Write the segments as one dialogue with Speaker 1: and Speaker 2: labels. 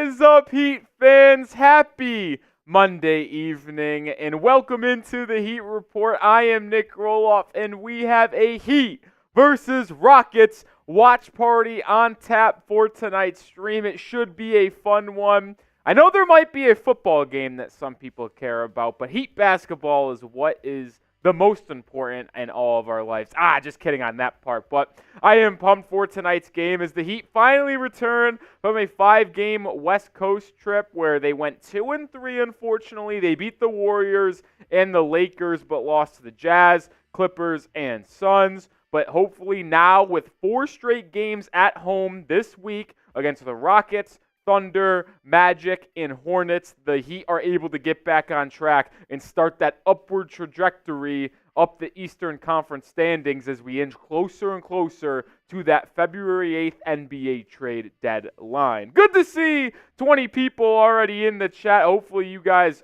Speaker 1: is up, Heat fans? Happy Monday evening, and welcome into the Heat Report. I am Nic Rohloff, and we have a Heat versus Rockets watch party on tap for tonight's stream. It should be a fun one. I know there might be a football game that some people care about, but Heat basketball is what is the most important in all of our lives. Just kidding on that part. But I am pumped for tonight's game as the Heat finally return from a 5-game West Coast trip where they went 2-3, unfortunately. They beat the Warriors and the Lakers, but lost to the Jazz, Clippers, and Suns. But hopefully now with 4 straight games at home this week against the Rockets, Thunder, Magic, and Hornets, the Heat are able to get back on track and start that upward trajectory up the Eastern Conference standings as we inch closer and closer to that February 8th NBA trade deadline. Good to see 20 people already in the chat. Hopefully you guys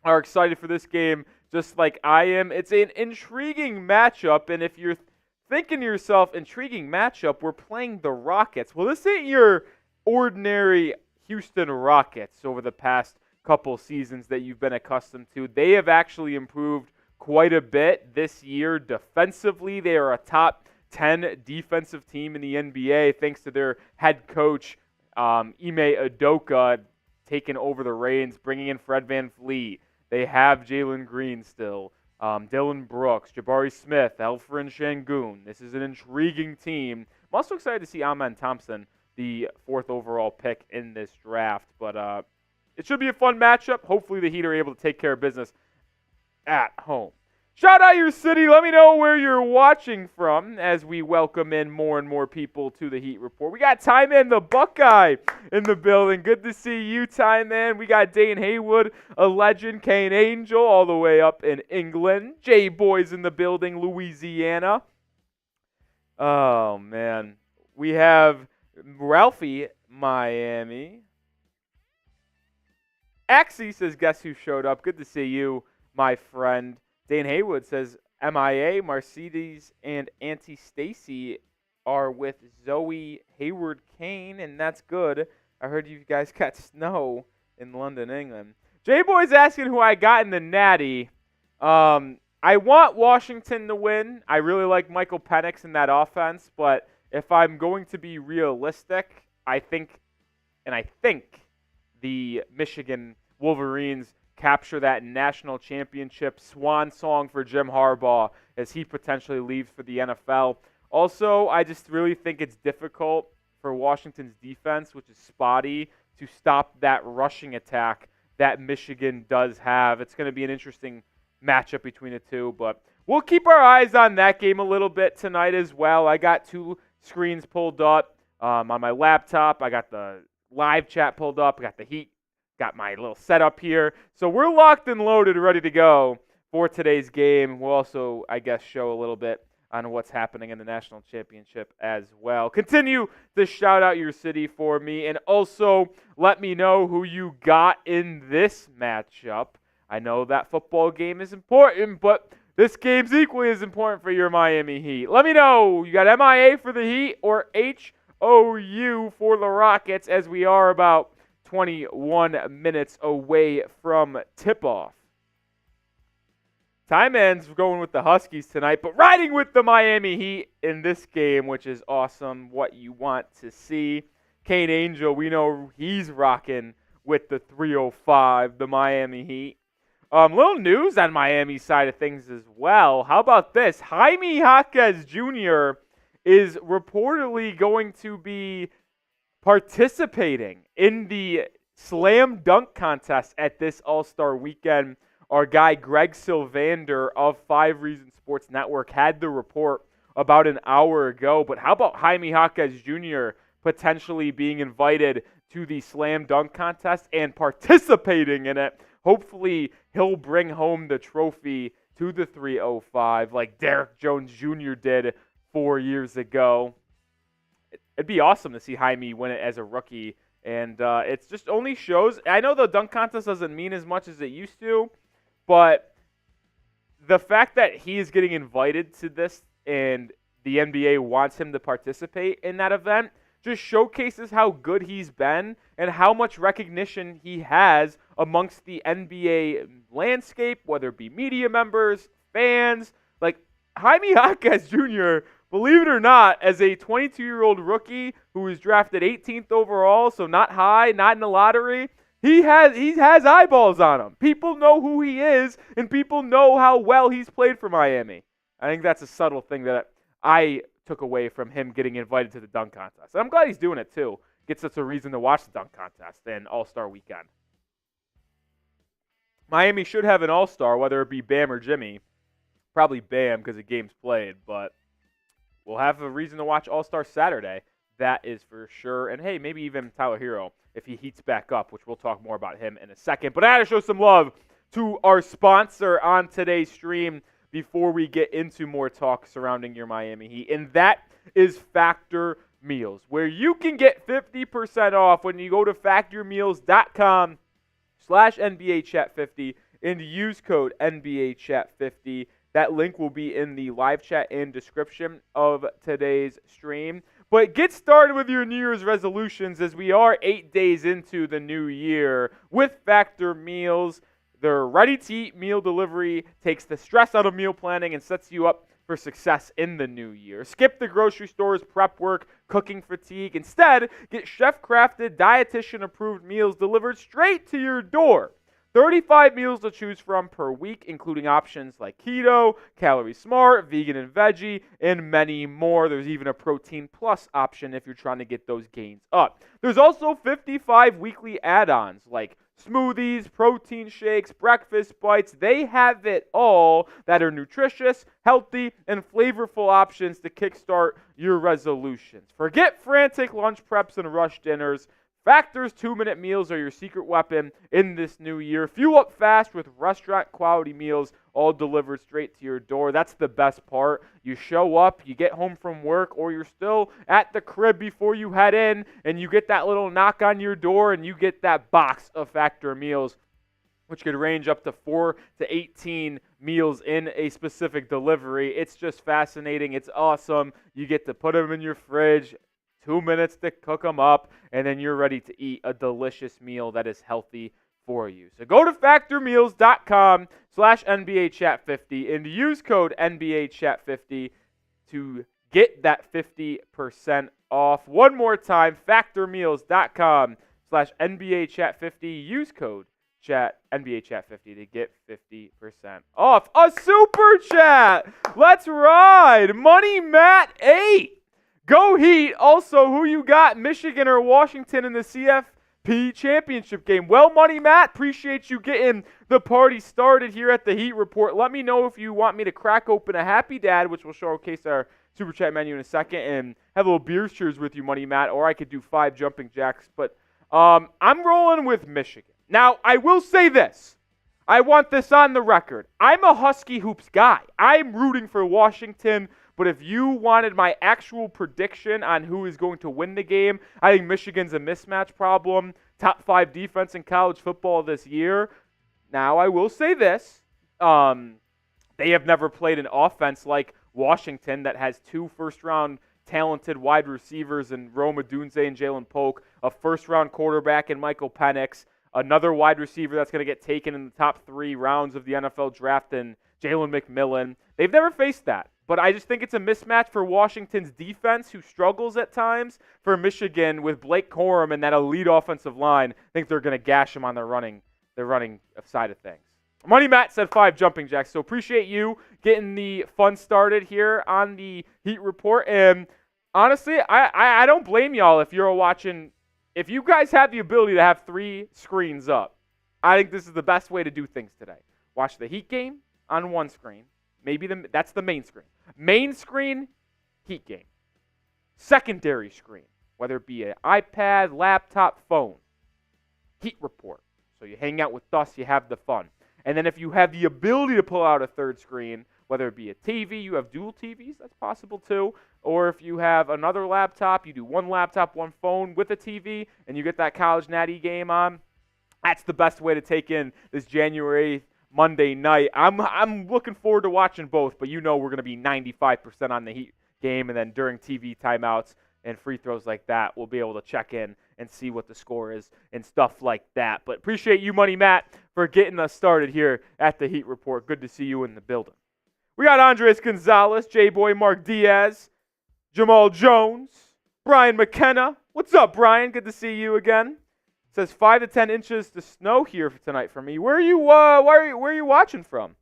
Speaker 1: are excited for this game just like I am. It's an intriguing matchup, and if you're thinking to yourself, intriguing matchup, we're playing the Rockets. Well, this ain't your ordinary Houston Rockets over the past couple seasons that you've been accustomed to. They have actually improved quite a bit this year defensively. They are a top 10 defensive team in the NBA thanks to their head coach, Ime Udoka, taking over the reins, bringing in Fred VanVleet. They have Jalen Green still, Dillon Brooks, Jabari Smith, Alperen Şengün. This is an intriguing team. I'm also excited to see Amen Thompson, the 4th overall pick in this draft. But it should be a fun matchup. Hopefully the Heat are able to take care of business at home. Shout out your city. Let me know where you're watching from as we welcome in more and more people to the Heat Report. We got Ty Man the Buckeye in the building. Good to see you, Ty Man. We got Dane Haywood, a legend, Kane Angel, all the way up in England. J-Boys in the building, Louisiana. Oh, man. We have Ralphie, Miami. Axie says, guess who showed up? Good to see you, my friend. Dane Haywood says, MIA, Mercedes, and Auntie Stacy are with Zoe Hayward Kane, and that's good. I heard you guys got snow in London, England. J-Boy's asking who I got in the Natty. I want Washington to win. I really like Michael Penix in that offense, but if I'm going to be realistic, I think the Michigan Wolverines capture that national championship swan song for Jim Harbaugh as he potentially leaves for the NFL. Also, I just really think it's difficult for Washington's defense, which is spotty, to stop that rushing attack that Michigan does have. It's going to be an interesting matchup between the two, but we'll keep our eyes on that game a little bit tonight as well. I got 2 screens pulled up on my laptop. I got the live chat pulled up. I got the Heat, got my little setup here. So we're locked and loaded, ready to go for today's game. We'll also, I guess, show a little bit on what's happening in the national championship as well. Continue to shout out your city for me, and also let me know who you got in this matchup. I know that football game is important, but this game's equally as important for your Miami Heat. Let me know. You got MIA for the Heat or HOU for the Rockets, as we are about 21 minutes away from tip-off. Tyman's going with the Huskies tonight, but riding with the Miami Heat in this game, which is awesome, what you want to see. Kane Angel, we know he's rocking with the 305, the Miami Heat. Little news on Miami's side of things as well. How about this? Jaime Jaquez Jr. is reportedly going to be participating in the slam dunk contest at this All-Star weekend. Our guy Greg Sylvander of 5 Reasons Sports Network had the report about an hour ago. But how about Jaime Jaquez Jr. potentially being invited to the slam dunk contest and participating in it? Hopefully he'll bring home the trophy to the 305 like Derek Jones Jr. did 4 years ago. It'd be awesome to see Jaime win it as a rookie. And it's just only shows. I know the dunk contest doesn't mean as much as it used to, but the fact that he is getting invited to this and the NBA wants him to participate in that event just showcases how good he's been and how much recognition he has amongst the NBA landscape, whether it be media members, fans. Like, Jaime Jaquez Jr., believe it or not, as a 22-year-old rookie who was drafted 18th overall, so not high, not in the lottery, he has eyeballs on him. People know who he is, and people know how well he's played for Miami. I think that's a subtle thing that I took away from him getting invited to the dunk contest. And I'm glad he's doing it, too. Gets us a reason to watch the dunk contest and All-Star weekend. Miami should have an All-Star, whether it be Bam or Jimmy. Probably Bam because the game's played, but we'll have a reason to watch All-Star Saturday. That is for sure. And, hey, maybe even Tyler Herro if he heats back up, which we'll talk more about him in a second. But I got to show some love to our sponsor on today's stream before we get into more talk surrounding your Miami Heat, and that is Factor Meals, where you can get 50% off when you go to factormeals.com/NBAchat50 and use code NBAchat50. That link will be in the live chat and description of today's stream. But get started with your New Year's resolutions as we are 8 days into the new year with Factor Meals. Their ready-to-eat meal delivery takes the stress out of meal planning and sets you up for success in the new year. Skip the grocery store's prep work, cooking fatigue. Instead, get chef-crafted, dietitian-approved meals delivered straight to your door. 35 meals to choose from per week, including options like keto, calorie smart, vegan and veggie, and many more. There's even a protein plus option if you're trying to get those gains up. There's also 55 weekly add-ons like smoothies, protein shakes, breakfast bites. They have it all that are nutritious, healthy, and flavorful options to kickstart your resolutions. Forget frantic lunch preps and rush dinners. Factor's 2-minute meals are your secret weapon in this new year. Fuel up fast with restaurant-quality meals all delivered straight to your door. That's the best part. You show up, you get home from work, or you're still at the crib before you head in, and you get that little knock on your door, and you get that box of Factor meals, which could range up to 4 to 18 meals in a specific delivery. It's just fascinating. It's awesome. You get to put them in your fridge, 2 minutes to cook them up, and then you're ready to eat a delicious meal that is healthy for you. So go to factormeals.com/NBAchat50 and use code NBAchat50 to get that 50% off. One more time, factormeals.com/NBAchat50. Use code NBAchat50 to get 50% off. A super chat! Let's ride! Money Matt 8. Go Heat. Also, who you got, Michigan or Washington in the CFP championship game? Well, Money Matt, appreciate you getting the party started here at the Heat Report. Let me know if you want me to crack open a Happy Dad, which will showcase our Super Chat menu in a second, and have a little beer cheers with you, Money Matt, or I could do 5 jumping jacks. But I'm rolling with Michigan. Now, I will say this. I want this on the record. I'm a Husky Hoops guy. I'm rooting for Washington. But if you wanted my actual prediction on who is going to win the game, I think Michigan's a mismatch problem. Top 5 defense in college football this year. Now, I will say this. They have never played an offense like Washington that has 2 first-round talented wide receivers in Rome Odunze and Jalen Polk, a first-round quarterback in Michael Penix, another wide receiver that's going to get taken in the top 3 rounds of the NFL draft in Jalen McMillan. They've never faced that. But I just think it's a mismatch for Washington's defense, who struggles at times, for Michigan with Blake Corum and that elite offensive line. I think they're going to gash him on their running side of things. Money Matt said 5 jumping jacks, so appreciate you getting the fun started here on the Heat Report. And honestly, I don't blame y'all if you're watching. If you guys have the ability to have 3 screens up, I think this is the best way to do things today. Watch the Heat game on one screen. Maybe that's the main screen. Main screen, Heat game. Secondary screen, whether it be an iPad, laptop, phone, Heat Report. So you hang out with us, you have the fun. And then if you have the ability to pull out a third screen, whether it be a TV, you have dual TVs, that's possible too. Or if you have another laptop, you do one laptop, one phone with a TV, and you get that College Natty game on. That's the best way to take in this January 8th Monday night. I'm looking forward to watching both, but you know we're going to be 95% on the Heat game, and then during TV timeouts, and free throws like that, we'll be able to check in and see what the score is and stuff like that. But appreciate you, Money Matt, for getting us started here at the Heat Report. Good to see you in the building. We got Andres Gonzalez, J-Boy Mark Diaz, Jamal Jones, Brian McKenna. What's up, Brian? Good to see you again. Says 5 to 10 inches of snow here tonight for me. Where are you watching from?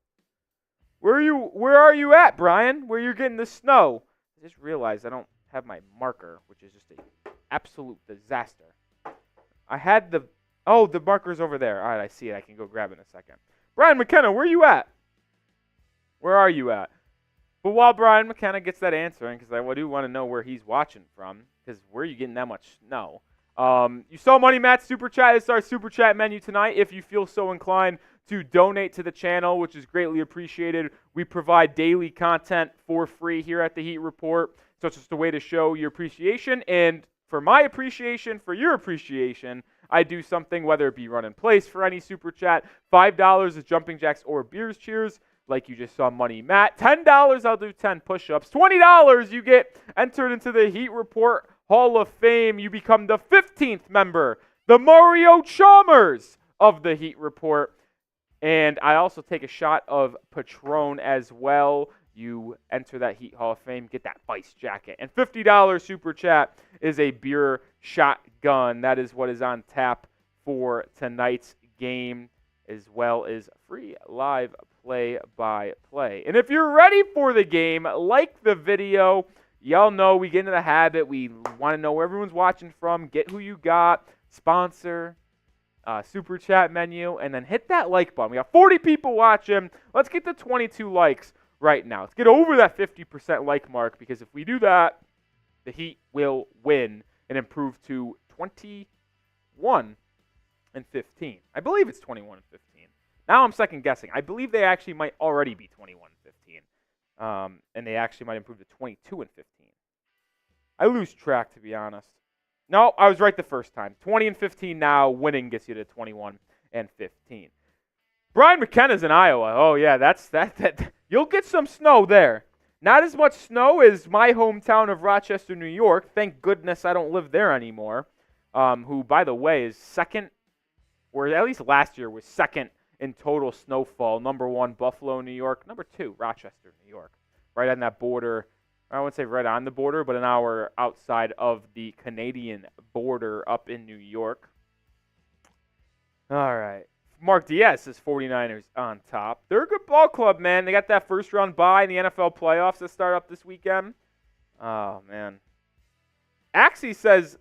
Speaker 1: Where are you at, Brian? Where you're getting the snow? I just realized I don't have my marker, which is just an absolute disaster. I had the marker's over there. All right, I see it. I can go grab it in a second. Brian McKenna, where are you at? Where are you at? But while Brian McKenna gets that answering, because I do want to know where he's watching from, because where are you getting that much snow? You saw Money Matt's Super Chat. It's our Super Chat menu tonight. If you feel so inclined to donate to the channel, which is greatly appreciated, we provide daily content for free here at the Heat Report. So it's just a way to show your appreciation. And for my appreciation, for your appreciation, I do something, whether it be run in place for any Super Chat. $5 is jumping jacks or beers cheers, like you just saw Money Matt. $10, I'll do 10 push-ups. $20, you get entered into the Heat Report Hall of Fame. You become the 15th member, the Mario Chalmers of the Heat Report. And I also take a shot of Patron as well. You enter that Heat Hall of Fame, get that Vice jacket. And $50 Super Chat is a beer shotgun. That is what is on tap for tonight's game, as well as free live play-by-play. And if you're ready for the game, like the video. Y'all know we get into the habit. We want to know where everyone's watching from. Get who you got. Sponsor. Super Chat menu. And then hit that like button. We got 40 people watching. Let's get to 22 likes right now. Let's get over that 50% like mark. Because if we do that, the Heat will win and improve to 21 and 15. I believe it's 21 and 15. Now I'm second guessing. I believe they actually might already be 21 and 15. And they actually might improve to 22 and 15. I lose track, to be honest. No, I was right the first time. 20 and 15 now. Winning gets you to 21 and 15. Brian McKenna's in Iowa. Oh, yeah, that. You'll get some snow there. Not as much snow as my hometown of Rochester, New York. Thank goodness I don't live there anymore. Who, by the way, is second, or at least last year was second in total snowfall. Number 1, Buffalo, New York. Number 2, Rochester, New York. Right on that border. I wouldn't say right on the border, but an hour outside of the Canadian border up in New York. All right. Mark Diaz says 49ers on top. They're a good ball club, man. They got that first-round bye in the NFL playoffs that start up this weekend. Oh, man. Axie says,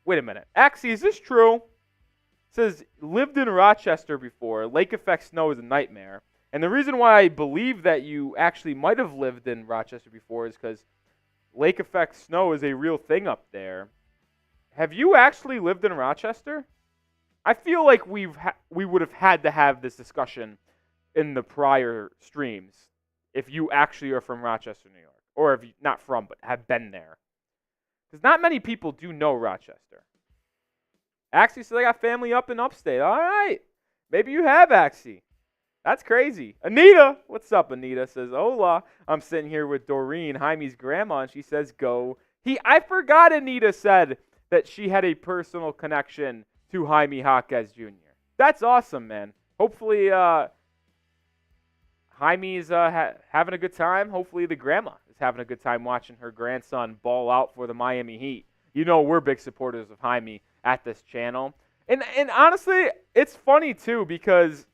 Speaker 1: wait a minute. Axie, is this true? Says, lived in Rochester before. Lake effect snow is a nightmare. And the reason why I believe that you actually might have lived in Rochester before is because lake effect snow is a real thing up there. Have you actually lived in Rochester? I feel like we would have had to have this discussion in the prior streams if you actually are from Rochester, New York. Or if you're not from, but have been there. Because not many people do know Rochester. Axie says I got family up in upstate. All right. Maybe you have, Axie. That's crazy. Anita, what's up, Anita? Says, hola. I'm sitting here with Doreen, Jaime's grandma, and she says, go. I forgot Anita said that she had a personal connection to Jaime Jaquez Jr. That's awesome, man. Hopefully Jaime's having a good time. Hopefully the grandma is having a good time watching her grandson ball out for the Miami Heat. You know we're big supporters of Jaime at this channel. And honestly, it's funny, too, because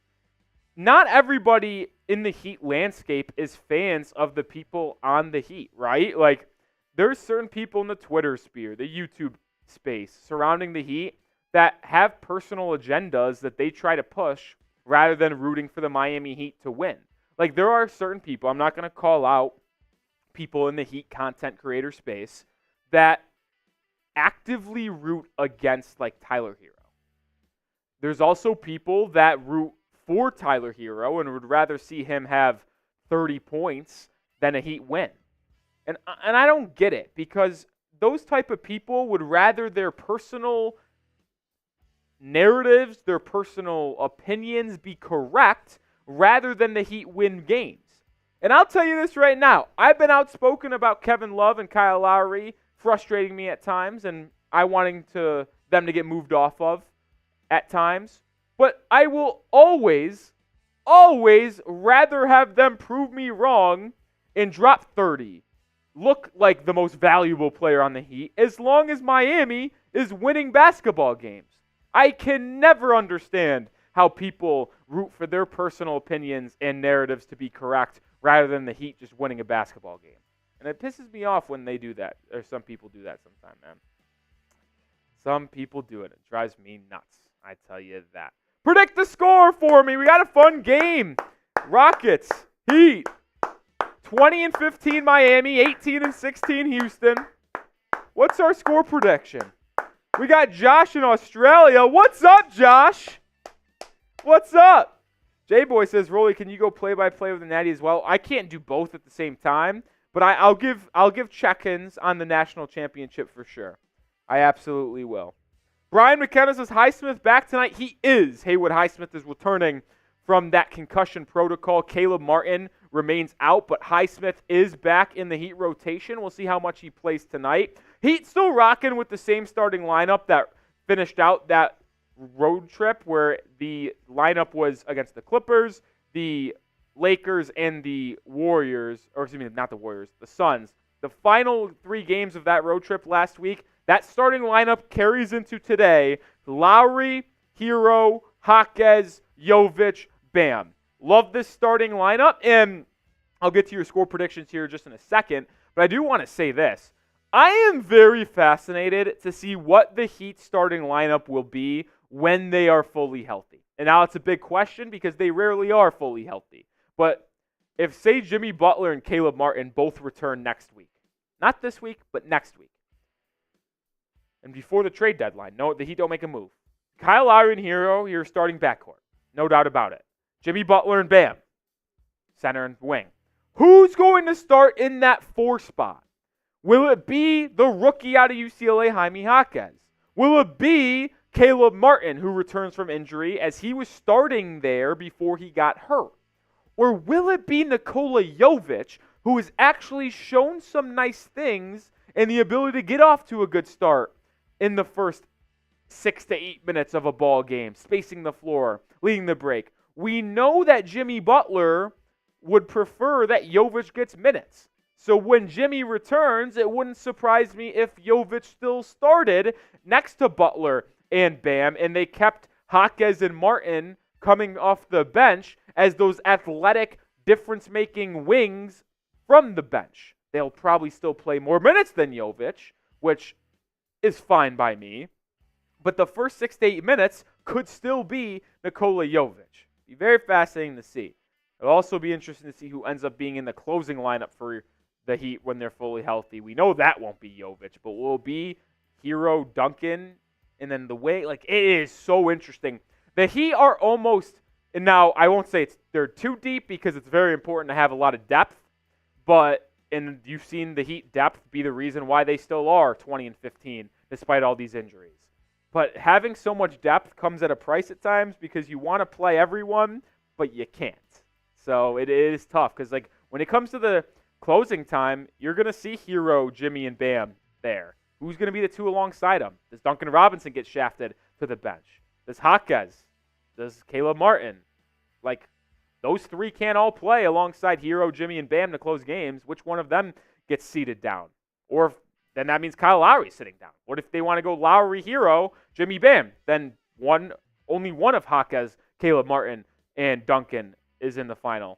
Speaker 1: not everybody in the Heat landscape is fans of the people on the Heat, right? Like, there's certain people in the Twitter sphere, the YouTube space surrounding the Heat that have personal agendas that they try to push rather than rooting for the Miami Heat to win. Like, there are certain people, I'm not going to call out people in the Heat content creator space, that actively root against, like, Tyler Herro. There's also people that root for Tyler Herro and would rather see him have 30 points than a Heat win. And I don't get it, because those type of people would rather their personal narratives, their personal opinions be correct rather than the Heat win games. And I'll tell you this right now. I've been outspoken about Kevin Love and Kyle Lowry frustrating me at times, and I wanting them to get moved off of at times. But I will always rather have them prove me wrong and drop 30. Look like the most valuable player on the Heat as long as Miami is winning basketball games. I can never understand how people root for their personal opinions and narratives to be correct rather than the Heat just winning a basketball game. And it pisses me off when they do that, or some people do that sometime, man. Some people do it. It drives me nuts. I tell you that. Predict the score for me. We got a fun game. Rockets, Heat, 20-15 Miami, 18-16 Houston. What's our score prediction? We got Josh in Australia. What's up, Josh? What's up? J-Boy says, Rolly, can you go play-by-play with the Natty as well? I can't do both at the same time, but I'll give check-ins on the national championship for sure. I absolutely will. Brian McKenna says, Highsmith back tonight. He is. Haywood Highsmith is returning from that concussion protocol. Caleb Martin remains out, but Highsmith is back in the Heat rotation. We'll see how much he plays tonight. Heat still rocking with the same starting lineup that finished out that road trip where the lineup was against the Clippers, the Lakers, and the Warriors, or excuse me, not the Warriors, the Suns. The final 3 games of that road trip last week, that starting lineup carries into today. Lowry, Herro, Jaquez, Jovic, Bam. Love this starting lineup, and I'll get to your score predictions here just in a second, but I do want to say this. I am very fascinated to see what the Heat starting lineup will be when they are fully healthy. And now it's a big question because they rarely are fully healthy. But if, say, Jimmy Butler and Caleb Martin both return next week, not this week, but next week, and before the trade deadline, no, the Heat don't make a move. Kyle Lowry and Herro, your starting backcourt. No doubt about it. Jimmy Butler and Bam, center and wing. Who's going to start in that 4 spot? Will it be the rookie out of UCLA, Jaime Jaquez? Will it be Caleb Martin, who returns from injury, as he was starting there before he got hurt? Or will it be Nikola Jovic, who has actually shown some nice things and the ability to get off to a good start in the first 6 to 8 minutes of a ball game, spacing the floor, leading the break? We know that Jimmy Butler would prefer that Jovic gets minutes. So when Jimmy returns, it wouldn't surprise me if Jovic still started next to Butler and Bam, and they kept Jaquez and Martin coming off the bench as those athletic, difference-making wings from the bench. They'll probably still play more minutes than Jovic, which is fine by me. But the first 6 to 8 minutes could still be Nikola Jovic. Be very fascinating to see. It'll also be interesting to see who ends up being in the closing lineup for the Heat when they're fully healthy. We know that won't be Jovic, but will it be Herro, Duncan, and then the way, like, it is so interesting. The Heat are almost, and now I won't say they're too deep because it's very important to have a lot of depth, but, and you've seen the Heat depth be the reason why they still are 20-15 despite all these injuries. But having so much depth comes at a price at times because you want to play everyone, but you can't. So it is tough because, like, when it comes to the closing time, you're going to see Herro, Jimmy, and Bam there. Who's going to be the 2 alongside them? Does Duncan Robinson get shafted to the bench? Does Jaquez? Does Caleb Martin? Like, those 3 can't all play alongside Herro, Jimmy, and Bam to close games. Which one of them gets seated down? Or if, then that means Kyle Lowry's sitting down. What if they want to go Lowry, Herro, Jimmy, Bam? Then only one of Jaquez, Caleb Martin, and Duncan is in the final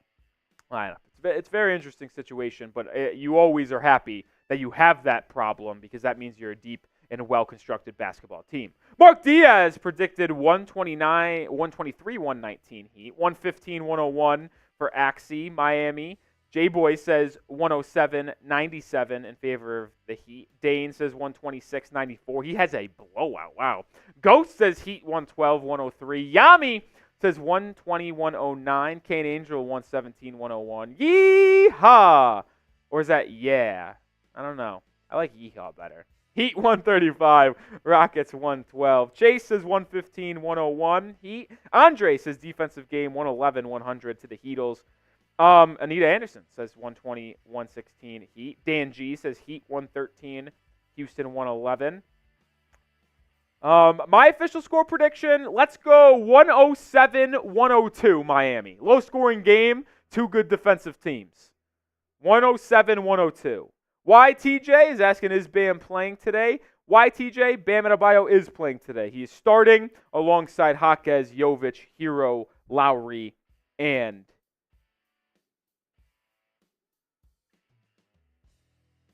Speaker 1: lineup. It's a very interesting situation, but you always are happy that you have that problem because that means you're a deep and well-constructed basketball team. Mark Diaz predicted 123-119 Heat, 115-101 for Axie, Miami. J-Boy says 107-97 in favor of the Heat. Dane says 126-94. He has a blowout. Wow. Ghost says Heat 112-103. Yami says 120-109. Kane Angel 117-101. Yeehaw! Or is that yeah? I don't know. I like yeehaw better. Heat 135. Rockets 112. Chase says 115-101. Heat. Andre says defensive game 111-100 to the Heatles. Anita Anderson says 120-116 Heat. Dan G says Heat 113 Houston 111. My official score prediction, let's go 107-102 Miami. Low scoring game, two good defensive teams. 107-102. Why TJ is asking, is Bam playing today? Why TJ? Bam Adebayo is playing today. He is starting alongside Jaquez, Jovic, Herro, Lowry, and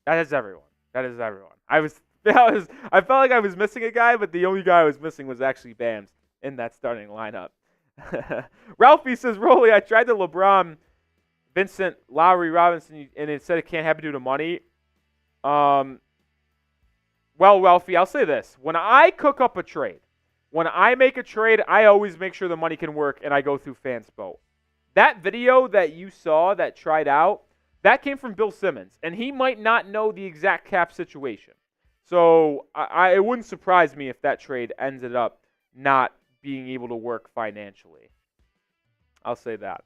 Speaker 1: that is everyone. That is everyone. I felt like I was missing a guy, but the only guy I was missing was actually Bam's in that starting lineup. Ralphie says, Rolly, I tried to LeBron, Vincent, Lowry, Robinson, and it said it can't happen due to money. Well, Ralphie, I'll say this. When I cook up a trade, when I make a trade, I always make sure the money can work, and I go through Fanspo. That video that you saw that tried out, that came from Bill Simmons, and he might not know the exact cap situation. So it wouldn't surprise me if that trade ended up not being able to work financially. I'll say that.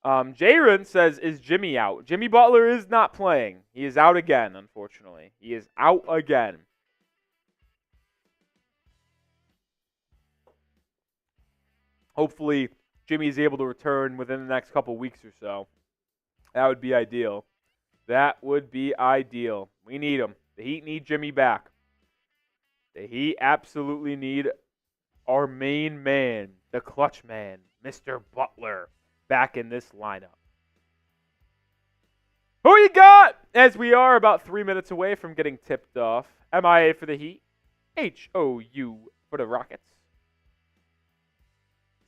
Speaker 1: Jaron says, is Jimmy out? Jimmy Butler is not playing. He is out again, unfortunately. He is out again. Hopefully, Jimmy is able to return within the next couple weeks or so. That would be ideal. That would be ideal. We need him. The Heat need Jimmy back. The Heat absolutely need our main man, the clutch man, Mr. Butler, back in this lineup. Who you got? As we are about 3 minutes away from getting tipped off. MIA for the Heat. HOU for the Rockets.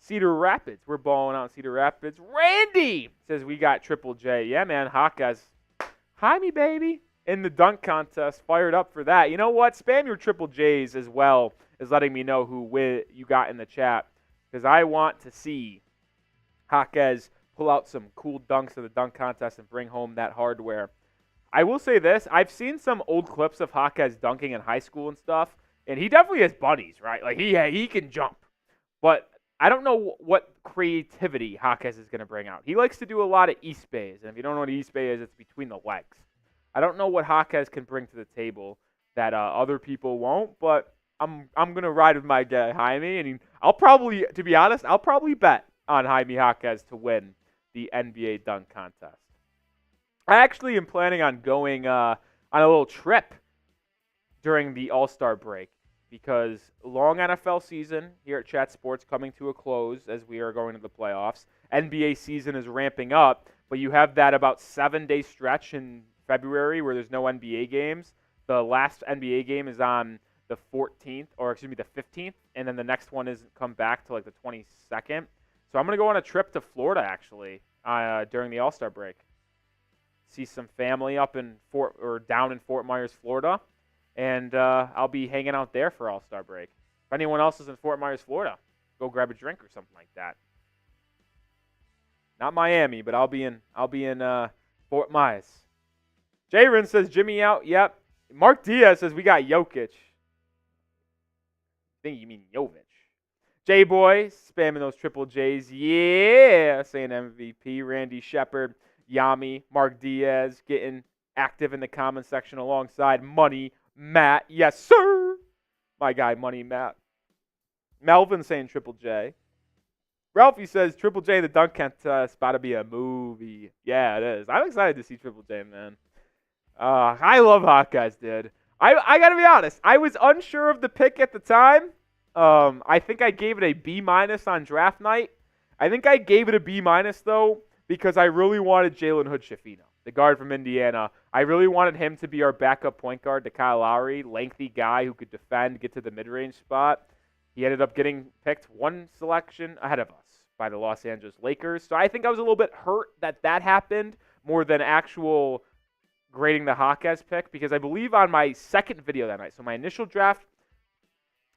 Speaker 1: Cedar Rapids. We're balling out in Cedar Rapids. Randy says we got Triple J. Yeah, man. Jaquez. Jaime, baby. In the dunk contest. Fired up for that. You know what? Spam your Triple J's as well as letting me know who you got in the chat. Because I want to see Jaquez pull out some cool dunks in the dunk contest and bring home that hardware. I will say this. I've seen some old clips of Jaquez dunking in high school and stuff. And he definitely has buddies, right? Like, he can jump. But I don't know what creativity Jaquez is going to bring out. He likes to do a lot of East Bays. And if you don't know what East Bay is, it's between the legs. I don't know what Jaquez can bring to the table that other people won't, but I'm going to ride with my guy, Jaime. And I'll probably, to be honest, I'll probably bet on Jaime Jaquez to win the NBA dunk contest. I actually am planning on going on a little trip during the All-Star break, because long NFL season here at Chat Sports coming to a close as we are going to the playoffs. NBA season is ramping up, but you have that about 7-day stretch in February where there's no NBA games. The last NBA game is on the 14th, or excuse me, the 15th, and then the next one isn't come back till like the 22nd. So I'm going to go on a trip to Florida actually during the All-Star break. See some family up in down in Fort Myers, Florida. And I'll be hanging out there for All-Star break. If anyone else is in Fort Myers, Florida, go grab a drink or something like that. Not Miami, but I'll be in Fort Myers. Jaron says Jimmy out. Yep. Mark Diaz says we got Jokic. I think you mean Jovic. J-Boy spamming those triple J's. Yeah, saying MVP. Randy Shepard, Yami, Mark Diaz getting active in the comment section alongside Money Matt. Yes, sir. My guy, Money Matt. Melvin saying Triple J. Ralphie says Triple J, the dunk contest, about to be a movie. Yeah, it is. I'm excited to see Triple J, man. I love Hawkeyes, dude. I got to be honest. I was unsure of the pick at the time. I think I gave it a B- on draft night. I think I gave it a B-, though, because I really wanted Jalen Hood-Schifino, the guard from Indiana. I really wanted him to be our backup point guard to Kyle Lowry, lengthy guy who could defend, get to the mid-range spot. He ended up getting picked one selection ahead of us by the Los Angeles Lakers. So I think I was a little bit hurt that happened more than actual grading the Hawkeyes pick, because I believe on my second video that night, so my initial draft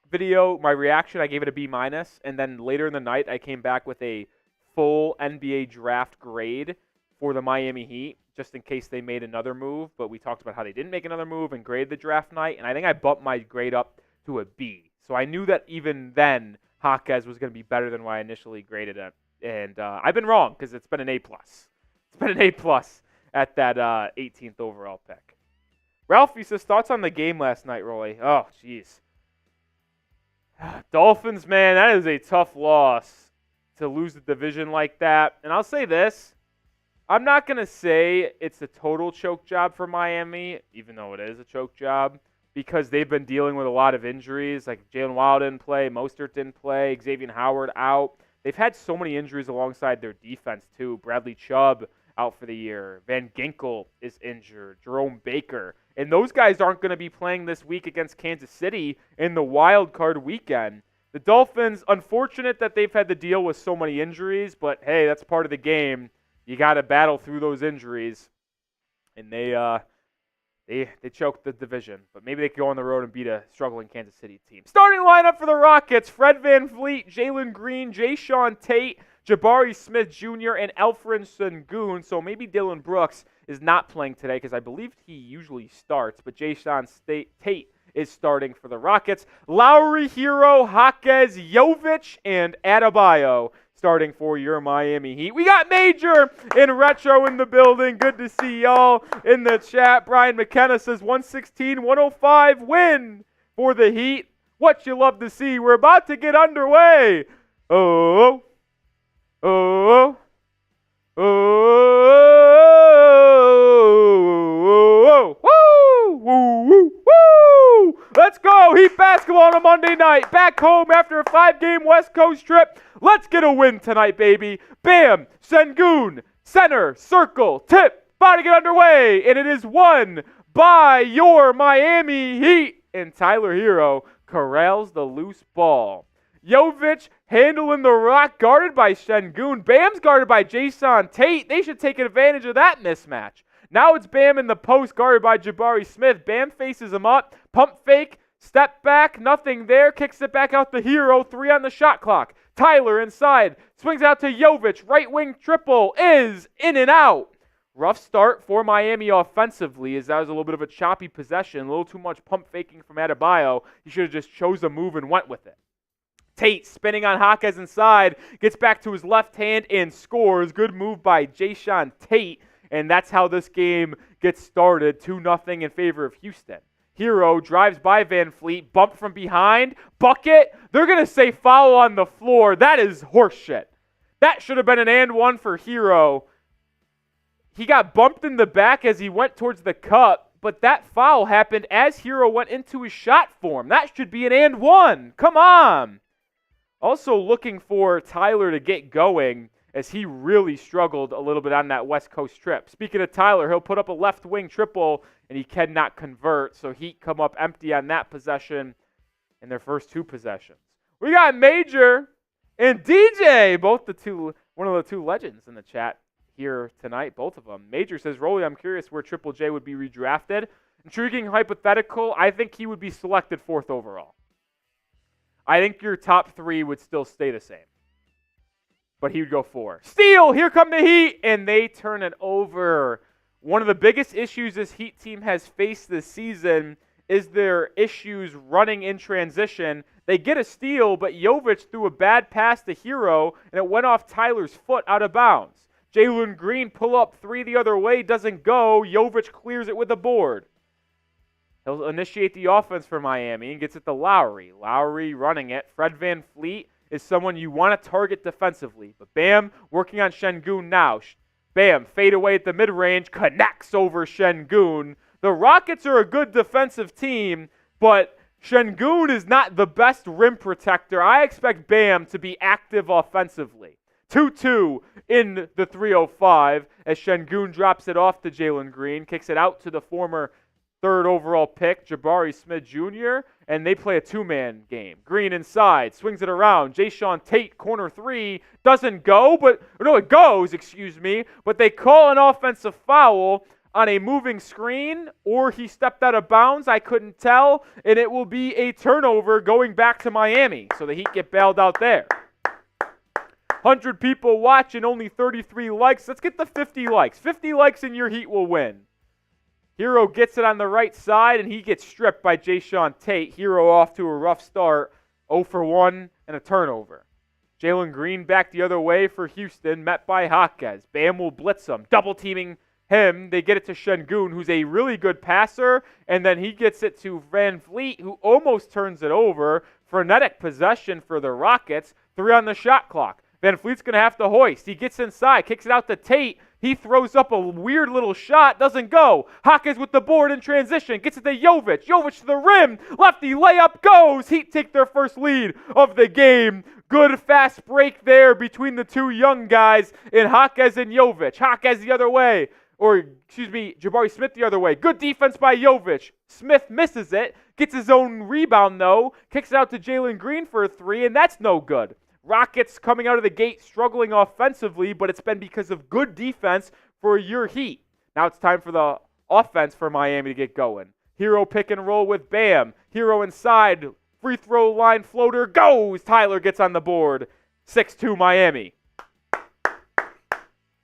Speaker 1: video, my reaction, I gave it a B-, and then later in the night, I came back with a full NBA draft grade for the Miami Heat, just in case they made another move, but we talked about how they didn't make another move and graded the draft night, and I think I bumped my grade up to a B. So I knew that even then, Jaquez was going to be better than what I initially graded it, and I've been wrong, because it's been an A+. It's been an A+ at that 18th overall pick. Ralphie says, thoughts on the game last night, Rolly? Oh, jeez. Dolphins, man, that is a tough loss to lose the division like that. And I'll say this. I'm not going to say it's a total choke job for Miami, even though it is a choke job, because they've been dealing with a lot of injuries. Like Jalen Waddle didn't play, Mostert didn't play, Xavier Howard out. They've had so many injuries alongside their defense, too. Bradley Chubb out for the year. Van Ginkel is injured. Jerome Baker. And those guys aren't going to be playing this week against Kansas City in the wild card weekend. The Dolphins, unfortunate that they've had to deal with so many injuries, but hey, that's part of the game. You got to battle through those injuries. And they choked the division. But maybe they could go on the road and beat a struggling Kansas City team. Starting lineup for the Rockets, Fred VanVleet, Jalen Green, Jae'Sean Tate, Jabari Smith Jr., and Alperen Şengün. So maybe Dillon Brooks is not playing today because I believe he usually starts. But Jae'Sean Tate is starting for the Rockets. Lowry, Herro, Jaquez, Jovic, and Adebayo starting for your Miami Heat. We got Major and Retro in the building. Good to see y'all in the chat. Brian McKenna says 116-105 win for the Heat. What you love to see. We're about to get underway. Oh, oh, oh, oh, woo, woo, woo, woo. Let's go. Heat basketball on a Monday night. Back home after a 5-game West Coast trip. Let's get a win tonight, baby. Bam, Şengün, center, circle, tip, about to get underway. And it is won by your Miami Heat. And Tyler Herro corrals the loose ball. Jovic handling the rock, guarded by Şengün. Bam's guarded by Jae'Sean Tate. They should take advantage of that mismatch. Now it's Bam in the post, guarded by Jabari Smith. Bam faces him up. Pump fake. Step back. Nothing there. Kicks it back out to Herro. 3 on the shot clock. Tyler inside. Swings out to Jovic. Right wing triple is in and out. Rough start for Miami offensively, as that was a little bit of a choppy possession. A little too much pump faking from Adebayo. He should have just chose a move and went with it. Tate spinning on Jaquez inside. Gets back to his left hand and scores. Good move by Jae'Sean Tate. And that's how this game gets started, 2-0 in favor of Houston. Herro drives by VanVleet, bump from behind, bucket. They're going to say foul on the floor. That is horseshit. That should have been an and one for Herro. He got bumped in the back as he went towards the cup, but that foul happened as Herro went into his shot form. That should be an and one. Come on. Also looking for Tyler to get going, as he really struggled a little bit on that West Coast trip. Speaking of Tyler, he'll put up a left wing triple, and he cannot convert. So Heat come up empty on that possession in their first 2 possessions. We got Major and DJ, one of the 2 legends in the chat here tonight, both of them. Major says, Rolly, I'm curious where Triple J would be redrafted. Intriguing hypothetical. I think he would be selected 4th overall. I think your top 3 would still stay the same. But he would go 4. Steal! Here come the Heat! And they turn it over. One of the biggest issues this Heat team has faced this season is their issues running in transition. They get a steal, but Jovic threw a bad pass to Herro, and it went off Tyler's foot out of bounds. Jalen Green pull up 3 the other way, doesn't go. Jovic clears it with a board. He'll initiate the offense for Miami and gets it to Lowry. Lowry running it. Fred VanVleet is someone you want to target defensively. But Bam working on Şengün now. Bam, fade away at the mid-range, connects over Şengün. The Rockets are a good defensive team, but Şengün is not the best rim protector. I expect Bam to be active offensively. 2-2 in the 3:05 as Şengün drops it off to Jalen Green, kicks it out to the former 3rd overall pick, Jabari Smith Jr., and they play a 2-man game. Green inside, swings it around. Jae'Sean Tate, corner 3, doesn't go, it goes, but they call an offensive foul on a moving screen, or he stepped out of bounds, I couldn't tell, and it will be a turnover going back to Miami. So the Heat get bailed out there. 100 people watching, only 33 likes. Let's get the 50 likes. 50 likes and your Heat will win. Herro gets it on the right side, and he gets stripped by Jae'Sean Tate. Herro off to a rough start, 0 for 1 and a turnover. Jalen Green back the other way for Houston, met by Jaquez. Bam will blitz him, double-teaming him. They get it to Şengün, who's a really good passer, and then he gets it to VanVleet, who almost turns it over. Frenetic possession for the Rockets. 3 on the shot clock. VanVleet's going to have to hoist. He gets inside, kicks it out to Tate. He throws up a weird little shot, doesn't go. Jaquez with the board in transition, gets it to Jovic. Jovic to the rim, lefty layup goes. Heat take their first lead of the game. Good fast break there between the two young guys in Jaquez and Jovic. Jaquez the other way, Jabari Smith the other way. Good defense by Jovic. Smith misses it, gets his own rebound though, kicks it out to Jalen Green for a 3, and that's no good. Rockets coming out of the gate struggling offensively, but it's been because of good defense for your Heat. Now it's time for the offense for Miami to get going. Herro pick and roll with Bam. Herro inside, free throw line floater goes. Tyler gets on the board. 6-2 Miami.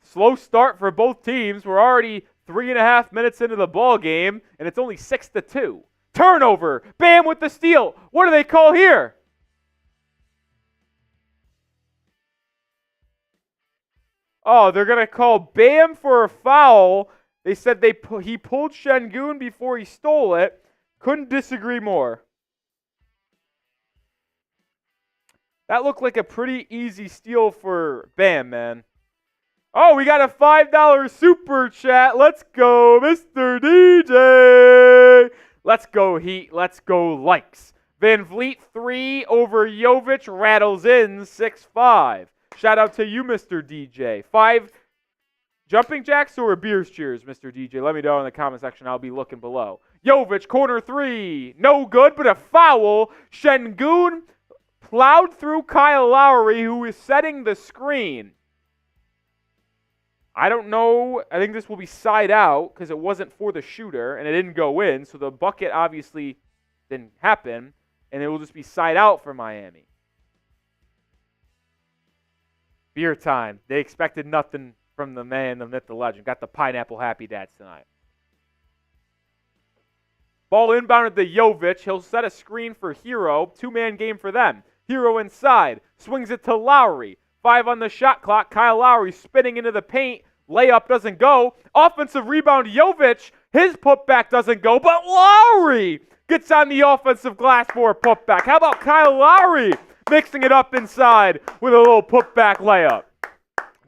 Speaker 1: Slow start for both teams. We're already 3.5 minutes into the ball game, and it's only 6-2. Turnover. Bam with the steal. What do they call here? Oh, they're going to call Bam for a foul. They said he pulled Şengün before he stole it. Couldn't disagree more. That looked like a pretty easy steal for Bam, man. Oh, we got a $5 super chat. Let's go, Mr. DJ. Let's go, Heat. Let's go, likes. VanVleet 3 over Jovic rattles in 6-5. Shout out to you, Mr. DJ. 5 jumping jacks or beers cheers, Mr. DJ? Let me know in the comment section. I'll be looking below. Jovic, corner 3. No good, but a foul. Şengün plowed through Kyle Lowry, who is setting the screen. I don't know. I think this will be side out because it wasn't for the shooter, and it didn't go in. So the bucket obviously didn't happen, and it will just be side out for Miami. Beer time. They expected nothing from the man, the myth, the legend. Got the pineapple happy dads tonight. Ball inbounded to Jovic. He'll set a screen for Herro. 2-man game for them. Herro inside. Swings it to Lowry. 5 on the shot clock. Kyle Lowry spinning into the paint. Layup doesn't go. Offensive rebound Jovic. His putback doesn't go, but Lowry gets on the offensive glass for a putback. How about Kyle Lowry mixing it up inside with a little putback layup?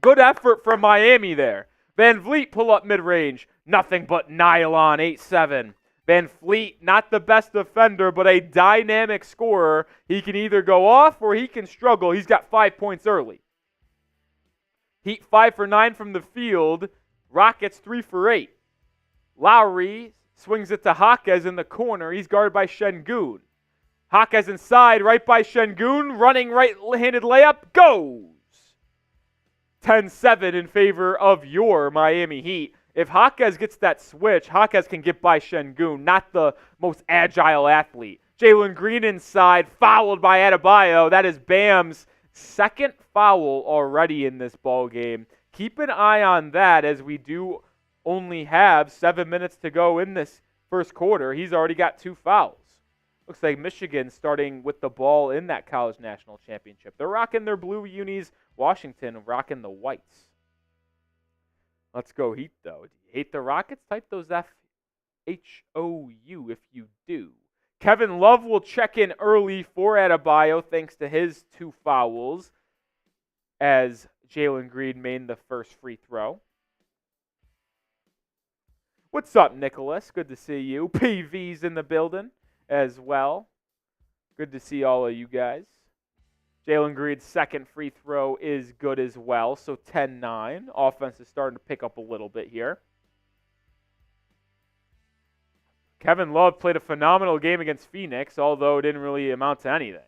Speaker 1: Good effort from Miami there. VanVleet pull up mid-range. Nothing but nylon, 8-7. VanVleet, not the best defender, but a dynamic scorer. He can either go off or he can struggle. He's got 5 points early. Heat 5 for 9 from the field. Rockets 3 for 8. Lowry swings it to Jaquez in the corner. He's guarded by Şengün. Jaquez inside, right by Şengün. Running right-handed layup. Goes. 10-7 in favor of your Miami Heat. If Jaquez gets that switch, Jaquez can get by Şengün, not the most agile athlete. Jalen Green inside, fouled by Adebayo. That is Bam's second foul already in this ball game. Keep an eye on that as we do only have 7 minutes to go in this first quarter. He's already got 2 fouls. Looks like Michigan starting with the ball in that college national championship. They're rocking their blue unis. Washington rocking the whites. Let's go Heat, though. Do you hate the Rockets? Type those FHOU if you do. Kevin Love will check in early for Adebayo thanks to his 2 fouls as Jalen Green made the first free throw. What's up, Nicholas? Good to see you. PV's in the building as well. Good to see all of you guys. Jalen Green's second free throw is good as well, so 10-9. Offense is starting to pick up a little bit here. Kevin Love played a phenomenal game against Phoenix, although it didn't really amount to anything.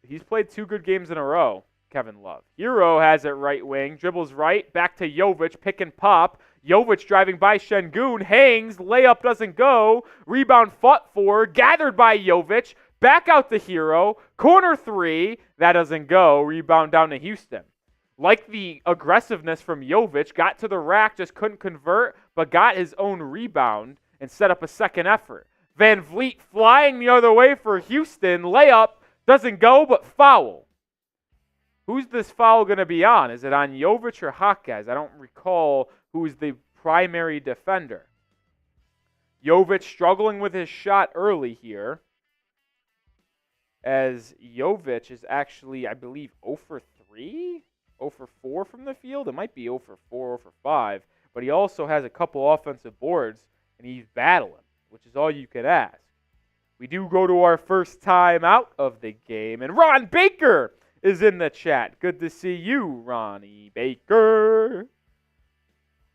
Speaker 1: He's played 2 good games in a row, Kevin Love. Herro has it right wing, dribbles right, back to Jovic, pick and pop. Jovic driving by Şengün, hangs, layup doesn't go, rebound fought for, gathered by Jovic, back out to Herro, corner 3, that doesn't go, rebound down to Houston. Like the aggressiveness from Jovic, got to the rack, just couldn't convert, but got his own rebound and set up a second effort. VanVleet flying the other way for Houston, layup, doesn't go, but foul. Who's this foul going to be on? Is it on Jovic or Jaquez? I don't recall who's the primary defender. Jovic struggling with his shot early here, as Jovic is actually, I believe, 0 for 3? 0 for 4 from the field? It might be 0 for 4, 0 for 5. But he also has a couple offensive boards, and he's battling, which is all you can ask. We do go to our first time out of the game, and Ron Baker is in the chat. Good to see you, Ronnie Baker.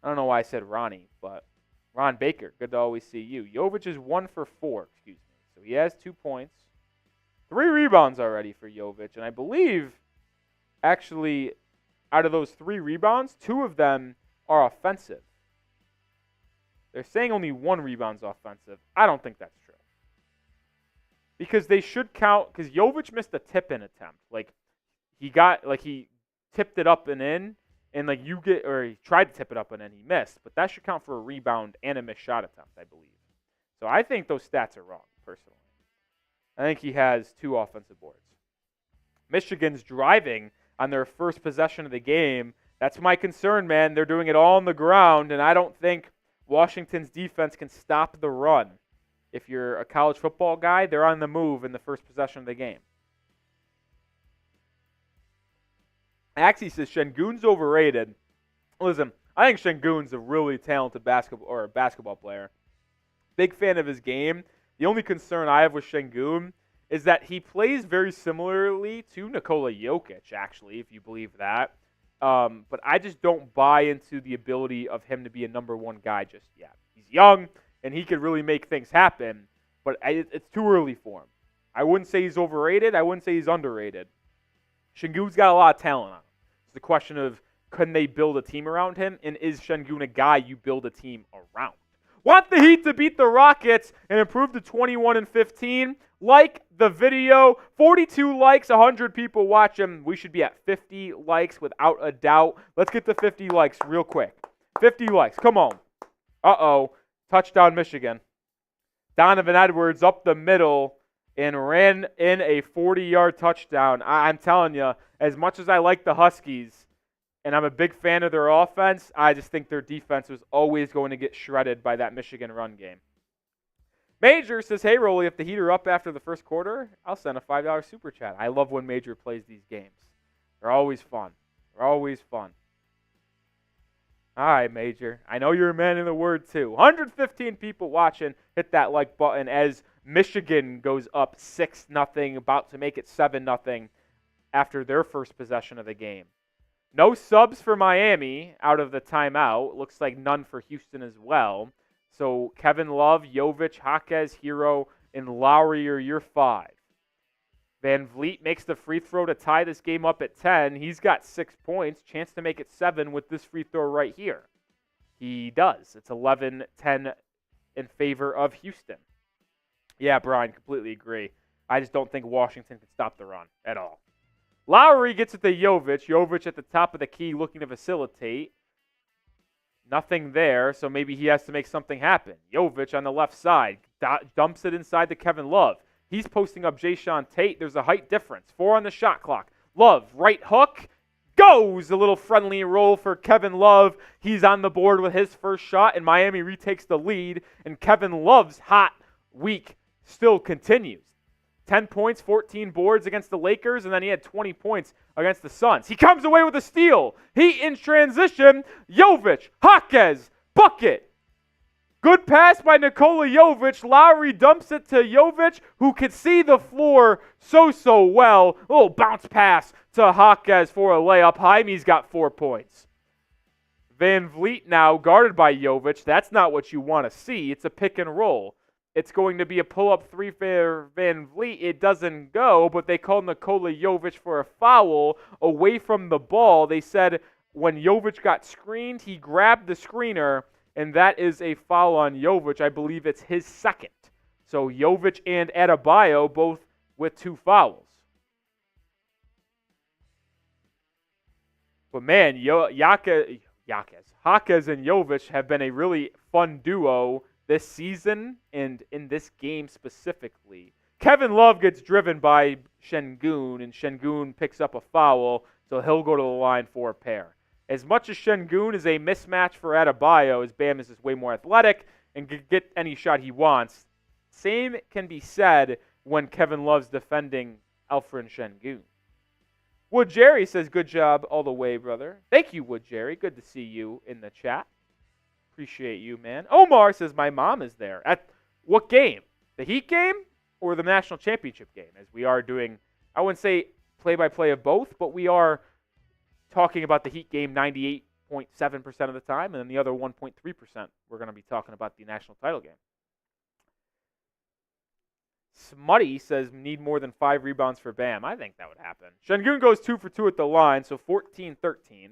Speaker 1: I don't know why I said Ronnie, but Ron Baker, good to always see you. Jovic is 1 for 4, excuse me. So he has 2 points. 3 rebounds already for Jovic, and I believe, actually, out of those 3 rebounds, 2 of them are offensive. They're saying only 1 rebound's offensive. I don't think that's true. Because they should count, because Jovic missed a tip-in attempt. He tipped it up and in, and he tried to tip it up and in, he missed. But that should count for a rebound and a missed shot attempt, I believe. So I think those stats are wrong, personally. I think he has 2 offensive boards. Michigan's driving on their first possession of the game. That's my concern, man. They're doing it all on the ground, and I don't think Washington's defense can stop the run. If you're a college football guy, they're on the move in the first possession of the game. Axie says Şengün's overrated. Listen, I think Şengün's a really talented basketball player. Big fan of his game. The only concern I have with Şengün is that he plays very similarly to Nikola Jokic, actually, if you believe that. But I just don't buy into the ability of him to be a number 1 guy just yet. He's young, and he could really make things happen, but it's too early for him. I wouldn't say he's overrated. I wouldn't say he's underrated. Şengün's got a lot of talent on him. It's the question of, can they build a team around him, and is Şengün a guy you build a team around? Want the Heat to beat the Rockets and improve to 21-15? Like the video. 42 likes, 100 people watching. We should be at 50 likes without a doubt. Let's get to 50 likes real quick. 50 likes. Come on. Uh-oh. Touchdown, Michigan. Donovan Edwards up the middle and ran in a 40-yard touchdown. I'm telling you, as much as I like the Huskies, and I'm a big fan of their offense, I just think their defense was always going to get shredded by that Michigan run game. Major says, hey, Rolly, if the Heat are up after the first quarter, I'll send a $5 super chat. I love when Major plays these games. They're always fun. They're always fun. All right, Major. I know you're a man of the word, too. 115 people watching. Hit that like button as Michigan goes up 6-0, about to make it 7-0 after their first possession of the game. No subs for Miami out of the timeout. Looks like none for Houston as well. So Kevin Love, Jovic, Jaquez, Herro, and Lowry are your 5. VanVleet makes the free throw to tie this game up at 10. He's got 6 points. Chance to make it 7 with this free throw right here. He does. It's 11-10 in favor of Houston. Yeah, Brian, completely agree. I just don't think Washington can stop the run at all. Lowry gets it to Jovic. Jovic at the top of the key looking to facilitate. Nothing there, so maybe he has to make something happen. Jovic on the left side dumps it inside to Kevin Love. He's posting up Jae'Sean Tate. There's a height difference. 4 on the shot clock. Love, right hook. Goes! A little friendly roll for Kevin Love. He's on the board with his first shot, and Miami retakes the lead. And Kevin Love's hot week still continues. 10 points, 14 boards against the Lakers, and then he had 20 points against the Suns. He comes away with a steal. Heat in transition. Jovic, Jaquez, bucket. Good pass by Nikola Jovic. Lowry dumps it to Jovic, who could see the floor so well. A little bounce pass to Jaquez for a layup. Jaime's got 4 points. VanVleet now guarded by Jovic. That's not what you want to see. It's a pick and roll. It's going to be a pull-up 3 for VanVleet. It doesn't go, but they called Nikola Jovic for a foul away from the ball. They said when Jovic got screened, he grabbed the screener, and that is a foul on Jovic. I believe it's his second. So Jovic and Adebayo both with 2 fouls. But man, Jaquez and Jovic have been a really fun duo this season and in this game specifically. Kevin Love gets driven by Şengün, and Şengün picks up a foul, so he'll go to the line for a pair. As much as Şengün is a mismatch for Adebayo, as Bam is just way more athletic and can get any shot he wants, same can be said when Kevin Love's defending Alperen Şengün. Wood Jerry says, good job all the way, brother. Thank you, Wood Jerry. Good to see you in the chat. Appreciate you, man. Omar says, my mom is there. At what game? The Heat game or the national championship game? As we are doing, I wouldn't say play-by-play of both, but we are talking about the Heat game 98.7% of the time, and then the other 1.3% we're going to be talking about the national title game. Smutty says, need more than 5 rebounds for Bam. I think that would happen. Şengün goes 2 for 2 at the line, so 14-13.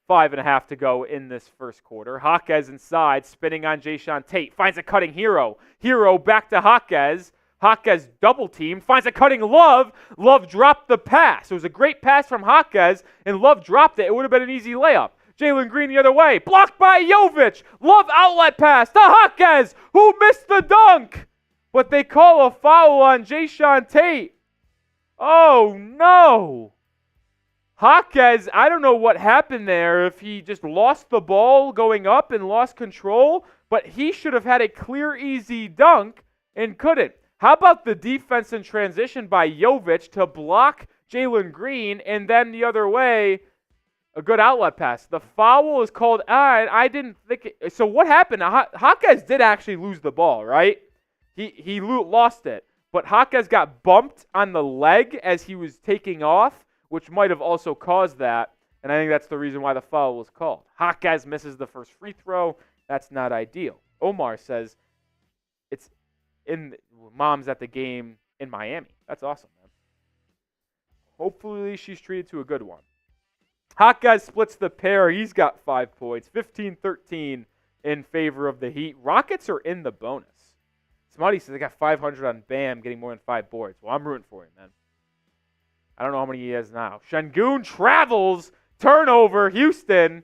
Speaker 1: 5.5 to go in this first quarter. Jaquez inside, spinning on Jae'Sean Tate. Finds a cutting Herro. Herro back to Jaquez. Jaquez double team. Finds a cutting Love. Love dropped the pass. It was a great pass from Jaquez, and Love dropped it. It would have been an easy layup. Jalen Green the other way. Blocked by Jovic. Love outlet pass to Jaquez, who missed the dunk. But they call a foul on Jae'Sean Tate. Oh, no. Jaquez, I don't know what happened there, if he just lost the ball going up and lost control, but he should have had a clear, easy dunk and couldn't. How about the defense in transition by Jovic to block Jalen Green, and then the other way, a good outlet pass. The foul is called, I didn't think it. So what happened? Jaquez did actually lose the ball, right? He lost it, but Jaquez got bumped on the leg as he was taking off, which might have also caused that, and I think that's the reason why the foul was called. Jaquez misses the first free throw. That's not ideal. Omar says it's in mom's at the game in Miami. That's awesome, man. Hopefully she's treated to a good one. Jaquez splits the pair. He's got 5 points, 15-13 in favor of the Heat. Rockets are in the bonus. Smutty says they got 500 on Bam, getting more than 5 boards. Well, I'm rooting for him, man. I don't know how many he has now. Şengün travels, turnover, Houston.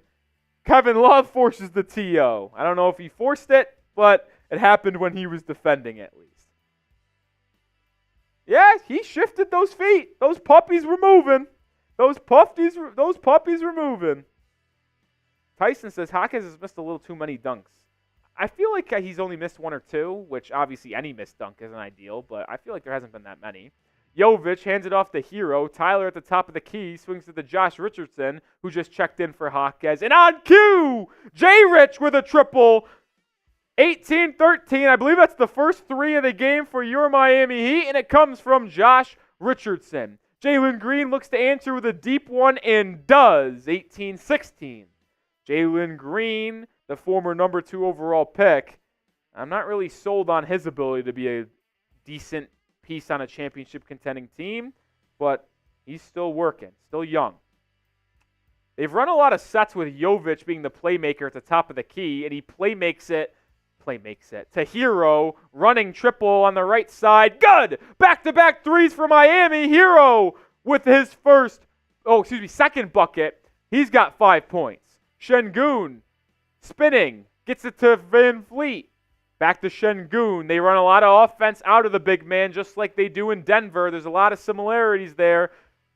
Speaker 1: Kevin Love forces the TO. I don't know if he forced it, but it happened when he was defending at least. Yeah, he shifted those feet. Those puppies were moving. Those puppies were moving. Tyson says Jaquez has missed a little too many dunks. I feel like he's only missed 1 or 2, which obviously any missed dunk isn't ideal, but I feel like there hasn't been that many. Jovic hands it off to Herro. Tyler at the top of the key swings to the Josh Richardson, who just checked in for Jaquez. And on cue, J-Rich with a triple. 18-13. I believe that's the first 3 of the game for your Miami Heat, and it comes from Josh Richardson. Jalen Green looks to answer with a deep one and does. 18-16. Jalen Green, the former number 2 overall pick. I'm not really sold on his ability to be a decent piece on a championship contending team, but he's still working, still young. They've run a lot of sets with Jovic being the playmaker at the top of the key, and he playmakes it to Herro, running triple on the right side. Good! Back-to-back threes for Miami. Herro with his second bucket. He's got 5 points. Şengün spinning, gets it to VanVleet. Back to Şengün. They run a lot of offense out of the big man, just like they do in Denver. There's a lot of similarities there.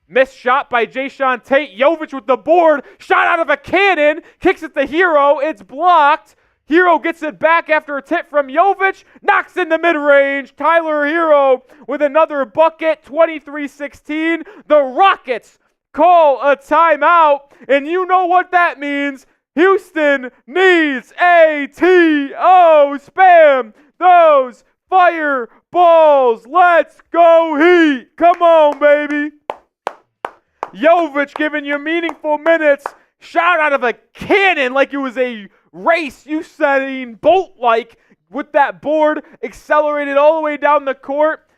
Speaker 1: Missed shot by Jae'Sean Tate. Jovic with the board. Shot out of a cannon. Kicks it to Herro. It's blocked. Herro gets it back after a tip from Jovic. Knocks in the mid-range. Tyler Herro with another bucket. 23-16. The Rockets call a timeout. And you know what that means. Houston needs a T.O. Spam those fireballs. Let's go Heat. Come on, baby. Jovic giving you meaningful minutes. Shot out of a cannon like it was a race. Usain Bolt-like with that board. Accelerated all the way down the court.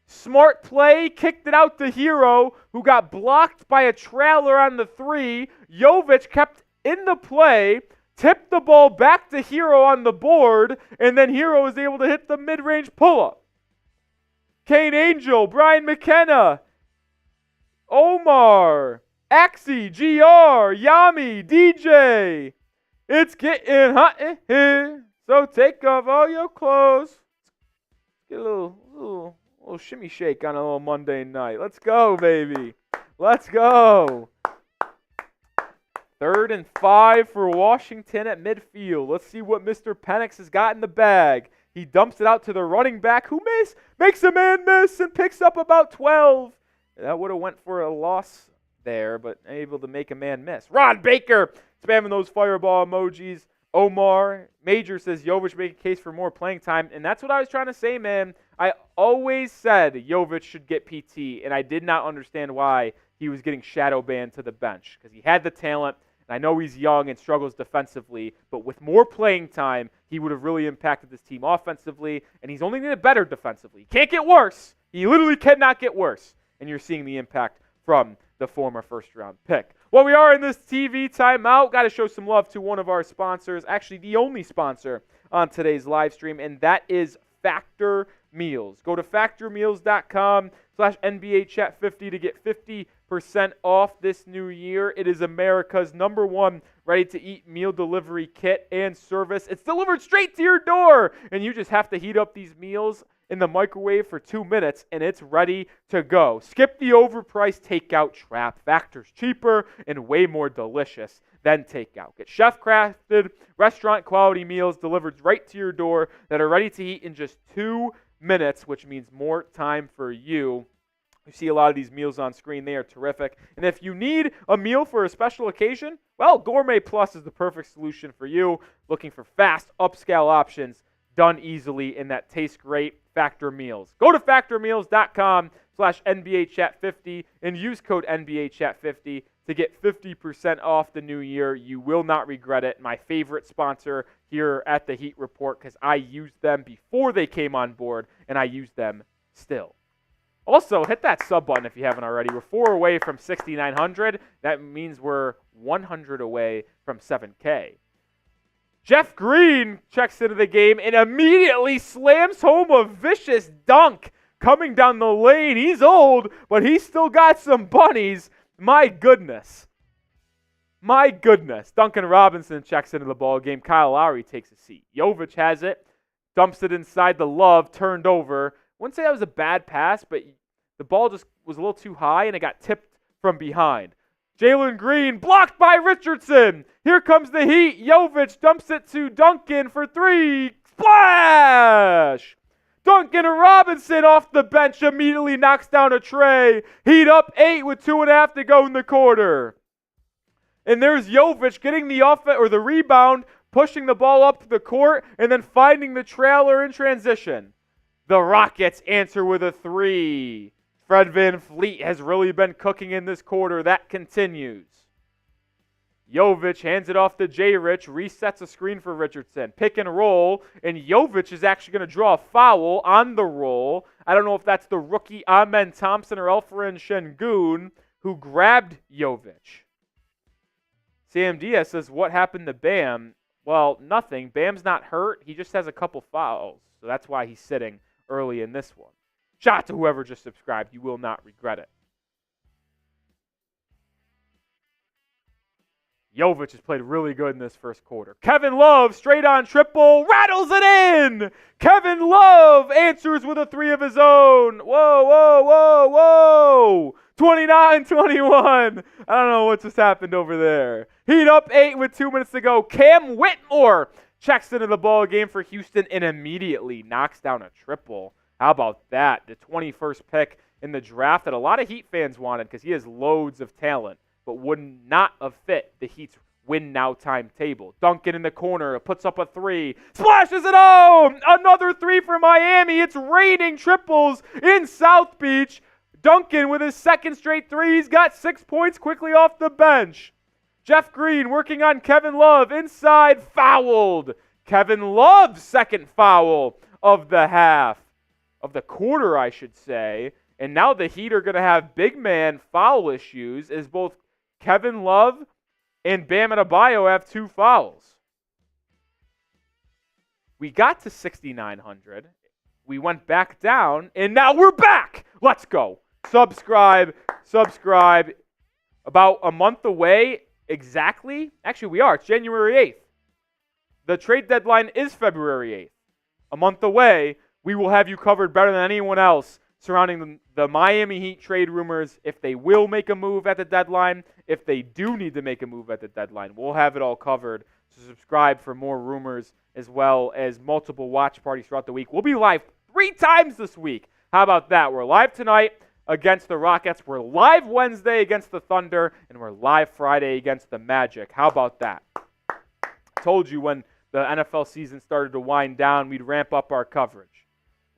Speaker 1: Smart play. Kicked it out to Herro, who got blocked by a trailer on the 3. Jovic kept in the play, tipped the ball back to Herro on the board, and then Herro was able to hit the mid-range pull-up. Kane Angel, Brian McKenna, Omar, Axie, GR, Yami, DJ. It's getting hot in here, so take off all your clothes. Get a little shimmy shake on a little Monday night. Let's go, baby. Let's go. 3rd and 5 for Washington at midfield. Let's see what Mr. Penix has got in the bag. He dumps it out to the running back who makes a man miss and picks up about 12. That would have went for a loss there, but able to make a man miss. Ron Baker spamming those fireball emojis. Omar Major says Jovic make a case for more playing time, and that's what I was trying to say, man. I always said Jovic should get PT, and I did not understand why he was getting shadow banned to the bench, because he had the talent, and I know he's young and struggles defensively, but with more playing time, he would have really impacted this team offensively, and he's only going to get better defensively. He can't get worse. He literally cannot get worse, and you're seeing the impact from the former first-round pick. Well, we are in this TV timeout. Got to show some love to one of our sponsors, actually the only sponsor on today's live stream, and that is Factor Meals. Go to factormeals.com/NBAchat50 to get 50% off this new year. It is America's #1 ready-to-eat meal delivery kit and service. It's delivered straight to your door, and you just have to heat up these meals in the microwave for 2 minutes, and it's ready to go. Skip the overpriced takeout trap. Factor's cheaper and way more delicious than takeout. Get chef-crafted, restaurant-quality meals delivered right to your door that are ready to eat in just 2 minutes, which means more time for you. You see a lot of these meals on screen. They are terrific. And if you need a meal for a special occasion, well, Gourmet Plus is the perfect solution for you. Looking for fast, upscale options done easily and that taste great. Factor Meals. Go to factormeals.com/NBAchat50 and use code NBAchat50 to get 50% off the new year. You will not regret it. My favorite sponsor here at the Heat Report, because I used them before they came on board, and I use them still. Also, hit that sub button if you haven't already. We're 4 away from 6,900. That means we're 100 away from 7K. Jeff Green checks into the game and immediately slams home a vicious dunk coming down the lane. He's old, but he's still got some bunnies. My goodness. My goodness. Duncan Robinson checks into the ball game. Kyle Lowry takes a seat. Jovic has it, dumps it inside the Love, turned over. Wouldn't say that was a bad pass, but the ball just was a little too high and it got tipped from behind. Jalen Green blocked by Richardson. Here comes the Heat. Jovic dumps it to Duncan for 3. Splash! Duncan Robinson off the bench immediately knocks down a tray. Heat up 8 with 2.5 to go in the quarter. And there's Jovic getting the the rebound, pushing the ball up to the court, and then finding the trailer in transition. The Rockets answer with a 3. Fred VanVleet has really been cooking in this quarter. That continues. Jovic hands it off to J-Rich, resets a screen for Richardson. Pick and roll, and Jovic is actually going to draw a foul on the roll. I don't know if that's the rookie Amen Thompson or Alperen Şengün who grabbed Jovic. Sam Diaz says, what happened to Bam? Well, nothing. Bam's not hurt. He just has a couple fouls, so that's why he's sitting early in this one. Shout out to whoever just subscribed. You will not regret it. Jovic has played really good in this first quarter. Kevin Love, straight on triple, rattles it in! Kevin Love answers with a 3 of his own. Whoa, whoa, whoa, whoa! 29-21. I don't know what just happened over there. Heat up 8 with 2 minutes to go. Cam Whitmore checks into the ball game for Houston and immediately knocks down a triple. How about that? The 21st pick in the draft that a lot of Heat fans wanted because he has loads of talent, but would not have fit the Heat's win-now timetable. Duncan in the corner, puts up a 3, splashes it home! Another 3 for Miami. It's raining triples in South Beach. Duncan with his second straight 3. He's got 6 points quickly off the bench. Jeff Green working on Kevin Love. Inside, fouled. Kevin Love's second foul of the half. Of the quarter, I should say. And now the Heat are going to have big man foul issues as both Kevin Love and Bam Adebayo have 2 fouls. We got to 6,900. We went back down, and now we're back. Let's go. Subscribe. About a month away exactly. Actually, we are. It's January 8th. The trade deadline is February 8th. A month away. We will have you covered better than anyone else surrounding the Miami Heat trade rumors, if they will make a move at the deadline, if they do need to make a move at the deadline. We'll have it all covered. So subscribe for more rumors as well as multiple watch parties throughout the week. We'll be live 3 times this week. How about that? We're live tonight against the Rockets. We're live Wednesday against the Thunder. And we're live Friday against the Magic. How about that? Told you when the NFL season started to wind down, we'd ramp up our coverage.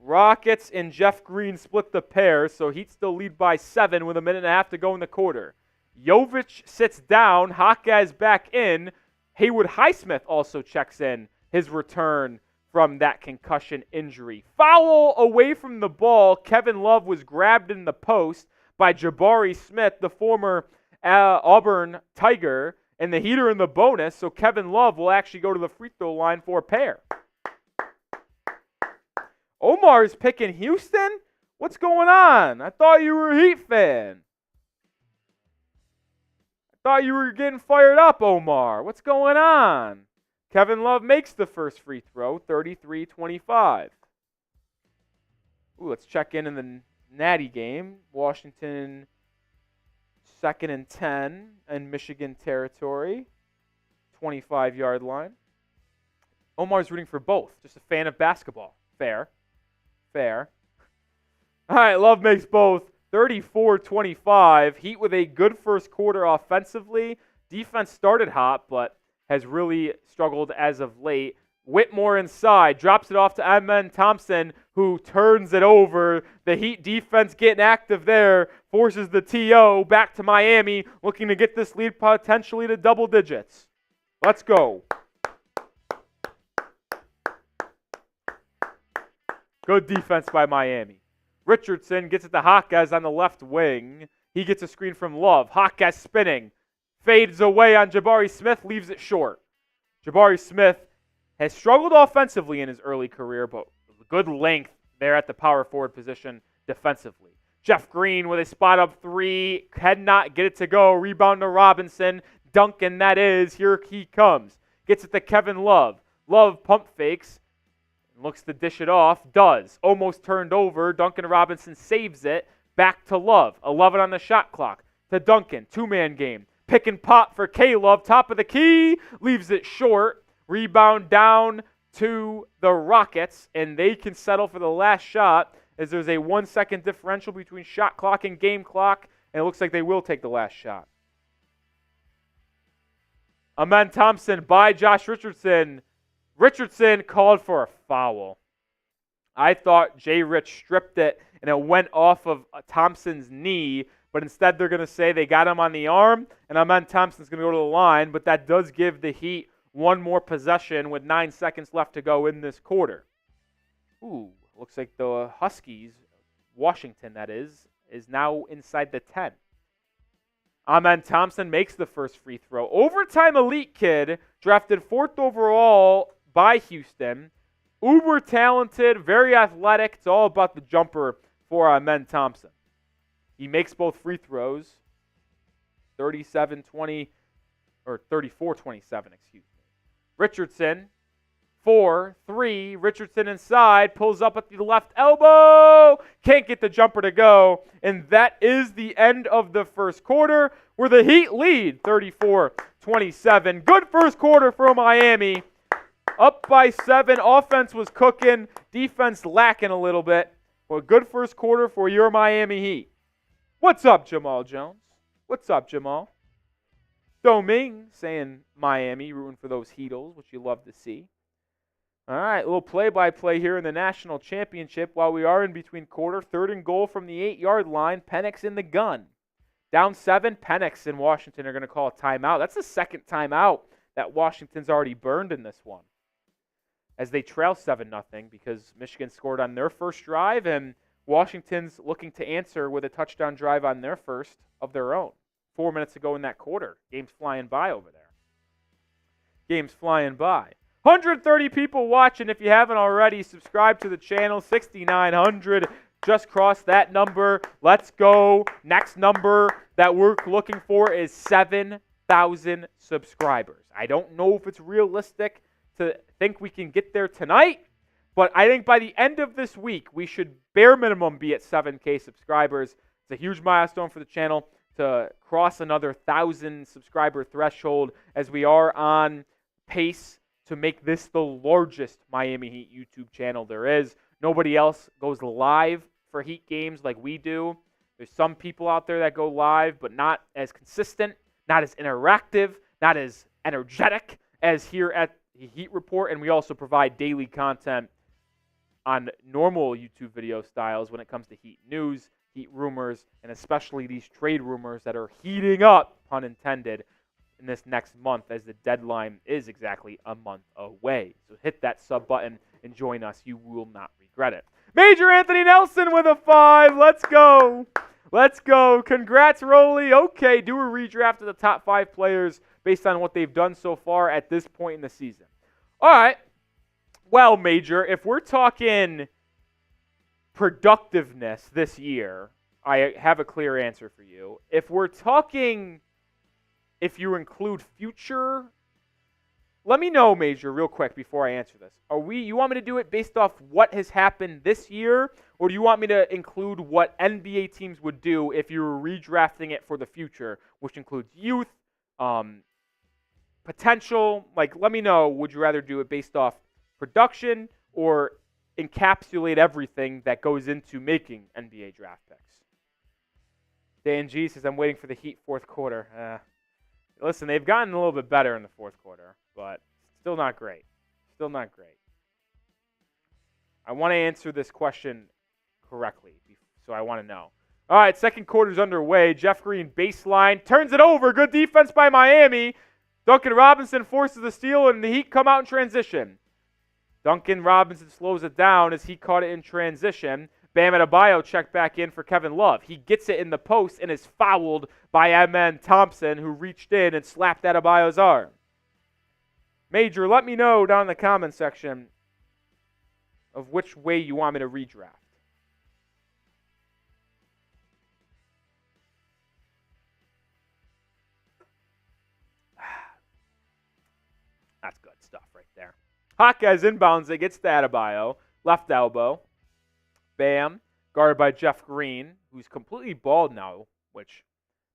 Speaker 1: Rockets and Jeff Green split the pair, so Heat still lead by 7 with a minute and a half to go in the quarter. Jovic sits down, Jaquez back in. Haywood Highsmith also checks in his return from that concussion injury. Foul away from the ball. Kevin Love was grabbed in the post by Jabari Smith, the former Auburn Tiger, and the Heat are in the bonus, so Kevin Love will actually go to the free throw line for a pair. Omar is picking Houston? What's going on? I thought you were a Heat fan. I thought you were getting fired up, Omar. What's going on? Kevin Love makes the first free throw, 33-25. Ooh, let's check in the Natty game. Washington 2nd and 10 in Michigan territory, 25-yard line. Omar's rooting for both. Just a fan of basketball. Fair. All right, Love makes both. 34-25. Heat with a good first quarter offensively. Defense started hot, but has really struggled as of late. Whitmore inside, drops it off to Amen Thompson, who turns it over. The Heat defense getting active there, forces the TO back to Miami, looking to get this lead potentially to double digits. Let's go. Good defense by Miami. Richardson gets it to Jaquez on the left wing. He gets a screen from Love. Jaquez spinning. Fades away on Jabari Smith, leaves it short. Jabari Smith has struggled offensively in his early career, but good length there at the power forward position defensively. Jeff Green with a spot up 3, cannot get it to go. Rebound to Robinson. Duncan, that is. Here he comes. Gets it to Kevin Love. Love pump fakes. Looks to dish it off. Does. Almost turned over. Duncan Robinson saves it. Back to Love. 11 on the shot clock. To Duncan. 2-man game. Pick and pop for Caleb. Top of the key. Leaves it short. Rebound down to the Rockets. And they can settle for the last shot as there's a 1-second differential between shot clock and game clock. And it looks like they will take the last shot. Amen Thompson by Josh Richardson. Richardson called for a foul. I thought Jay Rich stripped it and it went off of Thompson's knee, but instead they're going to say they got him on the arm and Amen Thompson's going to go to the line, but that does give the Heat one more possession with 9 seconds left to go in this quarter. Ooh, looks like the Huskies, Washington that is now inside the 10. Amen Thompson makes the first free throw. Overtime elite kid, drafted 4th overall by Houston. Uber talented, very athletic. It's all about the jumper for Amen Thompson. He makes both free throws. 34-27, excuse me. Richardson, 4-3. Richardson inside, pulls up at the left elbow. Can't get the jumper to go. And that is the end of the first quarter, where the Heat lead 34-27. Good first quarter for Miami. Up by 7. Offense was cooking. Defense lacking a little bit. Well, good first quarter for your Miami Heat. What's up, Jamal Jones? What's up, Jamal? Doming saying Miami, rooting for those Heatles, which you love to see. All right, a little play-by-play here in the national championship. While we are in between quarter, 3rd and goal from the 8-yard line. Penix in the gun. Down 7, Penix and Washington are going to call a timeout. That's the second timeout that Washington's already burned in this one, as they trail 7-0 because Michigan scored on their first drive, and Washington's looking to answer with a touchdown drive on their first of their own. 4 minutes to go in that quarter. Game's flying by over there. Game's flying by. 130 people watching. If you haven't already, subscribe to the channel. 6,900. Just crossed that number. Let's go. Next number that we're looking for is 7,000 subscribers. I don't know if it's realistic to think we can get there tonight, But I think by the end of this week, we should bare minimum be at 7K subscribers. It's a huge milestone for the channel to cross another 1,000 subscriber threshold, as we are on pace to make this the largest Miami Heat YouTube channel there is. Nobody else goes live for Heat games like we do. There's some people out there that go live, but not as consistent, not as interactive, not as energetic as here at the Heat Report. And we also provide daily content on normal YouTube video styles when it comes to Heat news, Heat rumors, and especially these trade rumors that are heating up, pun intended, in this next month, as the deadline is exactly a month away. So hit that sub button and join us. You will not regret it. Major Anthony Nelson with a 5. Let's go. Let's go. Congrats, Rolly. Okay, do a redraft of the top 5 players based on what they've done so far at this point in the season. All right. Well, Major, if we're talking productiveness this year, I have a clear answer for you. If we're talking, if you include future, let me know, Major, real quick before I answer this. You want me to do it based off what has happened this year, or do you want me to include what NBA teams would do if you were redrafting it for the future, which includes youth, potential? Like, let me know, would you rather do it based off production or encapsulate everything that goes into making NBA draft picks? Dan G says, I'm waiting for the Heat fourth quarter. Listen, they've gotten a little bit better in the fourth quarter, but still not great. Still not great. I want to answer this question correctly, so I want to know. All right, second quarter's underway. Jeff Green baseline, turns it over. Good defense by Miami. Duncan Robinson forces the steal, and the Heat come out in transition. Duncan Robinson slows it down as he caught it in transition. Bam Adebayo checked back in for Kevin Love. He gets it in the post and is fouled by Amen Thompson, who reached in and slapped Adebayo's arm. Major, let me know down in the comment section of which way you want me to redraft. That's good stuff right there. Jaquez inbounds it, gets to Adebayo, left elbow. Bam, guarded by Jeff Green, who's completely bald now, which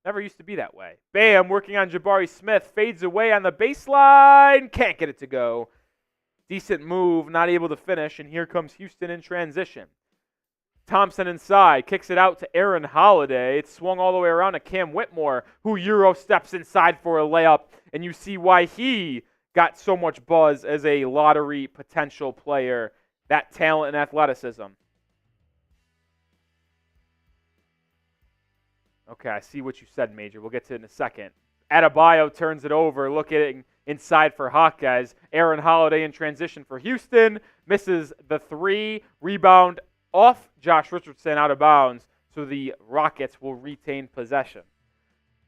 Speaker 1: never used to be that way. Bam, working on Jabari Smith, fades away on the baseline, can't get it to go. Decent move, not able to finish, and here comes Houston in transition. Thompson inside, kicks it out to Aaron Holiday. It's swung all the way around to Cam Whitmore, who Euro steps inside for a layup, and you see why he got so much buzz as a lottery potential player, that talent and athleticism. Okay, I see what you said, Major. We'll get to it in a second. Adebayo turns it over, looking inside for Jaquez. Aaron Holiday in transition for Houston. Misses the 3. Rebound off Josh Richardson, out of bounds. So the Rockets will retain possession.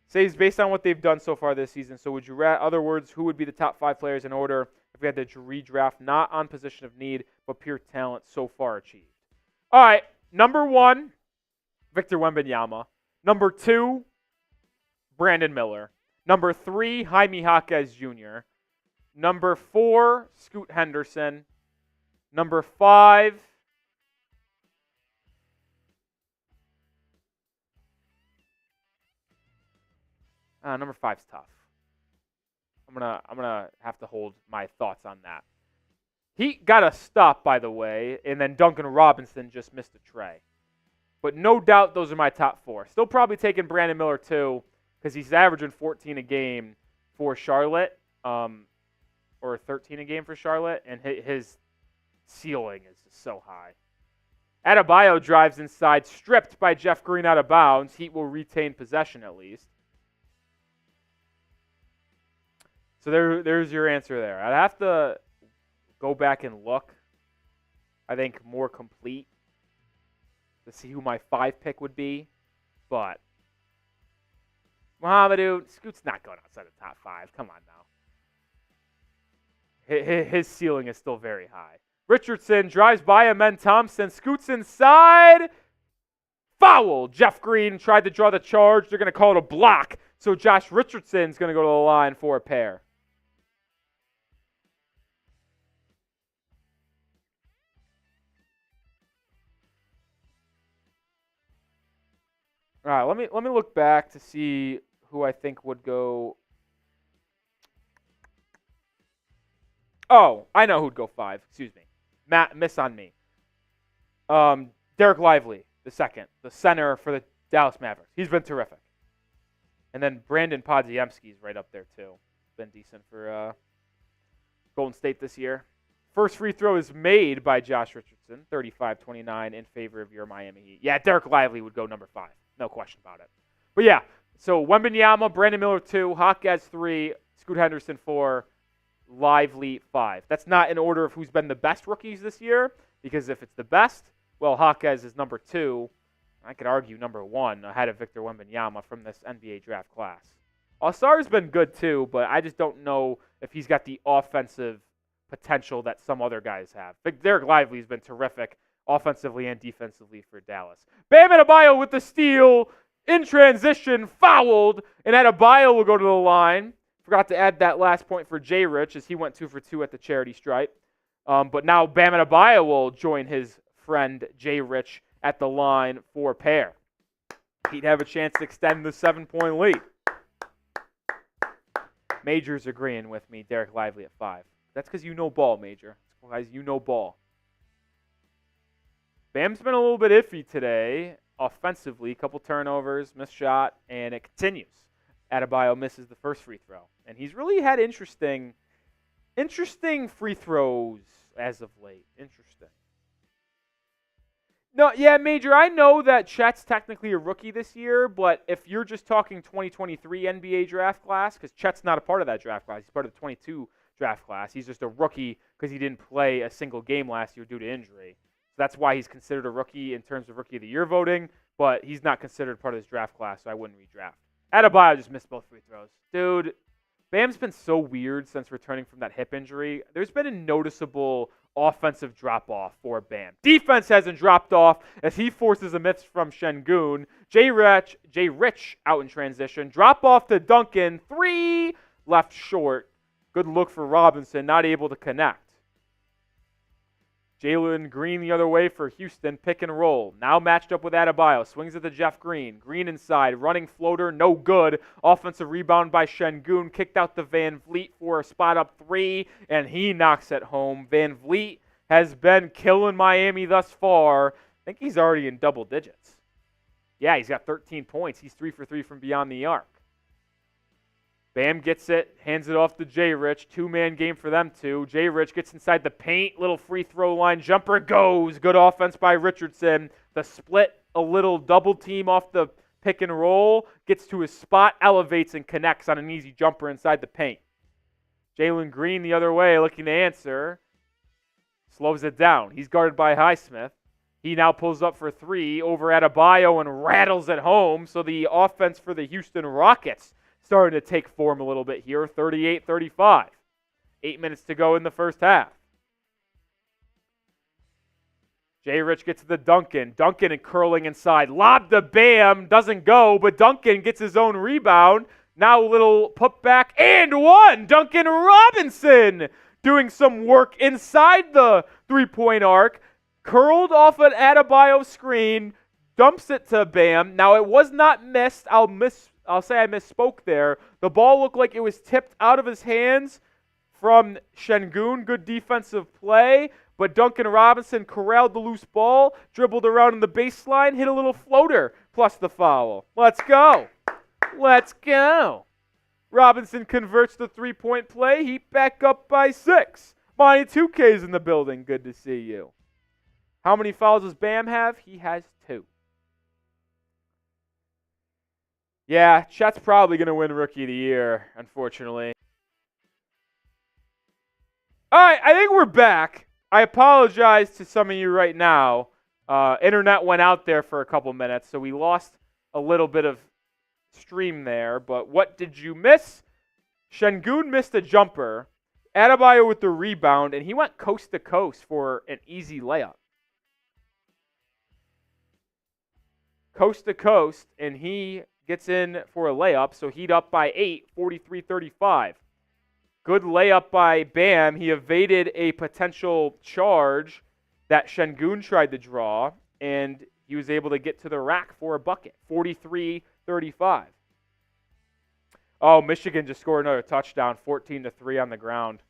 Speaker 1: Says based on what they've done so far this season. So would you other words, who would be the top 5 players in order if we had to redraft, not on position of need, but pure talent so far achieved? All right, number 1, Victor Wembanyama. Number 2, Brandon Miller. Number 3, Jaime Jaquez Jr. Number 4, Scoot Henderson. Number 5, number 5's tough. I'm gonna have to hold my thoughts on that. He got a stop, by the way, and then Duncan Robinson just missed a tray. But no doubt those are my top 4. Still probably taking Brandon Miller too, because he's averaging 14 a game for Charlotte, or 13 a game for Charlotte, and his ceiling is just so high. Adebayo drives inside, stripped by Jeff Green out of bounds. Heat will retain possession at least. So there's your answer there. I'd have to go back and look, I think, more complete to see who my 5 pick would be. But Mohamedou, Scoot's not going outside the top 5. Come on now. His ceiling is still very high. Richardson drives by Amen Thompson. Scoots inside. Foul. Jeff Green tried to draw the charge. They're going to call it a block. So Josh Richardson's going to go to the line for a pair. All right, let me look back to see who I think would go. Oh, I know who'd go 5. Excuse me. Miss on me. Derek Lively, the second, the center for the Dallas Mavericks. He's been terrific. And then Brandon Podziemski's right up there too. Been decent for Golden State this year. First free throw is made by Josh Richardson, 35-29 in favor of your Miami Heat. Yeah, Derek Lively would go number 5. No question about it. But yeah, so Wembanyama, Brandon Miller 2, Jaquez 3, Scoot Henderson 4, Lively 5. That's not in order of who's been the best rookies this year, because if it's the best, well, Jaquez is number 2. I could argue number 1 ahead of Victor Wembanyama from this NBA draft class. All-Star's been good too, but I just don't know if he's got the offensive potential that some other guys have. Derek Lively's been terrific offensively and defensively for Dallas. Bam Adebayo with the steal in transition, fouled, and Adebayo will go to the line. Forgot to add that last point for J. Rich as he went 2 for 2 at the charity stripe. But now Bam Adebayo will join his friend J. Rich at the line for pair. He'd have a chance to extend the 7-point lead. Major's agreeing with me, Derek Lively at 5. That's because you know ball, Major. Guys, you know ball. Bam's been a little bit iffy today offensively. Couple turnovers, missed shot, and it continues. Adebayo misses the first free throw. And he's really had interesting free throws as of late. Interesting. No, yeah, Major, I know that Chet's technically a rookie this year, but if you're just talking 2023 NBA draft class, because Chet's not a part of that draft class, he's part of the 22 draft class. He's just a rookie because he didn't play a single game last year due to injury. So that's why he's considered a rookie in terms of Rookie of the Year voting, but he's not considered part of this draft class, so I wouldn't redraft. Adebayo just missed both free throws. Dude, Bam's been so weird since returning from that hip injury. There's been a noticeable offensive drop-off for Bam. Defense hasn't dropped off as he forces a miss from Şengün. J. Rich out in transition. Drop off to Duncan. 3 left short. Good look for Robinson. Not able to connect. Jalen Green the other way for Houston. Pick and roll. Now matched up with Adebayo. Swings it to Jeff Green. Green inside. Running floater. No good. Offensive rebound by Şengün. Kicked out to VanVleet for a spot up 3. And he knocks it home. VanVleet has been killing Miami thus far. I think he's already in double digits. Yeah, he's got 13 points. He's 3 for 3 from beyond the arc. Bam gets it, hands it off to J. Rich. 2-man game for them two. J. Rich gets inside the paint. Little free throw line. Jumper goes. Good offense by Richardson. The split, a little double team off the pick and roll. Gets to his spot, elevates, and connects on an easy jumper inside the paint. Jalen Green the other way looking to answer. Slows it down. He's guarded by Highsmith. He now pulls up for 3 over Adebayo and rattles it home. So the offense for the Houston Rockets starting to take form a little bit here, 38-35. 8 minutes to go in the first half. J. Rich gets to the Duncan. Duncan and curling inside. Lob to Bam. Doesn't go, but Duncan gets his own rebound. Now a little putback and 1. Duncan Robinson doing some work inside the three-point arc. Curled off an Adebayo screen. Dumps it to Bam. Now it was not missed. I'll say I misspoke there. The ball looked like it was tipped out of his hands from Şengün. Good defensive play. But Duncan Robinson corralled the loose ball, dribbled around in the baseline, hit a little floater, plus the foul. Let's go. Let's go. Robinson converts the three-point play. Heat back up by 6. Monty 2K's in the building. Good to see you. How many fouls does Bam have? He has 2. Yeah, Chet's probably going to win Rookie of the Year, unfortunately. All right, I think we're back. I apologize to some of you right now. Internet went out there for a couple minutes, so we lost a little bit of stream there. But what did you miss? Şengün missed a jumper. Adebayo with the rebound, and he went coast to coast for an easy layup. Coast to coast, and he gets in for a layup, so Heat up by 8, 43-35. Good layup by Bam. He evaded a potential charge that Şengün tried to draw, and He was able to get to the rack for a bucket, 43-35. Oh, Michigan just scored another touchdown, 14-3 on the ground.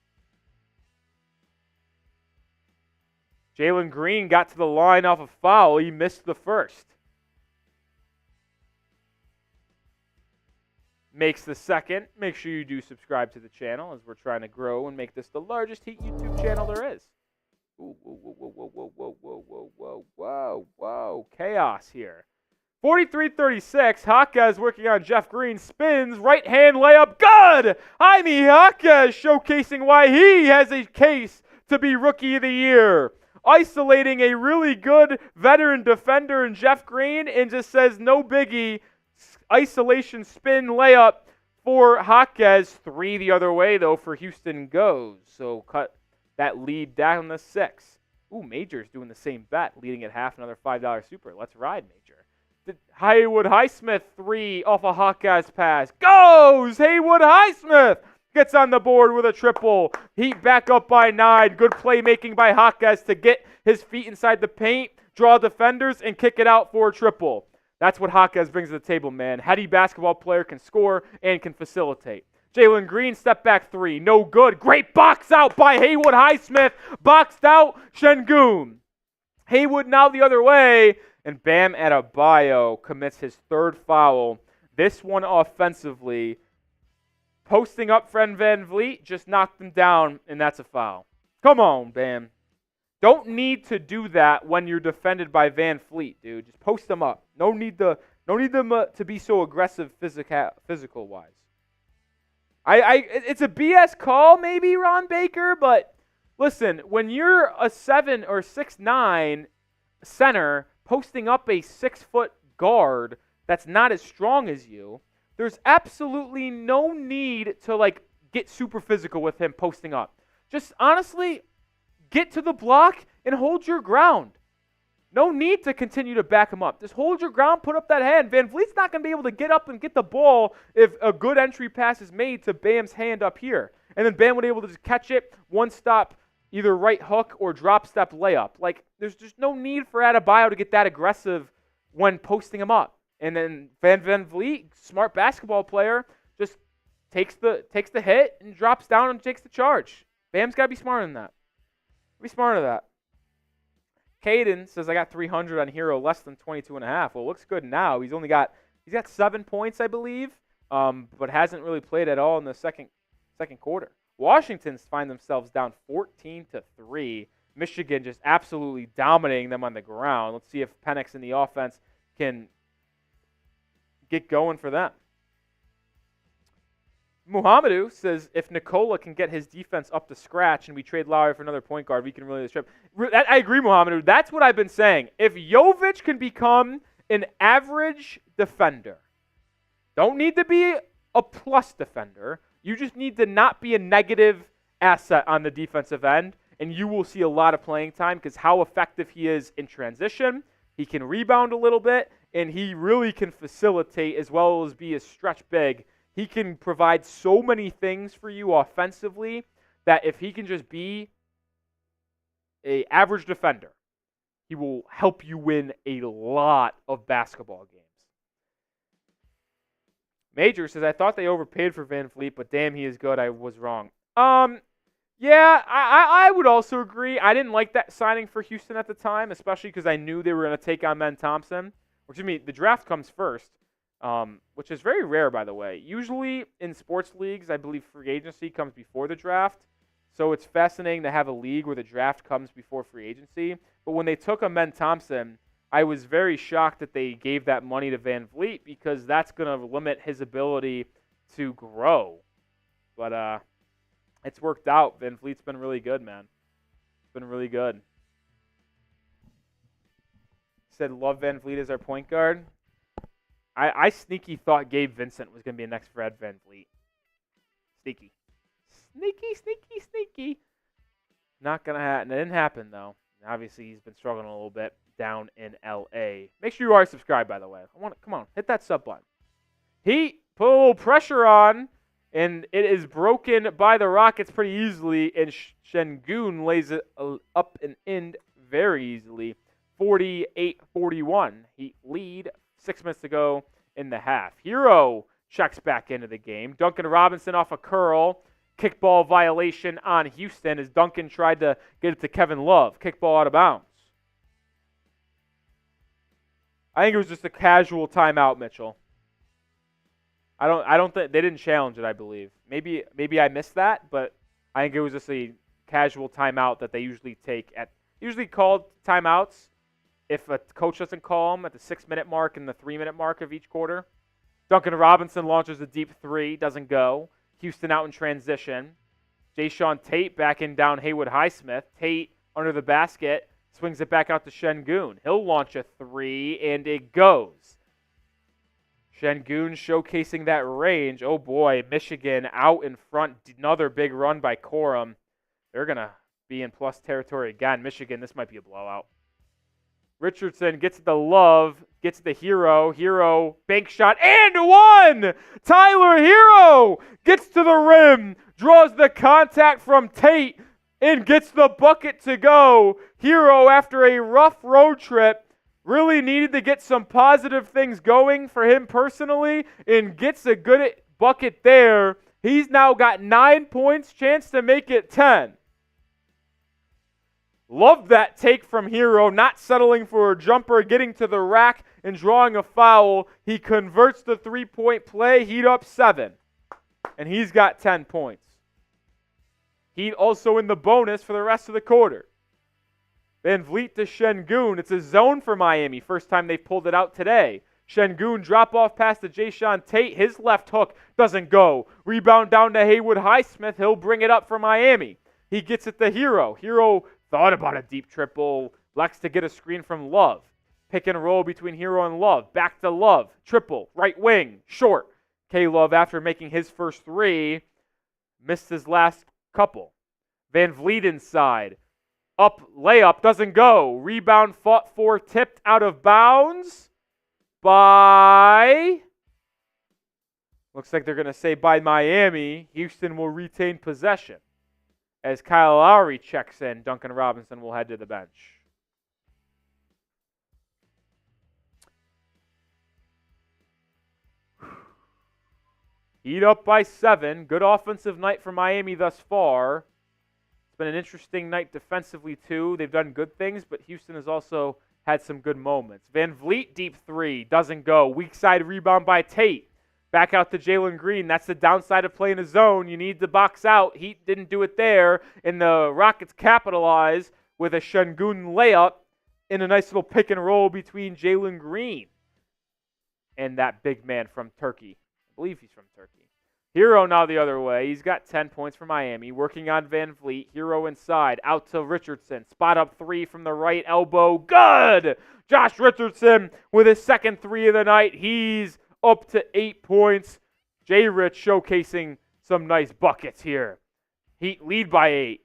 Speaker 1: Jalen Green got to the line off a foul. He missed the first. Makes the second. Make sure you do subscribe to the channel as we're trying to grow and make this the largest Heat YouTube channel there is. Ooh, whoa, whoa, whoa, whoa, whoa, whoa, whoa, whoa, whoa, whoa, whoa. Chaos here. 43-36. Jaquez working on Jeff Green. Spins. Right hand layup. Good! Jaime Jaquez showcasing why he has a case to be Rookie of the Year. Isolating a really good veteran defender in Jeff Green and just says no biggie. Isolation spin layup for Jaquez. 3 the other way, though, for Houston goes. So cut that lead down to 6. Ooh, Major's doing the same bet, leading at half, another $5 super. Let's ride, Major. Haywood Highsmith 3 off a Jaquez pass. Goes! Haywood Highsmith gets on the board with a triple. Heat back up by 9. Good playmaking by Jaquez to get his feet inside the paint, draw defenders, and kick it out for a triple. That's what Jaquez brings to the table, man. Heady basketball player, can score and can facilitate. Jalen Green, step back 3. No good. Great box out by Haywood Highsmith. Boxed out Şengün. Haywood now the other way. And Bam Adebayo commits his 3rd foul. This one offensively. Posting up Fred VanVleet, just knocked him down, and that's a foul. Come on, Bam. Don't need to do that when you're defended by VanVleet, dude. Just post them up. No need them to be so aggressive physical wise. It's a BS call, maybe, Ron Baker, but listen, when you're a 7 or 6'9" center posting up a 6-foot guard that's not as strong as you, there's absolutely no need to get super physical with him posting up. Just honestly, get to the block and hold your ground. No need to continue to back him up. Just hold your ground, put up that hand. VanVleet's not going to be able to get up and get the ball if a good entry pass is made to Bam's hand up here. And then Bam would be able to just catch it, one stop, either right hook or drop step layup. There's just no need for Adebayo to get that aggressive when posting him up. And then VanVleet, smart basketball player, just takes the hit and drops down and takes the charge. Bam's got to be smarter than that. Be smarter than that. Caden says, I got 300 on Herro, less than 22.5. Well, it looks good now. He's got 7 points, I believe, but hasn't really played at all in the second quarter. Washington find themselves down 14-3. Michigan just absolutely dominating them on the ground. Let's see if Penix in the offense can get going for them. Muhammadu says, if Nikola can get his defense up to scratch and we trade Lowry for another point guard, we can really strip. I agree, Muhammadu. That's what I've been saying. If Jovic can become an average defender, don't need to be a plus defender. You just need to not be a negative asset on the defensive end, and you will see a lot of playing time because how effective he is in transition. He can rebound a little bit, and he really can facilitate as well as be a stretch big. He can provide so many things for you offensively that if he can just be an average defender, he will help you win a lot of basketball games. Major says, I thought they overpaid for VanVleet, but damn, he is good. I was wrong. Yeah, I would also agree. I didn't like that signing for Houston at the time, especially because I knew they were going to take on Ben Thompson. Excuse me, the draft comes first. Which is very rare, by the way. Usually in sports leagues, I believe free agency comes before the draft. So it's fascinating to have a league where the draft comes before free agency. But when they took Ben Thompson, I was very shocked that they gave that money to VanVleet because that's going to limit his ability to grow. But it's worked out. VanVleet's been really good, man. It's been really good. Said, love VanVleet as our point guard. I sneaky thought Gabe Vincent was going to be the next Fred VanVleet. Sneaky. Not going to happen. It didn't happen, though. Obviously, he's been struggling a little bit down in L.A. Make sure you are subscribed, by the way. Come on, hit that sub button. He put a little pressure on, and it is broken by the Rockets pretty easily, and Şengün lays it up and in very easily. 48-41. Heat lead, 6 minutes to go in the half. Herro checks back into the game. Duncan Robinson off a curl. Kickball violation on Houston as Duncan tried to get it to Kevin Love. Kickball out of bounds. I think it was just a casual timeout, Mitchell. I don't think they didn't challenge it, I believe. Maybe I missed that, but I think it was just a casual timeout that they usually take usually called timeouts if a coach doesn't call them at the 6-minute mark and the 3-minute mark of each quarter. Duncan Robinson launches a deep three, doesn't go. Houston out in transition. Jae'Sean Tate backing down Haywood Highsmith. Tate under the basket, swings it back out to Şengün. He'll launch a three, and it goes. Şengün showcasing that range. Oh boy, Michigan out in front. Another big run by Corum. They're going to be in plus territory again. Michigan, this might be a blowout. Richardson gets the Love, gets the Herro. Herro, bank shot, and one! Tyler Herro gets to the rim, draws the contact from Tate, and gets the bucket to go. Herro, after a rough road trip, really needed to get some positive things going for him personally, and gets a good bucket there. He's now got 9 points, chance to make it 10. Love that take from Herro, not settling for a jumper, getting to the rack and drawing a foul. He converts the three-point play. Heat up 7, and he's got 10 points. Heat also in the bonus for the rest of the quarter. VanVleet to Şengün. It's a zone for Miami. First time they've pulled it out today. Şengün drop off pass to Jae'Sean Tate. His left hook doesn't go. Rebound down to Haywood Highsmith. He'll bring it up for Miami. He gets it to Herro. Herro thought about a deep triple. Likes to get a screen from Love. Pick and roll between Herro and Love. Back to Love. Triple. Right wing. Short. K-Love, after making his first three, missed his last couple. VanVleet inside. Up. Layup. Doesn't go. Rebound fought for. Tipped out of bounds by... Looks like they're going to say by Miami. Houston will retain possession. As Kyle Lowry checks in, Duncan Robinson will head to the bench. Heat up by 7. Good offensive night for Miami thus far. It's been an interesting night defensively, too. They've done good things, but Houston has also had some good moments. VanVleet, deep three. Doesn't go. Weak side rebound by Tate. Back out to Jalen Green. That's the downside of playing a zone. You need to box out. Heat didn't do it there. And the Rockets capitalize with a Şengün layup in a nice little pick and roll between Jalen Green and that big man from Turkey. I believe he's from Turkey. Herro now the other way. He's got 10 points for Miami. Working on VanVleet. Herro inside. Out to Richardson. Spot up three from the right elbow. Good! Josh Richardson with his second three of the night. He's up to 8 points. J-Rich showcasing some nice buckets here. Heat lead by 8.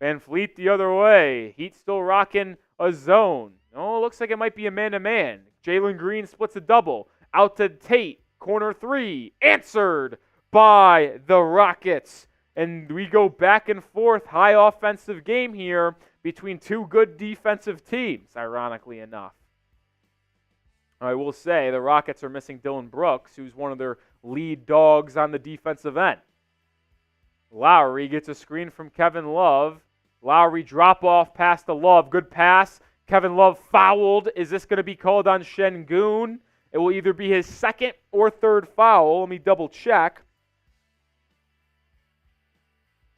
Speaker 1: VanVleet the other way. Heat still rocking a zone. Oh, looks like it might be a man-to-man. Jalen Green splits a double. Out to Tate. Corner three. Answered by the Rockets. And we go back and forth. High offensive game here between two good defensive teams, ironically enough. I will say the Rockets are missing Dillon Brooks, who's one of their lead dogs on the defensive end. Lowry gets a screen from Kevin Love. Lowry drop off pass to Love. Good pass. Kevin Love fouled. Is this going to be called on Şengün? It will either be his second or third foul. Let me double check.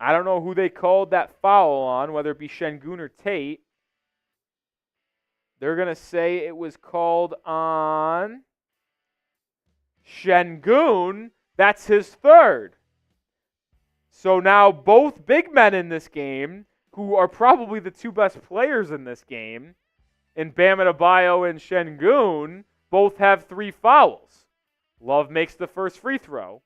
Speaker 1: I don't know who they called that foul on, whether it be Şengün or Tate. They're going to say it was called on Şengün. That's his third. So now both big men in this game, who are probably the two best players in this game, in Bam Adebayo and Şengün, both have 3 fouls. Love makes the first free throw.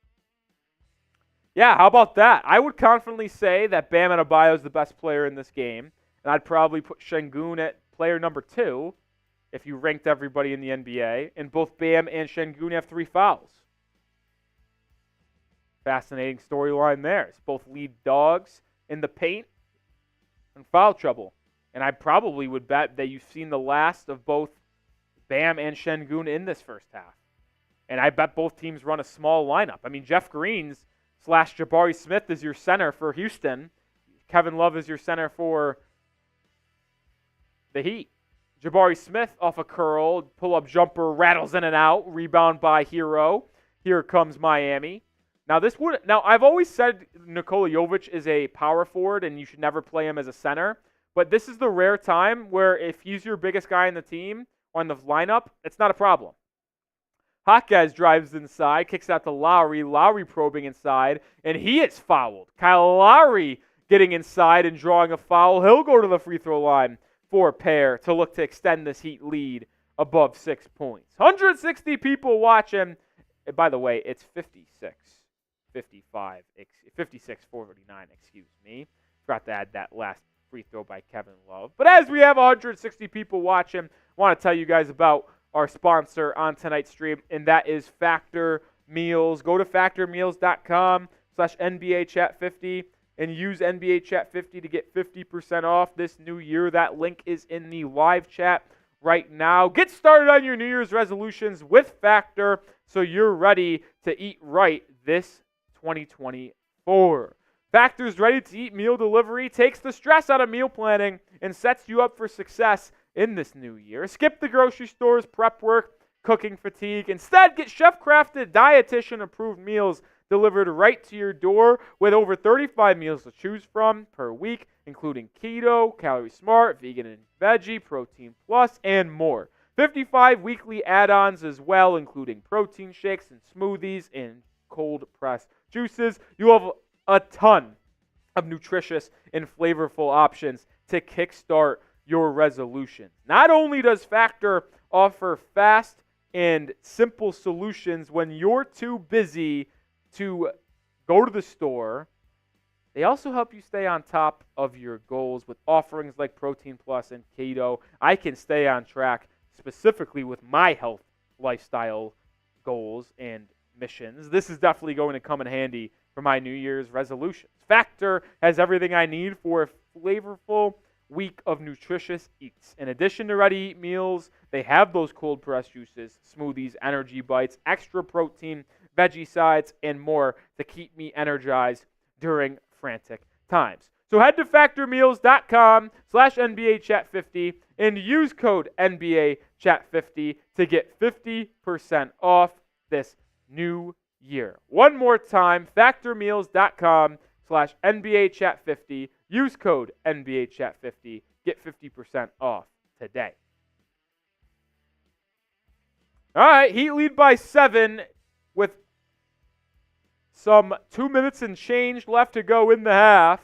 Speaker 1: Yeah, how about that? I would confidently say that Bam Adebayo is the best player in this game, and I'd probably put Şengün at player number 2 if you ranked everybody in the NBA, and both Bam and Şengün have 3 fouls. Fascinating storyline there. It's both lead dogs in the paint and foul trouble. And I probably would bet that you've seen the last of both Bam and Şengün in this first half. And I bet both teams run a small lineup. I mean, Jeff Green's / Jabari Smith is your center for Houston. Kevin Love is your center for the Heat. Jabari Smith off a curl, pull-up jumper, rattles in and out, rebound by Herro. Here comes Miami. Now I've always said Nikola Jovic is a power forward and you should never play him as a center. But this is the rare time where if he's your biggest guy in the team, on the lineup, it's not a problem. Jaquez drives inside, kicks out to Lowry. Lowry probing inside, and he is fouled. Kyle Lowry getting inside and drawing a foul. He'll go to the free throw line for a pair to look to extend this Heat lead above 6 points. 160 people watching. And by the way, it's 56-49, excuse me. Forgot to add that last free throw by Kevin Love. But as we have 160 people watching, I want to tell you guys about our sponsor on tonight's stream, and that is Factor Meals. Go to factormeals.com/NBAchat50 and use NBAchat50 to get 50% off this new year. That link is in the live chat right now. Get started on your New Year's resolutions with Factor so you're ready to eat right this 2024. Factor's ready-to-eat meal delivery takes the stress out of meal planning and sets you up for success in this new year. Skip the grocery store's prep work, cooking fatigue. Instead, get chef-crafted, dietitian-approved meals delivered right to your door with over 35 meals to choose from per week, including keto, calorie smart, vegan and veggie, protein plus, and more. 55 weekly add-ons as well, including protein shakes and smoothies and cold-pressed juices. You have a ton of nutritious and flavorful options to kickstart your resolution. Not only does Factor offer fast and simple solutions when you're too busy to go to the store, they also help you stay on top of your goals with offerings like Protein Plus and Keto. I can stay on track specifically with my health lifestyle goals and missions. This is definitely going to come in handy for my New Year's resolutions. Factor has everything I need for a flavorful week of nutritious eats. In addition to ready-to-eat meals, they have those cold-pressed juices, smoothies, energy bites, extra protein, veggie sides, and more to keep me energized during frantic times. So head to factormeals.com/NBAchat50 and use code NBAchat50 to get 50% off this new year. One more time, factormeals.com/NBAchat50. Use code NBAchat50. Get 50% off today. All right, Heat lead by 7 with some 2 minutes and change left to go in the half.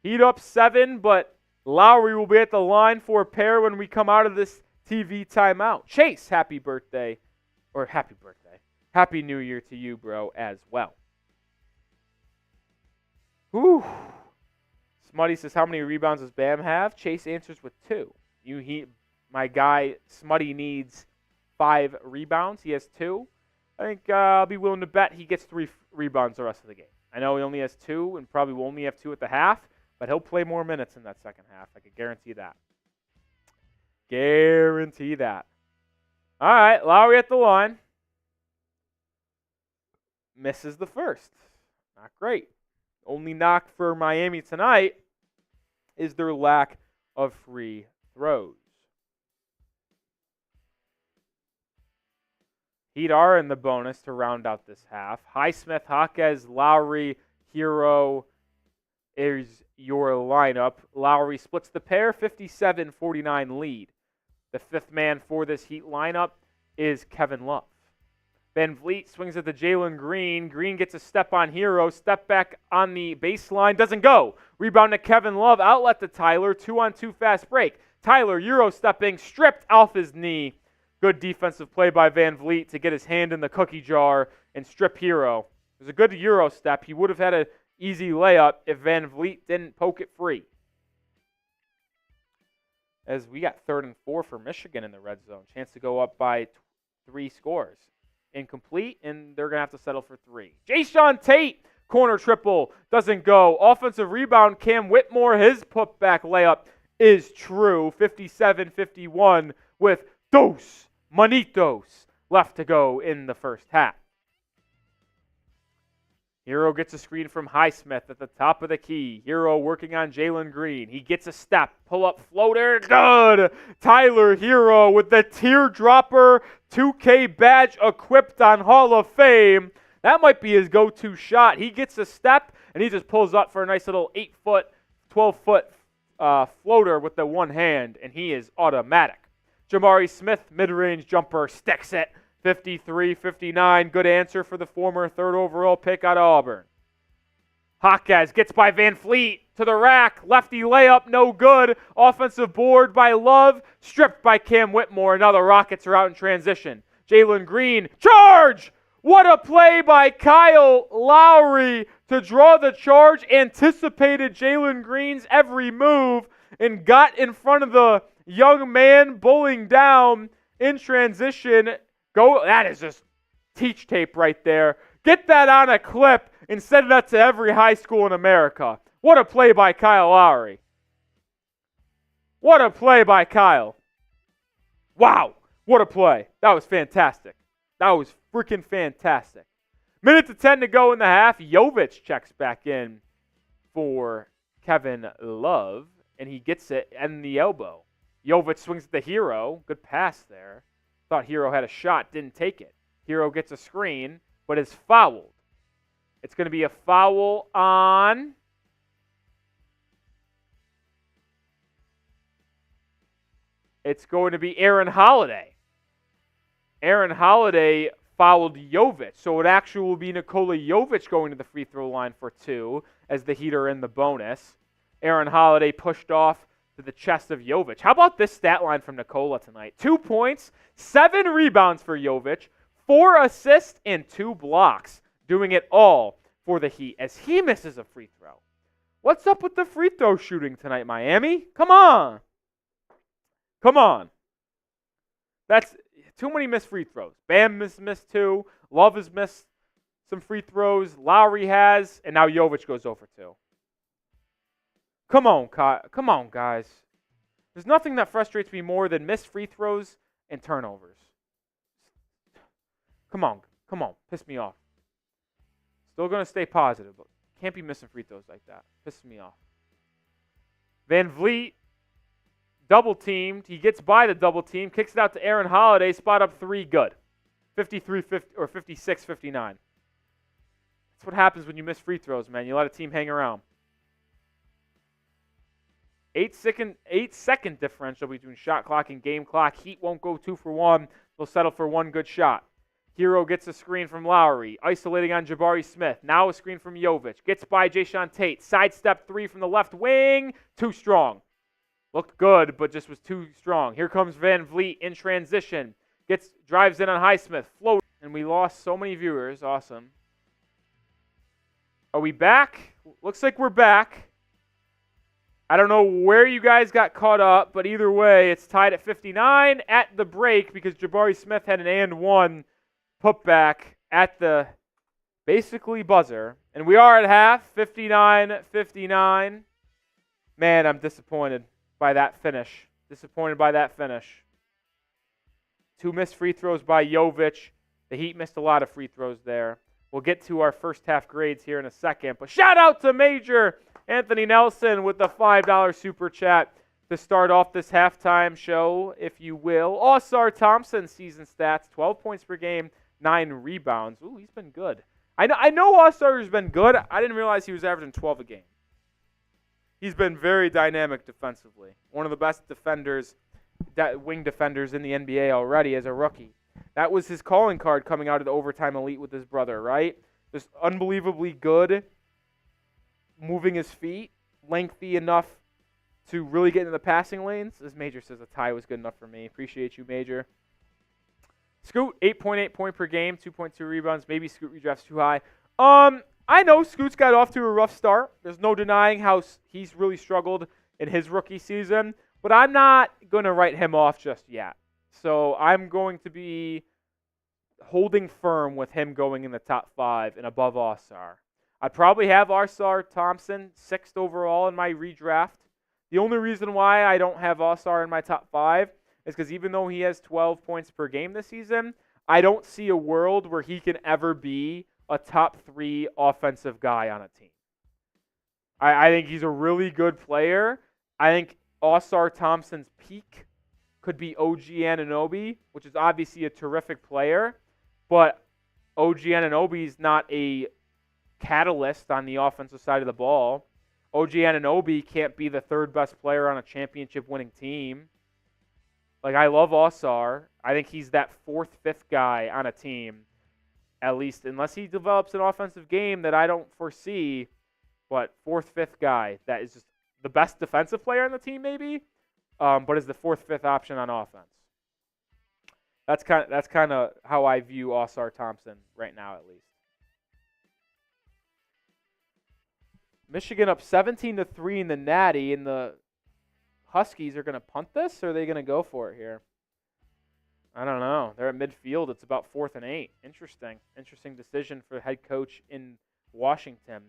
Speaker 1: Heat up 7, but Lowry will be at the line for a pair when we come out of this TV timeout. Chase, happy birthday. Or happy birthday. Happy New Year to you, bro, as well. Whew. Smutty says, how many rebounds does Bam have? Chase answers with 2. My guy, Smutty, needs 5 rebounds. He has 2. I think I'll be willing to bet he gets 3 rebounds the rest of the game. I know he only has 2 and probably will only have 2 at the half, but he'll play more minutes in that second half. I can guarantee that. Guarantee that. All right, Lowry at the line. Misses the first. Not great. Only knock for Miami tonight is their lack of free throws. Heat are in the bonus to round out this half. Highsmith, Jaquez, Lowry, Herro is your lineup. Lowry splits the pair, 57-49 lead. The fifth man for this Heat lineup is Kevin Love. VanVleet swings at the Jalen Green. Green gets a step on Herro. Step back on the baseline. Doesn't go. Rebound to Kevin Love. Outlet to Tyler. 2-on-2 fast break. Tyler, Euro stepping. Stripped off his knee. Good defensive play by VanVleet to get his hand in the cookie jar and strip Herro. It was a good Euro step. He would have had an easy layup if VanVleet didn't poke it free. As we got 3rd and 4 for Michigan in the red zone. Chance to go up by 3 scores. Incomplete, and they're going to have to settle for 3. Jayshawn Tate Corner triple doesn't go. Offensive rebound, Cam Whitmore, his putback layup is true. 57-51 with dos manitos left to go in the first half. Herro gets a screen from Highsmith at the top of the key. Herro working on Jalen Green. He gets a step. Pull-up floater. Good. Tyler Herro with the teardropper 2K badge equipped on Hall of Fame. That might be his go-to shot. He gets a step, and he just pulls up for a nice little 8-foot, 12-foot floater with the one hand, and he is automatic. Jamari Smith, mid-range jumper, sticks it. 53-59, good answer for the former third overall pick out of Auburn. Jaquez gets by VanVleet to the rack. Lefty layup, no good. Offensive board by Love, stripped by Cam Whitmore. Now the Rockets are out in transition. Jalen Green, charge! What a play by Kyle Lowry to draw the charge. Anticipated Jalen Green's every move and got in front of the young man bullying down in transition. Go! That is just teach tape right there. Get that on a clip and send that to every high school in America. What a play by Kyle Lowry. What a play by Kyle. Wow. What a play. That was fantastic. That was freaking fantastic. Minute to 10 to go in the half. Jovic checks back in for Kevin Love, and he gets it in the elbow. Jovic swings at the Herro. Good pass there. Thought Herro had a shot, didn't take it. Herro gets a screen, but is fouled. It's going to be a foul on it's going to be Aaron Holiday. Aaron Holiday fouled Jovic, so it actually will be Nikola Jovic going to the free throw line for 2 as the Heat are in the bonus. Aaron Holiday pushed off to the chest of Jovic. How about this stat line from Nikola tonight? 2 points, 7 rebounds for Jovic, 4 assists, and 2 blocks. Doing it all for the Heat as he misses a free throw. What's up with the free throw shooting tonight, Miami? Come on. Come on. That's too many missed free throws. Bam missed 2. Love has missed some free throws. Lowry has. And now Jovic goes over 2. Come on, guys. There's nothing that frustrates me more than missed free throws and turnovers. Come on. Piss me off. Still going to stay positive, but can't be missing free throws like that. Pisses me off. VanVleet, double teamed. He gets by the double team, kicks it out to Aaron Holiday, spot up 3, good. 53-50 or 56-59. That's what happens when you miss free throws, man. You let a team hang around. 8-second differential between shot clock and game clock. Heat won't go 2 for 1. They'll settle for 1 good shot. Herro gets a screen from Lowry, isolating on Jabari Smith. Now a screen from Jovic. Gets by Jayshawn Tate. Sidestep 3 from the left wing. Too strong. Looked good, but just was too strong. Here comes VanVleet in transition. Drives in on Highsmith. Float. And we lost so many viewers. Awesome. Are we back? Looks like we're back. I don't know where you guys got caught up, but either way, it's tied at 59 at the break because Jabari Smith had an and 1 putback at the basically buzzer. And we are at half, 59-59. Man, I'm disappointed by that finish. 2 missed free throws by Jovic. The Heat missed a lot of free throws there. We'll get to our first half grades here in a second. But shout out to Major Anthony Nelson with the $5 super chat to start off this halftime show, if you will. All-Star Thompson season stats, 12 points per game, 9 rebounds. Ooh, he's been good. I know All-Star has been good. I didn't realize he was averaging 12 a game. He's been very dynamic defensively. One of the best defenders, wing defenders in the NBA already as a rookie. That was his calling card coming out of the overtime elite with his brother, right? Just unbelievably good, moving his feet, lengthy enough to really get into the passing lanes. As Major says, a tie was good enough for me. Appreciate you, Major. Scoot, 8.8 point per game, 2.2 rebounds. Maybe Scoot redrafts too high. I know Scoot's got off to a rough start. There's no denying how he's really struggled in his rookie season. But I'm not going to write him off just yet. So I'm going to be holding firm with him going in the top 5 and above All-Star. I'd probably have Ausar Thompson 6th overall in my redraft. The only reason why I don't have Ausar in my top 5 is because even though he has 12 points per game this season, I don't see a world where he can ever be a top 3 offensive guy on a team. I think he's a really good player. I think Ausar Thompson's peak could be OG Anunoby, which is obviously a terrific player, but OG Anunoby is not a catalyst on the offensive side of the ball. OG Anunoby can't be the 3rd best player on a championship-winning team. Like, I love Ausar. I think he's that 4th, 5th guy on a team, at least, unless he develops an offensive game that I don't foresee. But 4th, 5th guy that is just the best defensive player on the team, maybe, but is the 4th, 5th option on offense. That's kind of how I view Ausar Thompson right now, at least. Michigan up 17-3 in the Natty, and the Huskies are going to punt this, or are they going to go for it here? I don't know. They're at midfield. It's about 4th and 8. Interesting decision for the head coach in Washington.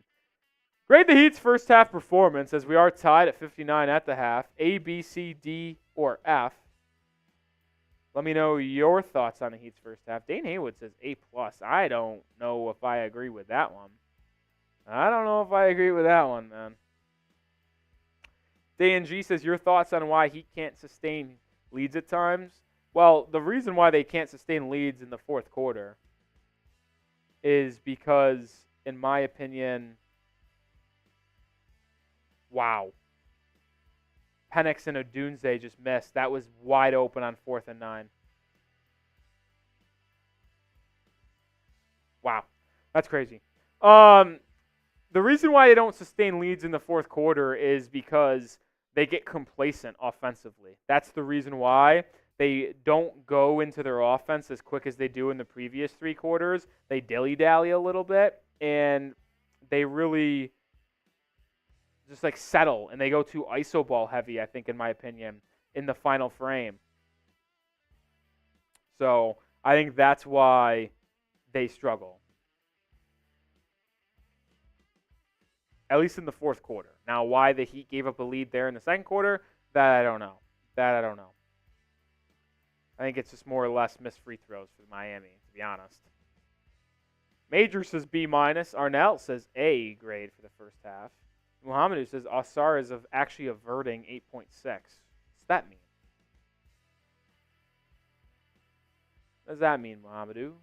Speaker 1: Grade the Heat's first half performance, as we are tied at 59 at the half. A, B, C, D, or F. Let me know your thoughts on the Heat's first half. Dane Haywood says A+. I don't know if I agree with that one. Man. Dan G says, your thoughts on why Heat can't sustain leads at times? Well, the reason why they can't sustain leads in the 4th quarter is because, in my opinion, wow. Penix and Odunze just missed. That was wide open on 4th and 9. Wow. That's crazy. The reason why they don't sustain leads in the 4th quarter is because they get complacent offensively. That's the reason why they don't go into their offense as quick as they do in the previous 3 quarters. They dilly-dally a little bit, and they really just like settle, and they go too iso ball heavy, I think, in my opinion, in the final frame. So I think that's why they struggle. At least in the 4th quarter. Now, why the Heat gave up a lead there in the 2nd quarter, that I don't know. I think it's just more or less missed free throws for Miami, to be honest. Major says B-. Arnell says A grade for the first half. Muhammadu says Ausar is actually averting 8.6. What's that mean? What does that mean, Muhammadu?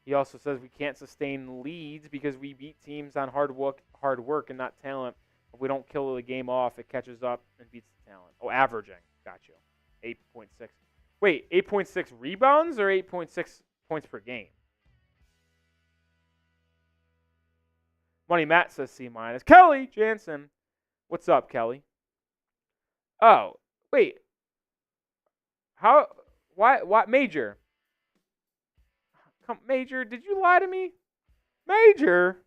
Speaker 1: He also says we can't sustain leads because we beat teams on hard work and not talent. If we don't kill the game off, it catches up and beats the talent. Oh, averaging. Got you. 8.6. Wait, 8.6 rebounds or 8.6 points per game? Money Matt says C-. Kelly Jansen. What's up, Kelly? Oh, wait. How? Why? What? Major? Major, did you lie to me? Major?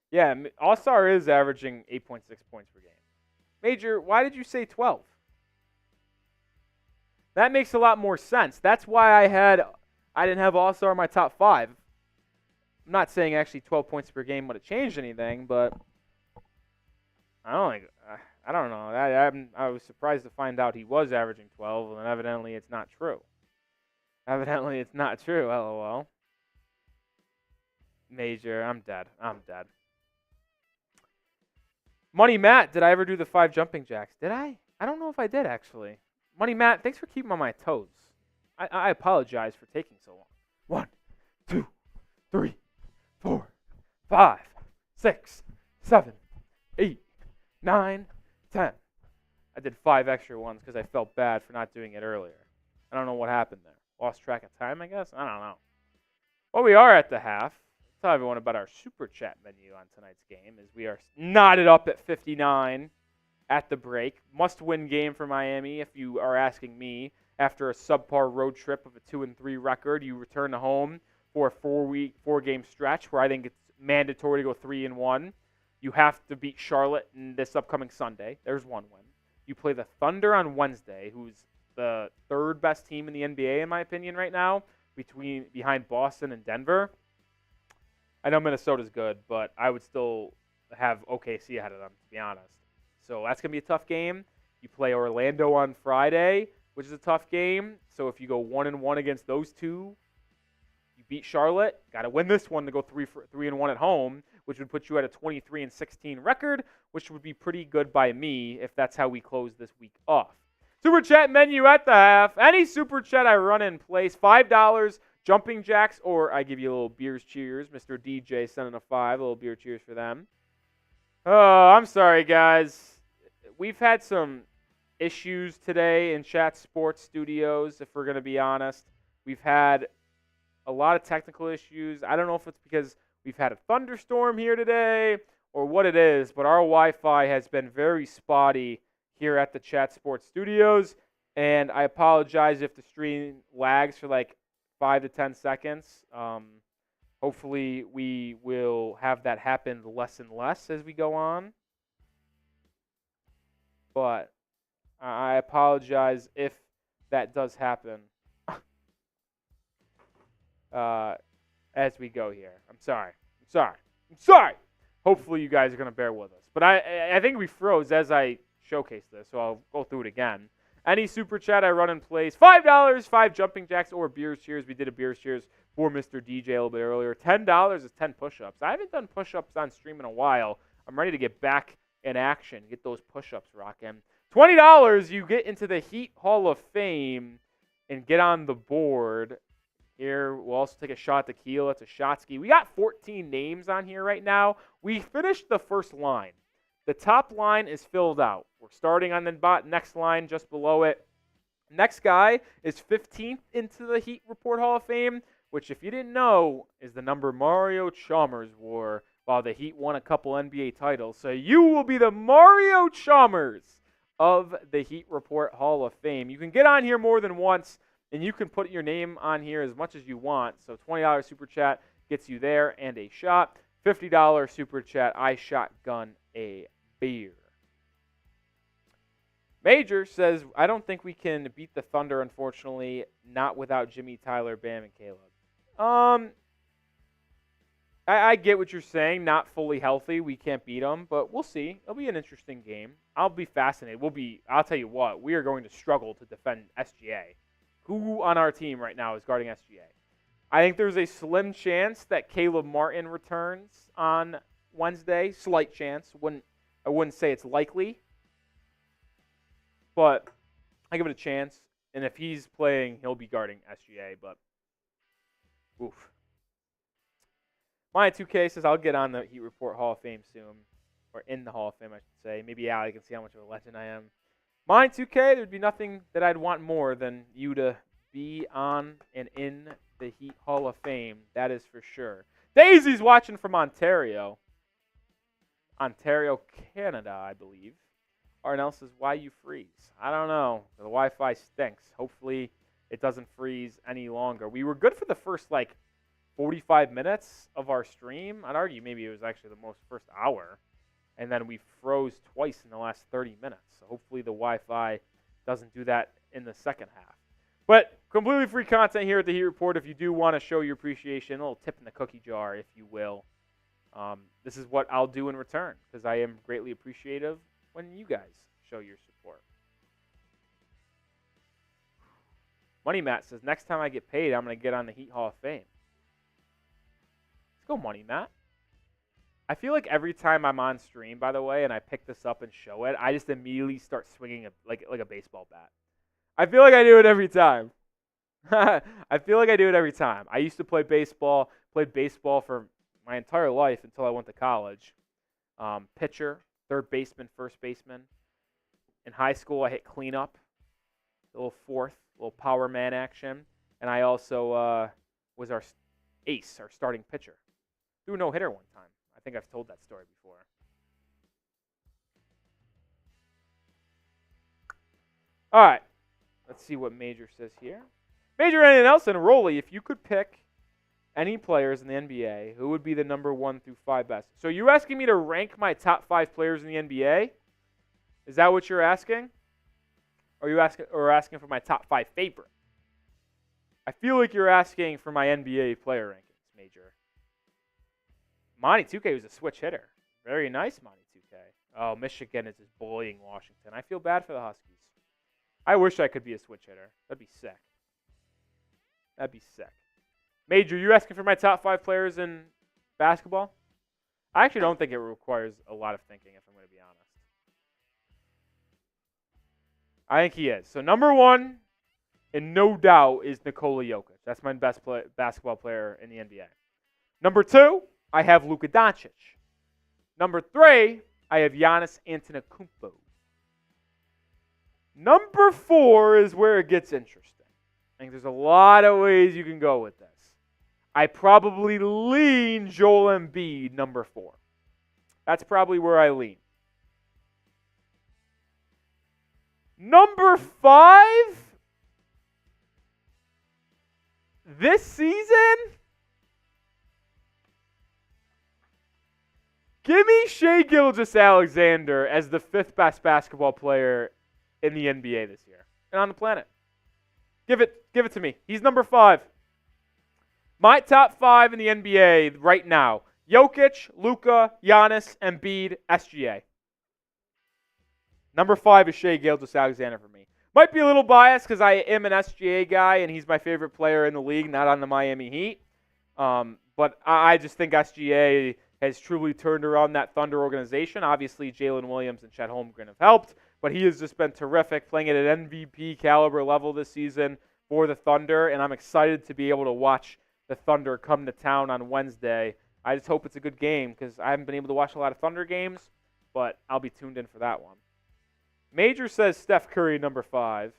Speaker 1: Yeah, All-Star is averaging 8.6 points per game. Major, why did you say 12? That makes a lot more sense. That's why I didn't have All-Star in my top 5. I'm not saying actually 12 points per game would have changed anything, but I don't know. I was surprised to find out he was averaging 12, and evidently it's not true. LOL. Major, I'm dead. Money Matt, did I ever do the 5 jumping jacks? Did I? I don't know if I did, actually. Money Matt, thanks for keeping on my toes. I apologize for taking so long. 1, 2, 3, 4, 5, 6, 7, 8, 9, 10. I did 5 extra ones because I felt bad for not doing it earlier. I don't know what happened there. Lost track of time, I guess? I don't know. Well, we are at the half. Tell everyone about our Super Chat menu on tonight's game as we are knotted up at 59 at the break. Must-win game for Miami, if you are asking me. After a subpar road trip of a 2-3 record, you return to home for a 4-game stretch where I think it's mandatory to go 3-1. You have to beat Charlotte in this upcoming Sunday. There's one win. You play the Thunder on Wednesday, who's the third best team in the NBA, in my opinion, right now, behind Boston and Denver. I know Minnesota's good, but I would still have OKC ahead of them, to be honest. So that's going to be a tough game. You play Orlando on Friday, which is a tough game. So if you go 1-1 against those two, you beat Charlotte. Got to win this one to go 3-1 at home, which would put you at a 23-16 record, which would be pretty good by me if that's how we close this week off. Super chat menu at the half. Any super chat I run in place, $5, jumping jacks, or I give you a little beers cheers. Mr. DJ sending a 5, a little beer cheers for them. Oh, I'm sorry, guys. We've had some issues today in Chat Sports Studios, if we're going to be honest. We've had a lot of technical issues. I don't know if it's because we've had a thunderstorm here today or what it is, but our Wi-Fi has been very spotty here at the Chat Sports Studios, and I apologize if the stream lags for like 5 to 10 seconds. Hopefully we will have that happen less and less as we go on. But I apologize if that does happen as we go here. I'm sorry. Hopefully you guys are going to bear with us. But I think we froze as I showcased this, so I'll go through it again. Any super chat I run in place, $5, 5 jumping jacks or beers cheers. We did a beers cheers for Mr. DJ a little bit earlier. $10 is 10 push-ups. I haven't done push-ups on stream in a while. I'm ready to get back in action, get those push-ups rocking. $20, you get into the Heat Hall of Fame and get on the board. Here, we'll also take a shot at tequila. It's a shot ski. We got 14 names on here right now. We finished the first line. The top line is filled out. We're starting on the next line just below it. Next guy is 15th into the Heat Report Hall of Fame, which, if you didn't know, is the number Mario Chalmers wore while the Heat won a couple NBA titles. So you will be the Mario Chalmers of the Heat Report Hall of Fame. You can get on here more than once, and you can put your name on here as much as you want. So $20 super chat gets you there and a shot. $50 super chat, I shotgun a beer. Major says, I don't think we can beat the Thunder, unfortunately, not without Jimmy, Tyler, Bam, and Caleb. I get what you're saying. Not fully healthy, we can't beat them, but we'll see. It'll be an interesting game. I'll be fascinated. I'll tell you what, we are going to struggle to defend SGA. Who on our team right now is guarding SGA? I think there's a slim chance that Caleb Martin returns on Wednesday. Slight chance. I wouldn't say it's likely, but I give it a chance. And if he's playing, he'll be guarding SGA, but oof. My 2K says I'll get on the Heat Report Hall of Fame soon, or in the Hall of Fame, I should say. Maybe Allie can see how much of a legend I am. My 2K, there'd be nothing that I'd want more than you to be on and in the Heat Hall of Fame. That is for sure. Daisy's watching from Ontario, Canada, I believe. Arnell says, why you freeze? I don't know. The Wi-Fi stinks. Hopefully it doesn't freeze any longer. We were good for the first, 45 minutes of our stream. I'd argue maybe it was actually the first hour. And then we froze twice in the last 30 minutes. So hopefully the Wi-Fi doesn't do that in the second half. But completely free content here at the Heat Report. If you do want to show your appreciation, a little tip in the cookie jar, if you will. This is what I'll do in return, because I am greatly appreciative when you guys show your support. Money Matt says, next time I get paid, I'm going to get on the Heat Hall of Fame. Let's go, Money Matt. I feel like every time I'm on stream, by the way, and I pick this up and show it, I just immediately start swinging like a baseball bat. I feel like I do it every time. I feel like I do it every time. I used to play baseball, played baseball for my entire life until I went to college. Pitcher, third baseman, first baseman. In high school, I hit cleanup, a little fourth, a little power man action. And I also was our ace, our starting pitcher. Threw a no-hitter one time. I think I've told that story before. All right. Let's see what Major says here. Major, anything else? And Rolly, if you could pick any players in the NBA, who would be the number 1 through 5 best? So you asking me to rank my top 5 players in the NBA? Is that what you're asking? Or are you asking for my top 5 favorite? I feel like you're asking for my NBA player rankings, Major. Monty 2K was a switch hitter. Very nice, Monty 2K. Oh, Michigan is just bullying Washington. I feel bad for the Huskies. I wish I could be a switch hitter. That'd be sick. That'd be sick. Major, you asking for my top 5 players in basketball? I actually don't think it requires a lot of thinking, if I'm going to be honest. I think he is. So number 1, and no doubt, is Nikola Jokic. That's my best basketball player in the NBA. Number 2, I have Luka Doncic. Number 3, I have Giannis Antetokounmpo. Number 4 is where it gets interesting. I think there's a lot of ways you can go with this. I probably lean Joel Embiid, number 4. That's probably where I lean. Number 5, this season, give me Shai Gilgeous-Alexander as the 5th best basketball player in the NBA this year and on the planet. Give it to me. He's number 5. My top 5 in the NBA right now: Jokic, Luka, Giannis, Embiid, SGA. Number 5 is Shai Gilgeous-Alexander for me. Might be a little biased because I am an SGA guy and he's my favorite player in the league, not on the Miami Heat. But I just think SGA has truly turned around that Thunder organization. Obviously, Jalen Williams and Chet Holmgren have helped, but he has just been terrific, playing at an MVP caliber level this season for the Thunder, and I'm excited to be able to watch the Thunder come to town on Wednesday. I just hope it's a good game because I haven't been able to watch a lot of Thunder games, but I'll be tuned in for that one. Major says Steph Curry, number 5.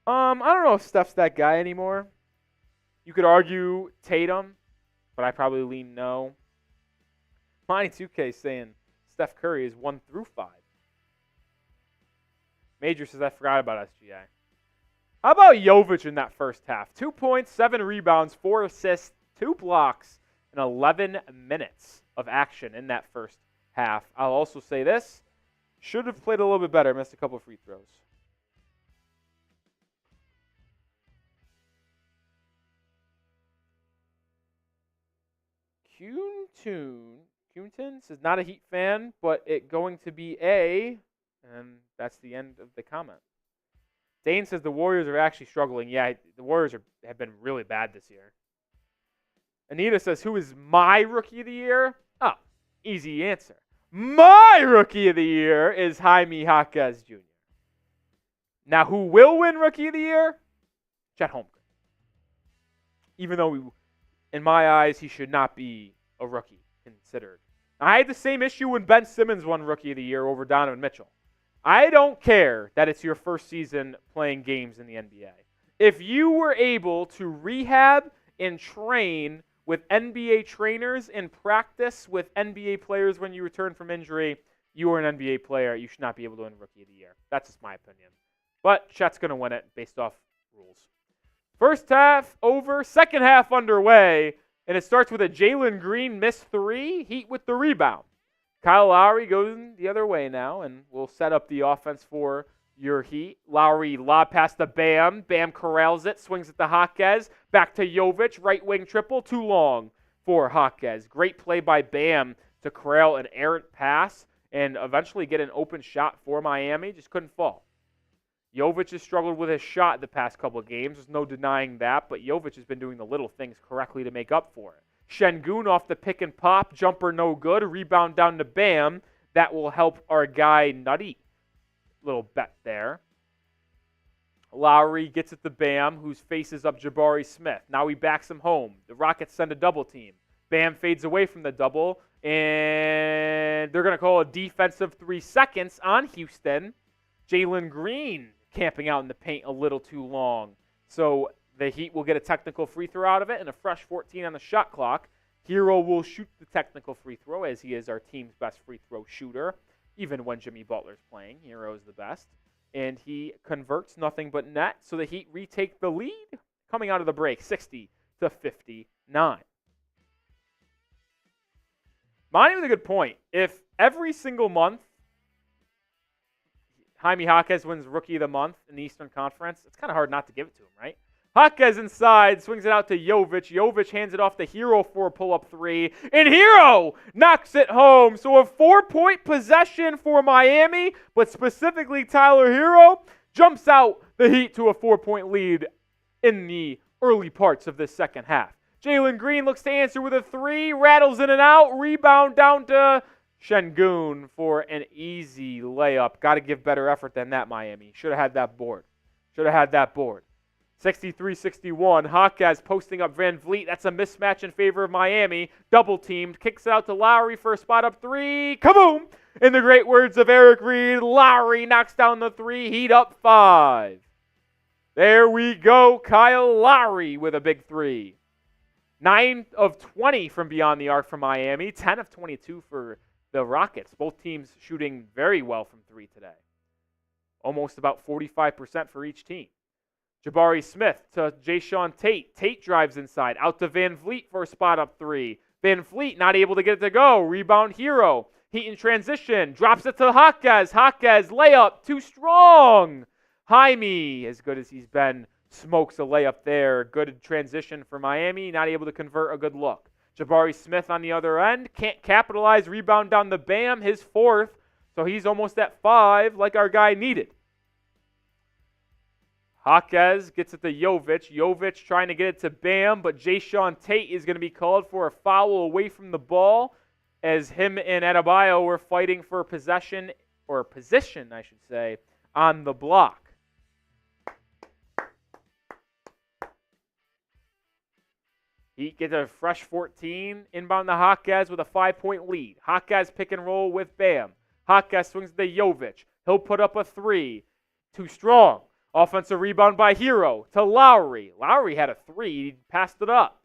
Speaker 1: I don't know if Steph's that guy anymore. You could argue Tatum, but I probably lean no. Monty 2K saying Steph Curry is 1 through 5. Major says I forgot about SGA. How about Jovic in that first half? 2 points, 7 rebounds, 4 assists, 2 blocks, and 11 minutes of action in that first half. I'll also say this. Should have played a little bit better. Missed a couple of free throws. Kuntun says not a Heat fan, but it going to be a, and that's the end of the comment. Dane says the Warriors are actually struggling. Yeah, the Warriors have been really bad this year. Anita says, who is my rookie of the year? Oh, easy answer. My rookie of the year is Jaime Jaquez Jr. Now, who will win rookie of the year? Chet Holmgren. Even though, in my eyes, he should not be a rookie considered. I had the same issue when Ben Simmons won rookie of the year over Donovan Mitchell. I don't care that it's your first season playing games in the NBA. If you were able to rehab and train with NBA trainers and practice with NBA players when you return from injury, you are an NBA player. You should not be able to win Rookie of the Year. That's just my opinion. But Chet's going to win it based off rules. First half over, second half underway, and it starts with a Jalen Green missed 3, Heat with the rebound. Kyle Lowry goes the other way now, and we'll set up the offense for your Heat. Lowry lob pass to Bam. Bam corrals it, swings it to Jaquez. Back to Jovic, right wing triple, too long for Jaquez. Great play by Bam to corral an errant pass and eventually get an open shot for Miami. Just couldn't fall. Jovic has struggled with his shot the past couple of games. There's no denying that, but Jovic has been doing the little things correctly to make up for it. Şengün off the pick and pop, jumper no good, rebound down to Bam. That will help our guy Nutty. Little bet there. Lowry gets it to Bam, who faces up Jabari Smith. Now he backs him home. The Rockets send a double team. Bam fades away from the double, and they're going to call a defensive 3 seconds on Houston. Jalen Green camping out in the paint a little too long. So the Heat will get a technical free throw out of it and a fresh 14 on the shot clock. Herro will shoot the technical free throw as he is our team's best free throw shooter. Even when Jimmy Butler's playing, Herro is the best. And he converts nothing but net, so the Heat retake the lead coming out of the break, to 59. Monty with a good point. If every single month Jaime Jaquez wins Rookie of the Month in the Eastern Conference, it's kind of hard not to give it to him, right? Jaquez inside, swings it out to Jovic. Jovic hands it off to Herro for a pull-up three, and Herro knocks it home. So a 4-point possession for Miami, but specifically Tyler Herro jumps out the Heat to a 4-point lead in the early parts of this second half. Jalen Green looks to answer with a three, rattles in and out, rebound down to Şengün for an easy layup. Got to give better effort than that, Miami. Should have had that board. 63-61. Jaquez posting up VanVleet. That's a mismatch in favor of Miami. Double teamed. Kicks it out to Lowry for a spot up three. Kaboom! In the great words of Eric Reed, Lowry knocks down the three. Heat up 5. There we go. Kyle Lowry with a big three. 9 of 20 from beyond the arc for Miami. 10 of 22 for the Rockets. Both teams shooting very well from three today. Almost about 45% for each team. Jabari Smith to Jae'Sean Tate. Tate drives inside. Out to VanVleet for a spot up three. VanVleet not able to get it to go. Rebound Herro. Heat in transition. Drops it to Jaquez. Jaquez layup. Too strong. Jaime, as good as he's been, smokes a layup there. Good transition for Miami. Not able to convert a good look. Jabari Smith on the other end. Can't capitalize. Rebound down the Bam. His 4th. So he's almost at 5 like our guy needed. Jaquez gets it to Jovic. Jovic trying to get it to Bam, but Jae'Sean Tate is going to be called for a foul away from the ball as him and Adebayo were fighting for possession, or position, I should say, on the block. Heat gets a fresh 14, inbound to Jaquez with a 5-point lead. Jaquez pick and roll with Bam. Jaquez swings to Jovic. He'll put up a 3. Too strong. Offensive rebound by Herro to Lowry. Lowry had a 3. He passed it up.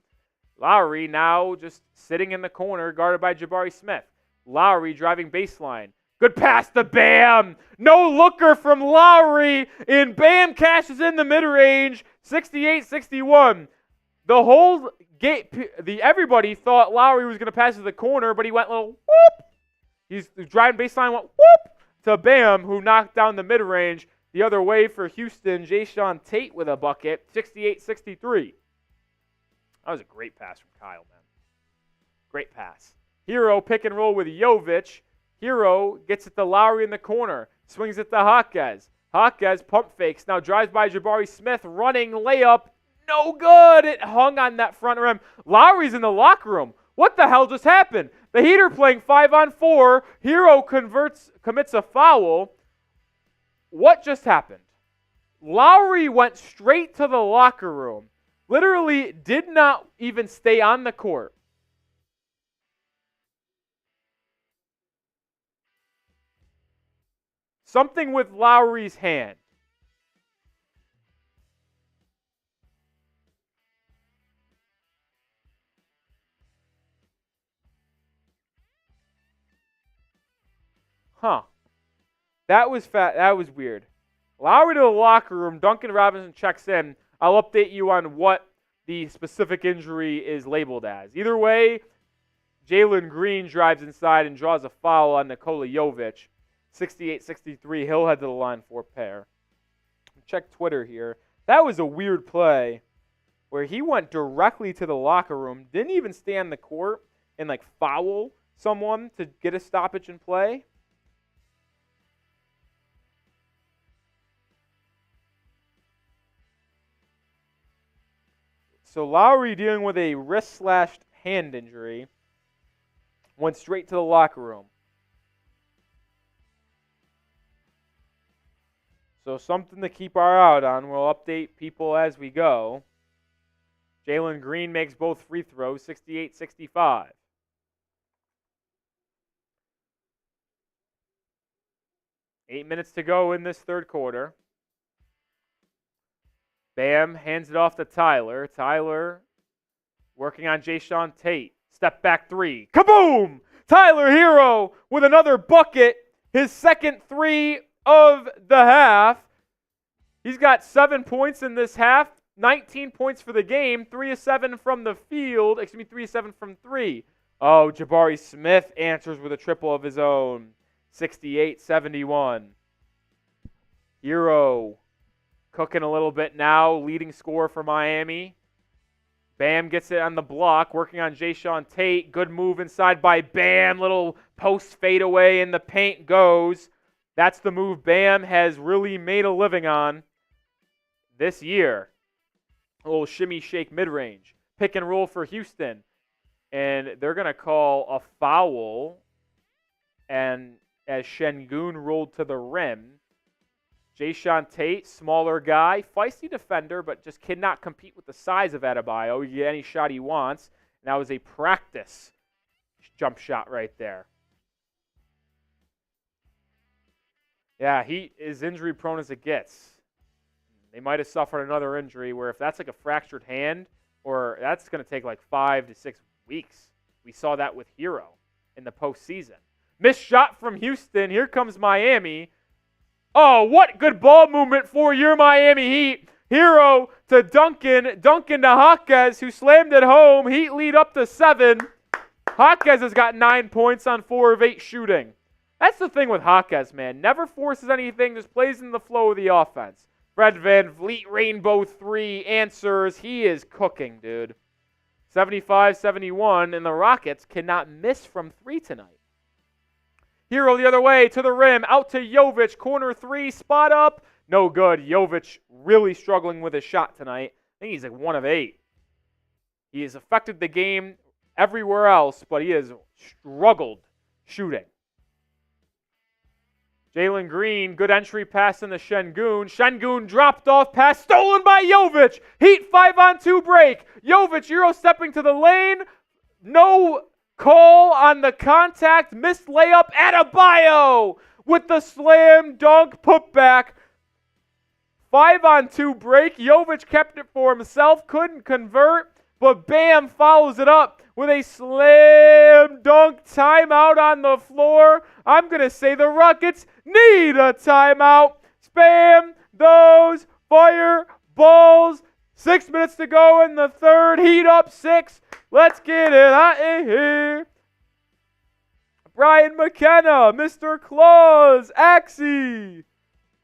Speaker 1: Lowry now just sitting in the corner, guarded by Jabari Smith. Lowry driving baseline. Good pass to Bam. No looker from Lowry. And Bam cashes in the mid-range. 68-61. The whole game, everybody thought Lowry was going to pass to the corner, but he went a little whoop. He's driving baseline, went whoop to Bam, who knocked down the mid-range. The other way for Houston, Jae'Sean Tate with a bucket, 68-63. That was a great pass from Kyle, man. Great pass. Herro pick and roll with Jovic. Herro gets it to Lowry in the corner. Swings it to Jaquez. Jaquez pump fakes. Now drives by Jabari Smith. Running layup. No good. It hung on that front rim. Lowry's in the locker room. What the hell just happened? The Heat are playing 5-on-4. Herro commits a foul. What just happened? Lowry went straight to the locker room. Literally did not even stay on the court. Something with Lowry's hand. Huh. That was weird. Lowry to the locker room. Duncan Robinson checks in. I'll update you on what the specific injury is labeled as. Either way, Jalen Green drives inside and draws a foul on Nikola Jovic. 68-63. He'll head to the line for a pair. Check Twitter here. That was a weird play where he went directly to the locker room, didn't even stay on the court and foul someone to get a stoppage in play. So Lowry, dealing with a wrist/hand injury, went straight to the locker room. So something to keep our eye on. We'll update people as we go. Jalen Green makes both free throws, 68-65. Eight minutes to go in this third quarter. Bam hands it off to Tyler. Tyler working on Jae'Sean Tate. Step back 3. Kaboom! Tyler Herro with another bucket. His second 3 of the half. He's got 7 points in this half. 19 points for the game, 3 of 7 from the field. 3 of 7 from 3. Oh, Jabari Smith answers with a triple of his own. 68-71. Herro cooking a little bit now, leading scorer for Miami. Bam gets it on the block, working on Jae'Sean Tate. Good move inside by Bam. Little post fadeaway in the paint goes. That's the move Bam has really made a living on this year. A little shimmy shake mid-range. Pick and roll for Houston. And they're going to call a foul. And as Şengün rolled to the rim, Jae'Sean Tate, smaller guy, feisty defender, but just cannot compete with the size of Adebayo. He can get any shot he wants. And that was a practice jump shot right there. Yeah, he is injury prone as it gets. They might have suffered another injury where if that's like a fractured hand, or that's going to take like 5 to 6 weeks. We saw that with Herro in the postseason. Missed shot from Houston. Here comes Miami. Oh, what good ball movement for your Miami Heat. Herro to Duncan. Duncan to Jaquez, who slammed it home. Heat lead up to 7. Jaquez has got 9 points on 4 of 8 shooting. That's the thing with Jaquez, man. Never forces anything, just plays in the flow of the offense. Fred VanVleet, Rainbow 3, answers. He is cooking, dude. 75-71, and the Rockets cannot miss from 3 tonight. Herro the other way, to the rim, out to Jovic, corner 3, spot up. No good. Jovic really struggling with his shot tonight. I think he's like 1 of 8. He has affected the game everywhere else, but he has struggled shooting. Jalen Green, good entry pass into Şengün. Şengün dropped off pass, stolen by Jovic. Heat 5-on-2 break. Jovic, Euro stepping to the lane. No call on the contact. Missed layup. Adebayo with the slam dunk putback. 5-on-2 break. Jovic kept it for himself. Couldn't convert. But Bam follows it up with a slam dunk timeout on the floor. I'm going to say the Rockets need a timeout. Spam those fire balls. 6 minutes to go in the third. Heat up 6. Let's get it hot in here. Brian McKenna, Mr. Claus, Axie.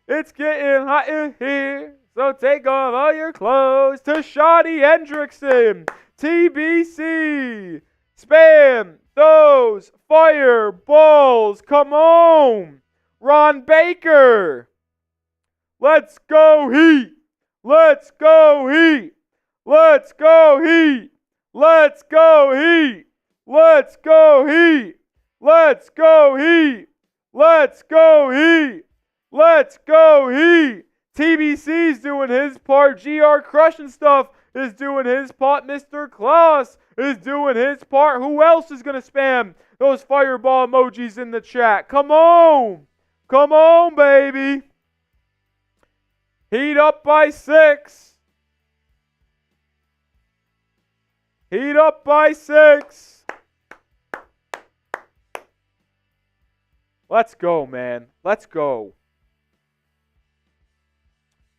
Speaker 1: It's getting hot in here. So take off all your clothes. To Shawty Hendrickson, TBC. Spam those fireballs. Come on. Ron Baker. Let's go Heat. Let's go Heat. Let's go Heat. Let's go Heat. Let's go Heat. Let's go Heat. Let's go Heat. Let's go Heat. TBC's doing his part. GR Crushing Stuff is doing his part. Mr. Claus is doing his part. Who else is going to spam those fireball emojis in the chat? Come on. Come on, baby. Heat up by 6. Heat up by 6. Let's go, man. Let's go.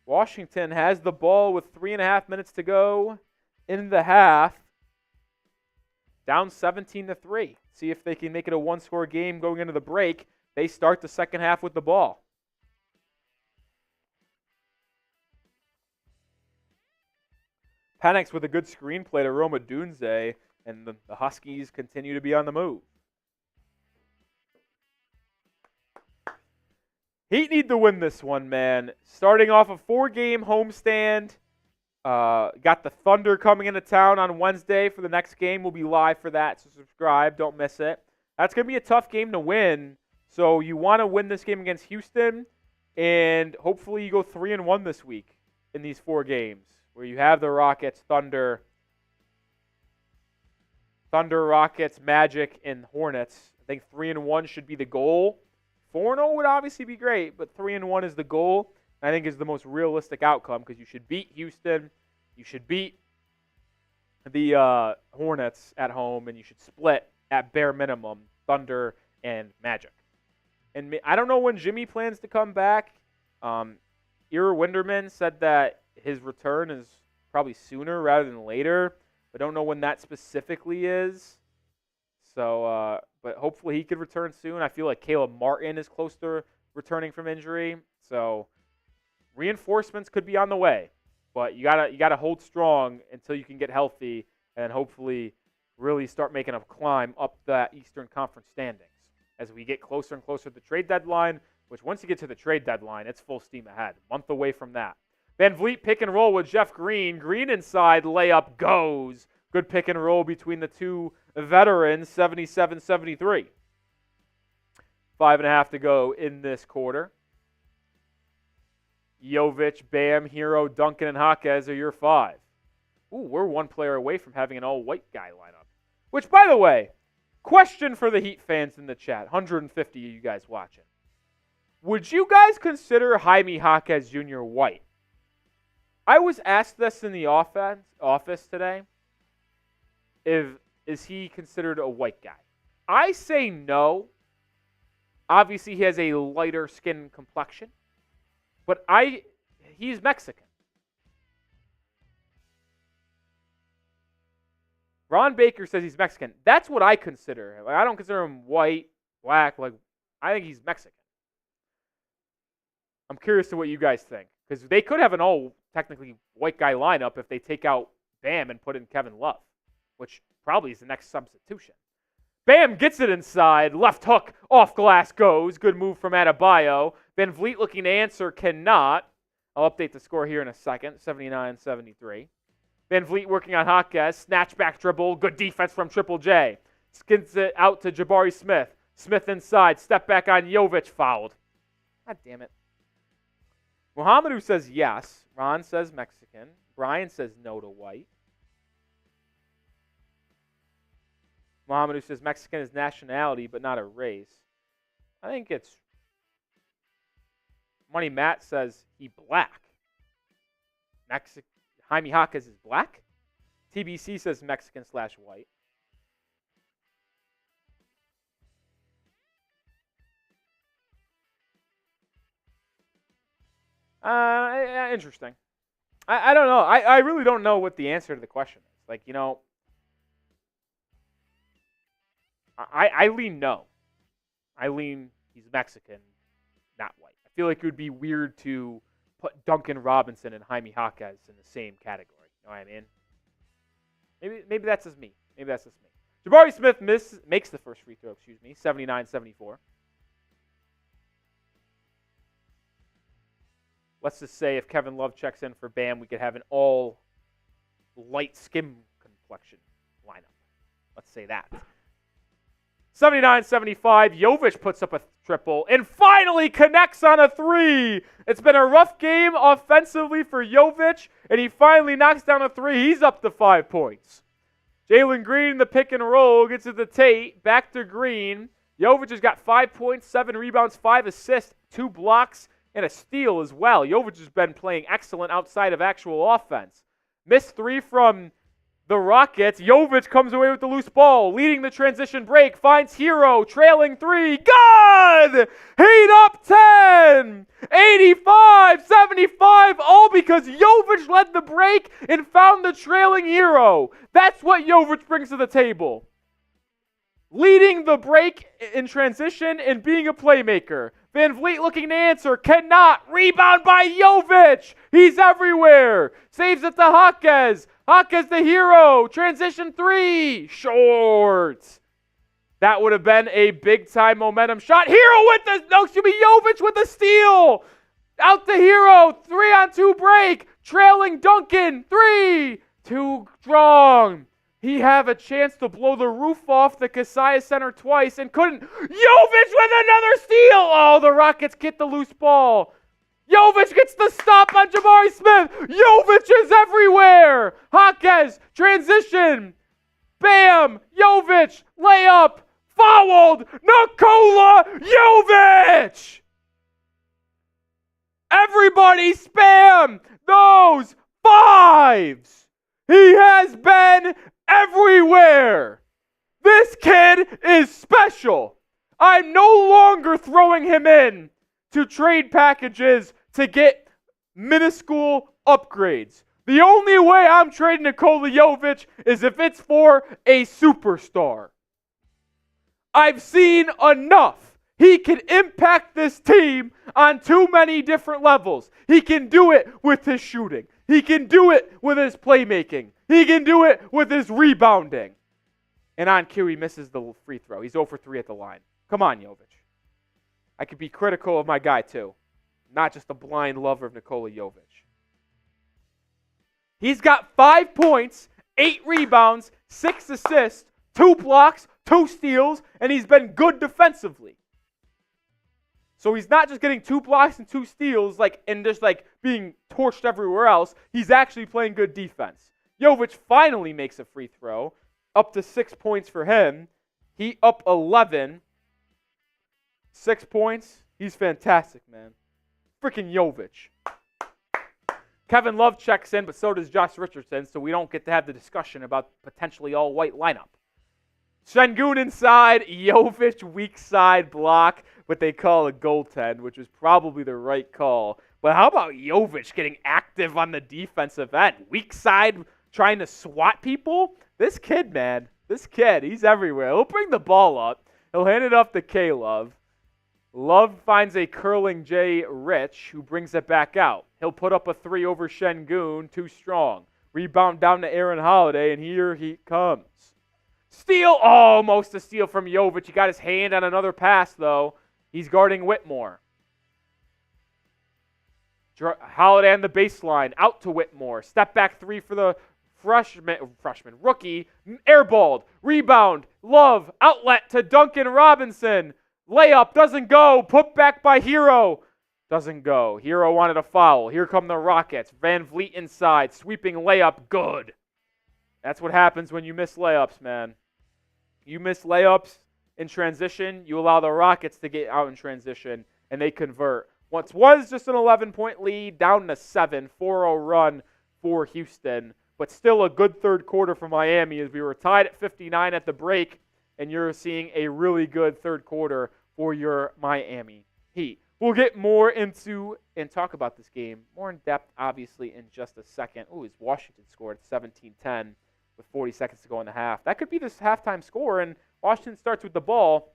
Speaker 1: Washington has the ball with 3.5 minutes to go in the half. Down 17-3. See if they can make it a one-score game going into the break. They start the second half with the ball. Penix with a good screenplay to Roma Dunze, and the Huskies continue to be on the move. Heat need to win this one, man. Starting off a 4-game homestand. Got the Thunder coming into town on Wednesday for the next game. We'll be live for that, so subscribe. Don't miss it. That's going to be a tough game to win. So you want to win this game against Houston, and hopefully you go 3-1 this week in these 4 games, where you have the Rockets, Thunder, Rockets, Magic, and Hornets. I think 3-1 should be the goal. 4-0 would obviously be great, but 3-1 is the goal. I think is the most realistic outcome because you should beat Houston, you should beat the Hornets at home, and you should split at bare minimum Thunder and Magic. And I don't know when Jimmy plans to come back. Ira Winderman said that his return is probably sooner rather than later. I don't know when that specifically is. So, but hopefully he could return soon. I feel like Caleb Martin is close to returning from injury. So reinforcements could be on the way. But you gotta hold strong until you can get healthy and hopefully really start making a climb up that Eastern Conference standings as we get closer and closer to the trade deadline, which once you get to the trade deadline, it's full steam ahead. A month away from that. VanVleet pick and roll with Jeff Green. Green inside, layup goes. Good pick and roll between the two veterans, 77-73. 5.5 to go in this quarter. Jovic, Bam, Herro, Duncan, and Jaquez are your 5. Ooh, we're one player away from having an all-white guy lineup. Which, by the way, question for the Heat fans in the chat, 150 of you guys watching. Would you guys consider Jaime Jaquez Jr. white? I was asked this in the office today. Is he considered a white guy? I say no. Obviously, he has a lighter skin complexion. But he's Mexican. Ron Baker says he's Mexican. That's what I consider him. Like, I don't consider him white, black. Like, I think he's Mexican. I'm curious to what you guys think. Because they could have an all technically white guy lineup if they take out Bam and put in Kevin Love, which probably is the next substitution. Bam gets it inside. Left hook. Off glass goes. Good move from Adebayo. VanVleet looking to answer. Cannot. I'll update the score here in a second. 79-73. VanVleet working on Jaquez. Snatch back dribble. Good defense from Triple J. Skins it out to Jabari Smith. Smith inside. Step back on Jovic. Fouled. God damn it. Muhammadu says yes. Ron says Mexican. Brian says no to white. Muhammadu says Mexican is nationality, but not a race. I think it's... Money Matt says he black. Jaime Jaquez is black? TBC says Mexican/white. Interesting. I don't know. I really don't know what the answer to the question is. Like, you know... I lean no. I lean he's Mexican, not white. I feel like it would be weird to put Duncan Robinson and Jaime Jaquez in the same category. You know what I mean? Maybe that's just me. Jabari Smith makes the first free throw, 79-74. Let's just say if Kevin Love checks in for Bam, we could have an all light skin complexion lineup. Let's say that. 79-75, Jovic puts up a triple and finally connects on a 3. It's been a rough game offensively for Jovic, and he finally knocks down a 3. He's up to 5 points. Jalen Green, the pick and roll, gets it to Tate, back to Green. Jovic has got 5 points, 7 rebounds, 5 assists, 2 blocks, and a steal as well. Jovic has been playing excellent outside of actual offense. Missed 3 from the Rockets. Jovic comes away with the loose ball, leading the transition break, finds Herro, trailing 3. Good! Heat up 10! 85-75, all because Jovic led the break and found the trailing Herro. That's what Jovic brings to the table. Leading the break in transition and being a playmaker. VanVleet looking to answer, cannot. Rebound by Jovic. He's everywhere. Saves it to Jaquez. Jaquez the Herro. Transition 3. Short. That would have been a big-time momentum shot. Jovic with the steal. Out to Herro. 3-on-2 break. Trailing Duncan. 3. Too strong. He have a chance to blow the roof off the Kaseya Center twice and couldn't. Jovic with another steal. Oh, the Rockets get the loose ball. Jovic gets the stop on Jabari Smith. Jovic is everywhere. Jaquez, transition. Bam, Jovic, layup, fouled. Nikola Jovic. Everybody spam those 5s. He has been everywhere. This kid is special. I'm no longer throwing him in to trade packages to get minuscule upgrades. The only way I'm trading Nikola Jovic is if it's for a superstar. I've seen enough. He can impact this team on too many different levels. He can do it with his shooting. He can do it with his playmaking. He can do it with his rebounding. And on cue, he misses the free throw. He's 0 for 3 at the line. Come on, Jovic. I could be critical of my guy, too. Not just a blind lover of Nikola Jovic. He's got 5 points, 8 rebounds, 6 assists, 2 blocks, 2 steals, and he's been good defensively. So he's not just getting 2 blocks and 2 steals and just being torched everywhere else. He's actually playing good defense. Jovic finally makes a free throw, up to 6 points for him. He up 11. 6 points. He's fantastic, man. Freaking Jovic. Kevin Love checks in, but so does Josh Richardson, so we don't get to have the discussion about potentially all-white lineup. Şengün inside, Jovic weak side block, what they call a goaltend, which is probably the right call. But how about Jovic getting active on the defensive end? Weak side trying to swat people? This kid, man, he's everywhere. He'll bring the ball up. He'll hand it off to Caleb. Love finds a curling Jay Rich, who brings it back out. He'll put up a 3 over Şengün, too strong. Rebound down to Aaron Holiday, and here he comes. Steal! Almost a steal from Jovic. He got his hand on another pass, though. He's guarding Whitmore. Holiday on the baseline. Out to Whitmore. Step back 3 for the freshman rookie. Airballed. Rebound. Love. Outlet to Duncan Robinson. Layup doesn't go. Put back by Herro. Doesn't go. Herro wanted a foul. Here come the Rockets. VanVleet inside. Sweeping layup. Good. That's what happens when you miss layups, man. You miss layups in transition. You allow the Rockets to get out in transition, and they convert. What was just an 11-point lead, down to 7. 4-0 run for Houston. But still a good third quarter for Miami as we were tied at 59 at the break, and you're seeing a really good third quarter for your Miami Heat. We'll get more into and talk about this game more in depth, obviously, in just a second. As Washington scored 17-10 with 40 seconds to go in the half. That could be this halftime score, and Washington starts with the ball.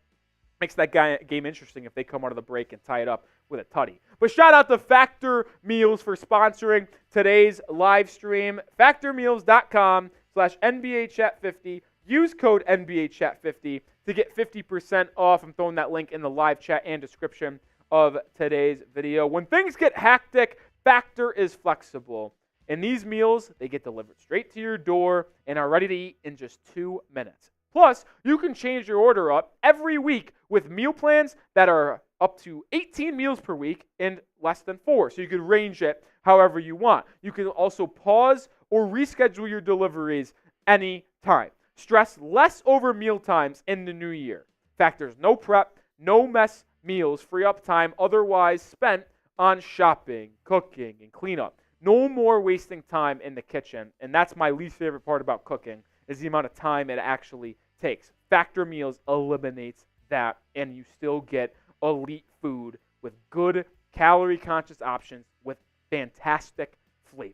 Speaker 1: Makes that game interesting if they come out of the break and tie it up with a tutty. But shout out to Factor Meals for sponsoring today's live stream. FactorMeals.com/NBAChat50. Use code NBAChat50 to get 50% off. I'm throwing that link in the live chat and description of today's video. When things get hectic, Factor is flexible. And these meals, they get delivered straight to your door and are ready to eat in just 2 minutes. Plus, you can change your order up every week with meal plans that are up to 18 meals per week and less than 4. So you can range it however you want. You can also pause or reschedule your deliveries anytime. Stress less over meal times in the new year. Factor's no prep, no mess meals, free up time otherwise spent on shopping, cooking, and cleanup. No more wasting time in the kitchen. And that's my least favorite part about cooking, is the amount of time it actually takes. Factor Meals eliminates that, and you still get elite food with good calorie-conscious options with fantastic flavor.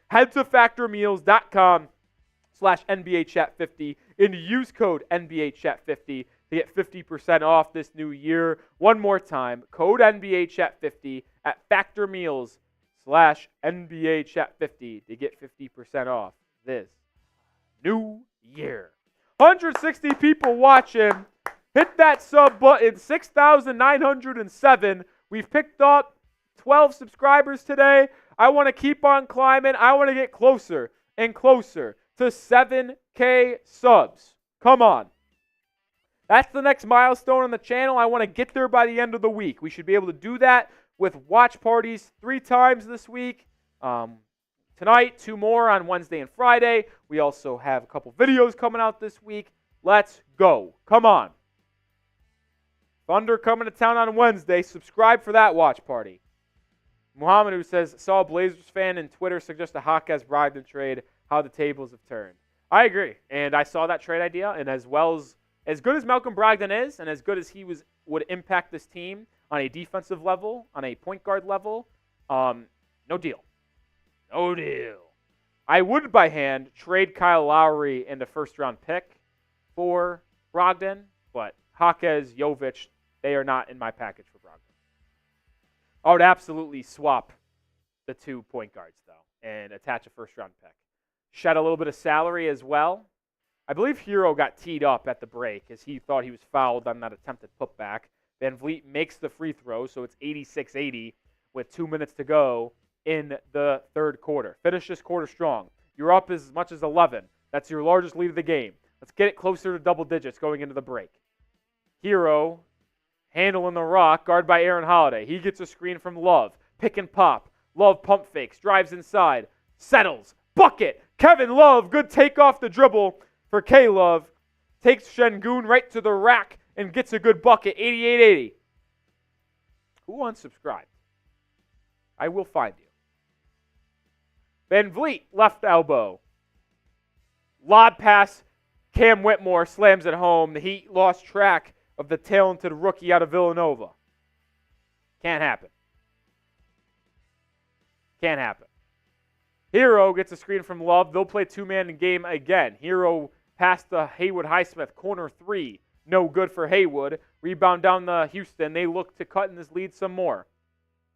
Speaker 1: Head to factormeals.com/NBAChat50 and use code NBAChat50 to get 50% off this new year. One more time, code NBAChat50 at factormeals/NBAChat50 to get 50% off this new year. 160 people watching. Hit that sub button. 6,907. We've picked up 12 subscribers today. I want to keep on climbing. I want to get closer and closer to 7K subs. Come on. That's the next milestone on the channel. I want to get there by the end of the week. We should be able to do that with watch parties 3 times this week. Tonight, 2 more on Wednesday and Friday. We also have a couple videos coming out this week. Let's go. Come on. Thunder coming to town on Wednesday. Subscribe for that watch party. Muhammad, who says, saw a Blazers fan in Twitter suggest a Jaquez Brogdon trade, how the tables have turned. I agree. And I saw that trade idea. And as good as Malcolm Brogdon is, and as good as he would impact this team on a defensive level, on a point guard level, no deal. No deal. I would, by hand, trade Kyle Lowry and a first-round pick for Brogdon, but Jaquez, Jovic, they are not in my package for Brogdon. I would absolutely swap the 2 point guards, though, and attach a first-round pick. Shed a little bit of salary as well. I believe Herro got teed up at the break as he thought he was fouled on that attempted putback. VanVleet makes the free throw, so it's 86-80 with 2 minutes to go in the third quarter. Finish this quarter strong. You're up as much as 11. That's your largest lead of the game. Let's get it closer to double digits going into the break. Herro handling the rock, guarded by Aaron Holiday. He gets a screen from Love. Pick and pop. Love pump fakes, drives inside, settles, bucket. Kevin Love, good take off the dribble for K-Love. Takes Şengün right to the rack and gets a good bucket, 88-80. Who unsubscribed? I will find you. VanVleet, left elbow. Lob pass, Cam Whitmore slams it home. The Heat lost track of the talented rookie out of Villanova. Can't happen. Can't happen. Herro gets a screen from Love. They'll play two-man in game again. Herro past the Haywood Highsmith, corner three. No good for Haywood. Rebound down to Houston. They look to cut in this lead some more.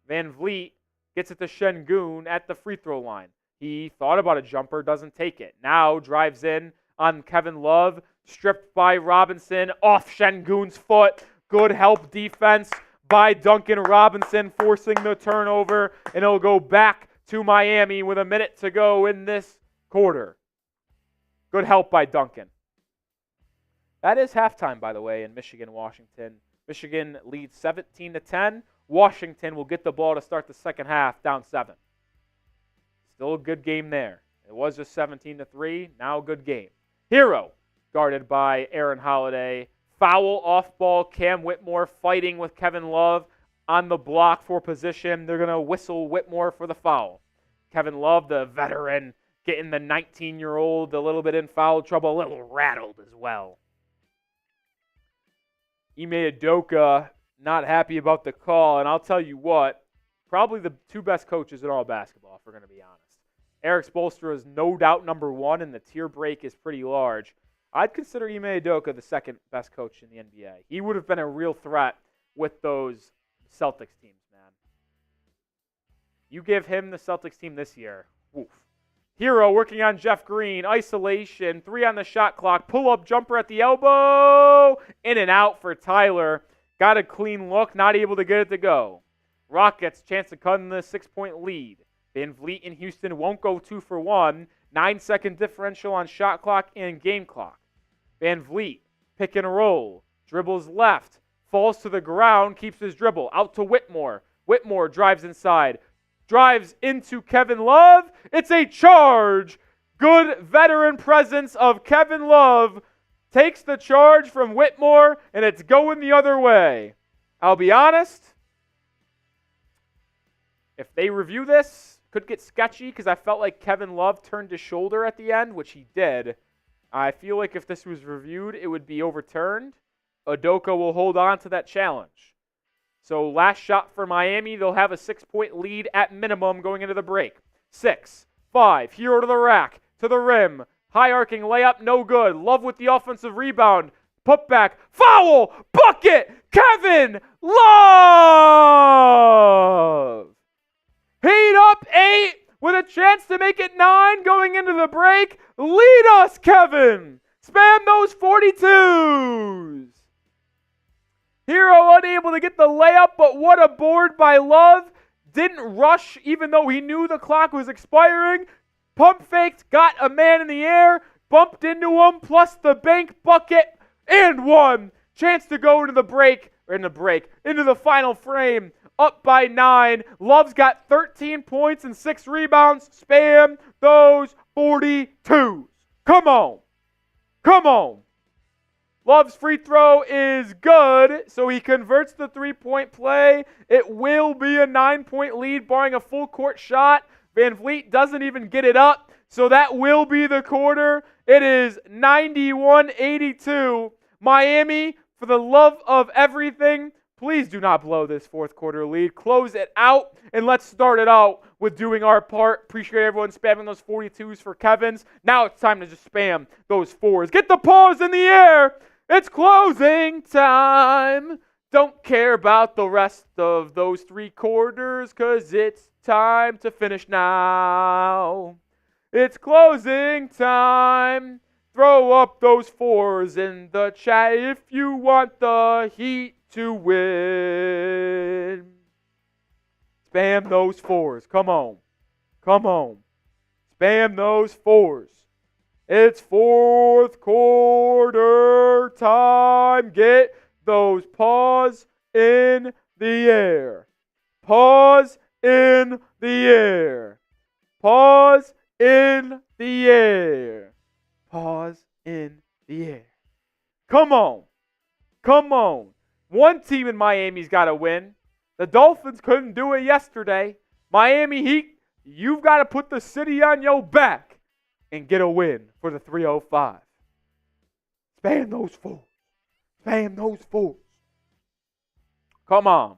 Speaker 1: VanVleet gets it to Şengün at the free throw line. He thought about a jumper, doesn't take it. Now drives in on Kevin Love. Stripped by Robinson. Off Şengün's foot. Good help defense by Duncan Robinson, forcing the turnover. And it'll go back to Miami with a minute to go in this quarter. Good help by Duncan. That is halftime, by the way, in Michigan-Washington. Michigan leads 17-10. Washington will get the ball to start the second half, down 7. Still a good game there. It was just 17-3. Now a good game. Herro, guarded by Aaron Holiday. Foul off ball. Cam Whitmore fighting with Kevin Love on the block for position. They're going to whistle Whitmore for the foul. Kevin Love, the veteran, getting the 19-year-old a little bit in foul trouble, a little rattled as well. Ime Udoka not happy about the call, and I'll tell you what, probably the two best coaches in all basketball, if we're going to be honest. Eric Spoelstra is no doubt number one, and the tier break is pretty large. I'd consider Ime Udoka the second best coach in the NBA. He would have been a real threat with those Celtics teams, man. You give him the Celtics team this year, woof. Herro working on Jeff Green, isolation, 3 on the shot clock, pull-up jumper at the elbow, in and out for Tyler. Got a clean look, not able to get it to go. Rockets chance to cut in the 6-point lead. VanVleet in Houston won't go 2 for 1. 9-second differential on shot clock and game clock. VanVleet, pick and roll, dribbles left, falls to the ground, keeps his dribble, out to Whitmore. Whitmore drives inside, drives into Kevin Love. It's a charge. Good veteran presence of Kevin Love. Takes the charge from Whitmore, and it's going the other way. I'll be honest, if they review this, could get sketchy because I felt like Kevin Love turned his shoulder at the end, which he did. I feel like if this was reviewed, it would be overturned. Udoka will hold on to that challenge. So last shot for Miami, they'll have a 6-point lead at minimum going into the break. 6, 5, Herro to the rack, to the rim. High arcing layup, no good. Love with the offensive rebound. Put back, foul, bucket, Kevin Love! Heat up 8 with a chance to make it 9 going into the break. Lead us, Kevin! Spam those 42s! Herro unable to get the layup, but what a board by Love. Didn't rush even though he knew the clock was expiring. Pump faked, got a man in the air, bumped into him, plus the bank bucket, and 1. Chance to go into the into the final frame. Up by 9. Love's got 13 points and 6 rebounds. Spam those 42s. Come on. Come on. Love's free throw is good, so he converts the 3-point play. It will be a 9-point lead, barring a full court shot. VanVleet doesn't even get it up, so that will be the quarter. It is 91-82. Miami, for the love of everything, Please do not blow this fourth quarter lead. Close it out, and let's start it out with doing our part. Appreciate everyone spamming those 42s for Kevin's. Now it's time to just spam those 4s. Get the pause in the air. It's closing time. Don't care about the rest of those 3 quarters, because it's time to finish now. It's closing time. Throw up those 4s in the chat if you want the Heat to win. Spam those 4s. Come on. Come on. Spam those 4s. It's fourth quarter time. Get those paws in the air. Paws in the air. Paws in the air. Paws in the air. Come on. Come on. One team in Miami's got to win. The Dolphins couldn't do it yesterday. Miami Heat, you've got to put the city on your back and get a win for the 305. Spam those 4s. Spam those 4s. Come on.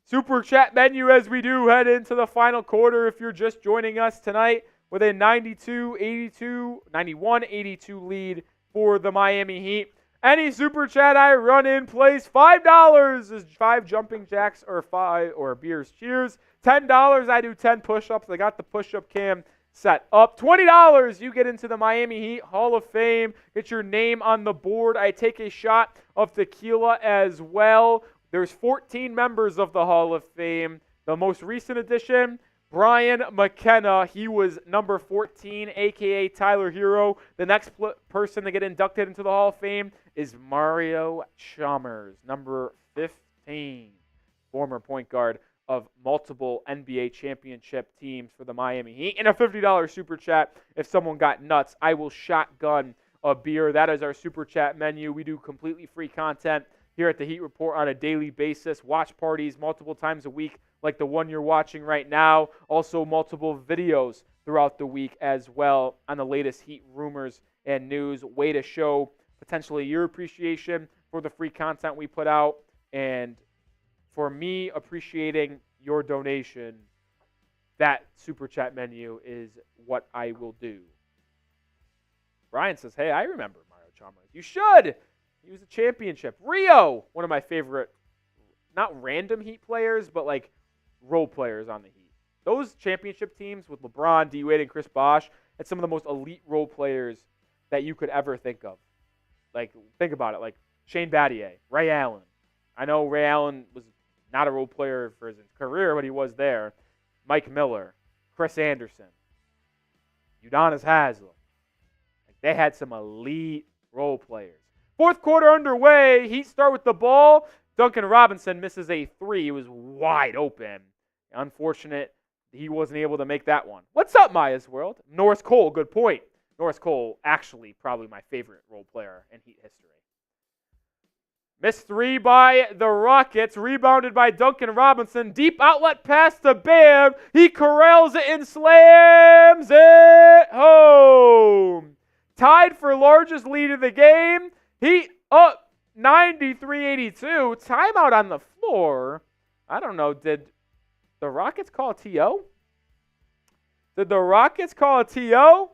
Speaker 1: Super chat menu as we do head into the final quarter. If you're just joining us tonight with a 91-82 lead for the Miami Heat. Any super chat I run in plays $5 is 5 jumping jacks or 5 or beers cheers. $10 I do 10 push-ups. I got the push-up cam set up. $20 you get into the Miami Heat Hall of Fame. Get your name on the board. I take a shot of tequila as well. There's 14 members of the Hall of Fame. The most recent addition, Brian McKenna, he was number 14, a.k.a. Tyler Herro. The next person to get inducted into the Hall of Fame is Mario Chalmers, number 15, former point guard of multiple NBA championship teams for the Miami Heat. And a $50 super chat. If someone got nuts, I will shotgun a beer. That is our super chat menu. We do completely free content here at the Heat Report on a daily basis. Watch parties multiple times a week, like the one you're watching right now. Also multiple videos throughout the week as well on the latest Heat rumors and news. Way to show potentially your appreciation for the free content we put out, and for me appreciating your donation. That super chat menu is what I will do. Brian says, hey, I remember Mario Chalmers. You should. He was a championship. Rio, one of my favorite, not random Heat players, but like role players on the Heat. Those championship teams with LeBron, D. Wade, and Chris Bosh, it's some of the most elite role players that you could ever think of. Like, think about it. Like Shane Battier, Ray Allen. I know Ray Allen was not a role player for his career, but he was there. Mike Miller, Chris Anderson, Udonis Haslem. Like, they had some elite role players. Fourth quarter underway. Heat start with the ball. Duncan Robinson misses a 3. He was wide open. Unfortunate he wasn't able to make that one. What's up, Maya's World? Norris Cole, good point. Norris Cole, actually probably my favorite role player in Heat history. Missed 3 by the Rockets. Rebounded by Duncan Robinson. Deep outlet pass to Bam. He corrals it and slams it home. Tied for largest lead of the game. Heat up 93-82. Timeout on the floor. I don't know. Did the Rockets call a TO? Did the Rockets call a TO?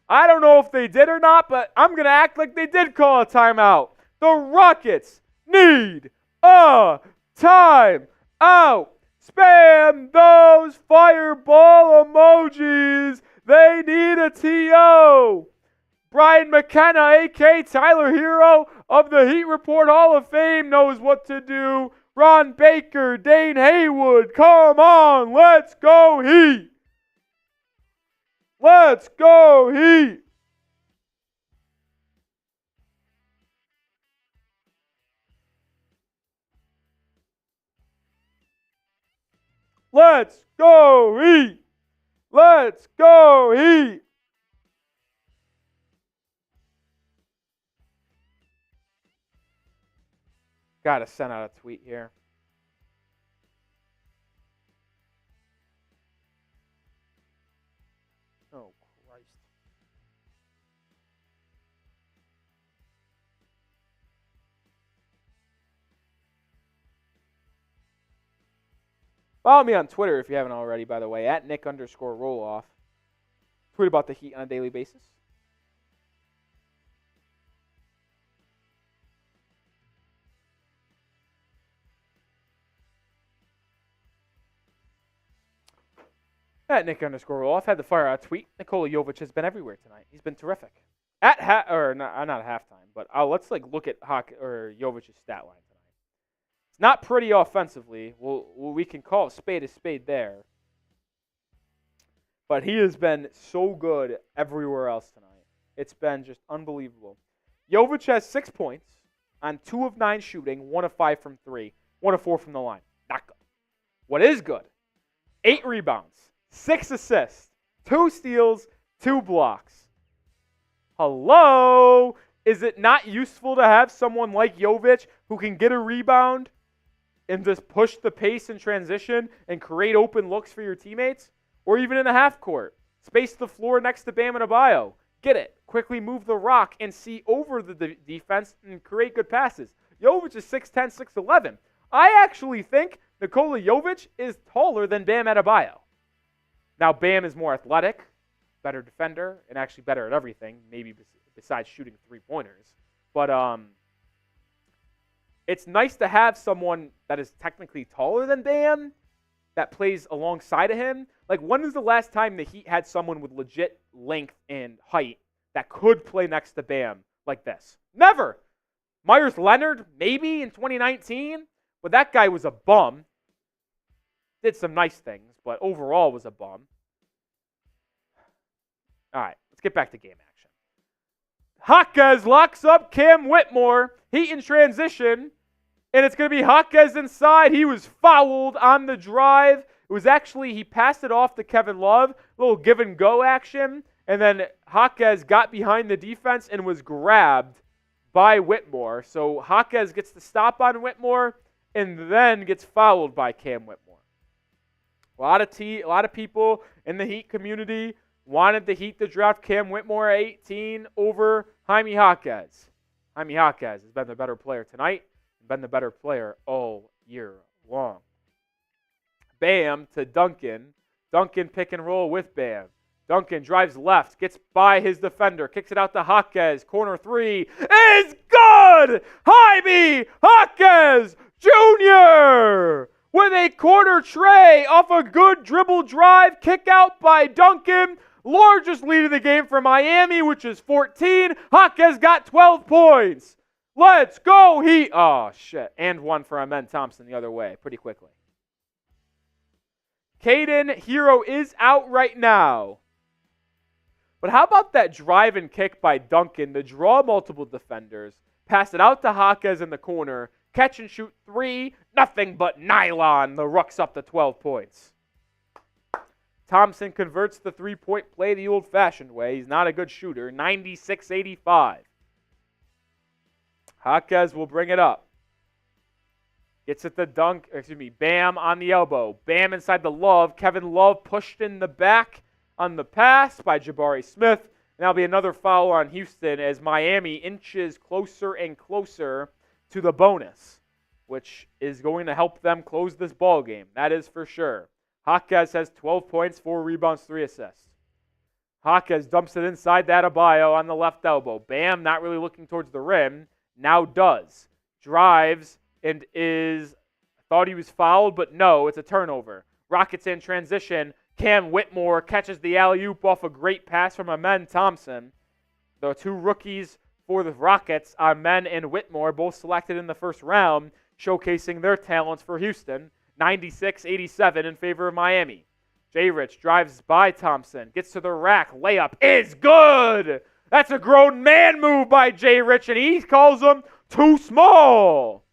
Speaker 1: I don't know if they did or not, but I'm going to act like they did call a timeout. The Rockets need a timeout. Spam those fireball emojis. They need a TO. Brian McKenna, a.k.a. Tyler Herro of the Heat Report Hall of Fame, knows what to do. Ron Baker, Dane Haywood, come on, let's go Heat. Let's go Heat. Let's go Heat. Let's go Heat. Gotta send out a tweet here. Oh, Christ. Follow me on Twitter if you haven't already, by the way, at Nic_Rohloff. Tweet about the Heat on a daily basis. At Nic_Rohloff had the fire out tweet. Nikola Jovic has been everywhere tonight. He's been terrific. At not halftime, but let's look at Jovic's stat line tonight. It's not pretty offensively. We can call a spade there. But he has been so good everywhere else tonight. It's been just unbelievable. Jovic has 6 points on 2 of 9 shooting, 1 of 5 from 3, 1 of 4 from the line. Not good. What is good? 8 rebounds, 6 assists, 2 steals, 2 blocks. Hello? Is it not useful to have someone like Jovic who can get a rebound and just push the pace in transition and create open looks for your teammates? Or even in the half court. Space the floor next to Bam and Adebayo. Get it. Quickly move the rock and see over the defense and create good passes. Jovic is 6'10", 6'11". I actually think Nikola Jovic is taller than Bam Adebayo. Now, Bam is more athletic, better defender, and actually better at everything, maybe besides shooting three-pointers. But it's nice to have someone that is technically taller than Bam that plays alongside of him. When is the last time the Heat had someone with legit length and height that could play next to Bam like this? Never. Myers Leonard, maybe in 2019, but that guy was a bum. Did some nice things, but overall was a bum. All right, let's get back to game action. Jaquez locks up Cam Whitmore. Heat in transition. And it's going to be Jaquez inside. He was fouled on the drive. It was actually, he passed it off to Kevin Love. A little give and go action. And then Jaquez got behind the defense and was grabbed by Whitmore. So Jaquez gets the stop on Whitmore and then gets fouled by Cam Whitmore. A lot of people in the Heat community wanted the Heat to draft Cam Whitmore at 18 over Jaime Jaquez. Jaime Jaquez has been the better player tonight. Been the better player all year long. Bam to Duncan. Duncan pick and roll with Bam. Duncan drives left, gets by his defender, kicks it out to Jaquez. Corner 3 is good! Jaime Jaquez Jr. with a corner tray off a good dribble drive, kick out by Duncan. Largest lead of the game for Miami, which is 14. Jaquez got 12 points. Let's go, Heat. Oh, shit. And one for Amen Thompson the other way pretty quickly. Caden Herro is out right now. But how about that drive and kick by Duncan to draw multiple defenders, pass it out to Jaquez in the corner, catch and shoot 3, nothing but nylon. The Rooks up to 12 points. Thompson converts the three-point play the old-fashioned way. He's not a good shooter. 96-85. Jaquez will bring it up. Gets it to Bam on the elbow. Bam inside the Love. Kevin Love pushed in the back on the pass by Jabari Smith. And that'll be another foul on Houston as Miami inches closer and closer to the bonus, which is going to help them close this ball game. That is for sure. Jaquez has 12 points, 4 rebounds, 3 assists. Jaquez dumps it inside that Adebayo on the left elbow. Bam not really looking towards the rim. Now does. Drives and thought he was fouled, but no, it's a turnover. Rockets in transition. Cam Whitmore catches the alley-oop off a great pass from Amen Thompson. The 2 rookies for the Rockets, Amen and Whitmore, both selected in the first round, showcasing their talents for Houston. 96-87 in favor of Miami. J. Rich drives by Thompson, gets to the rack, layup is good! That's a grown man move by J. Rich, and he calls him too small.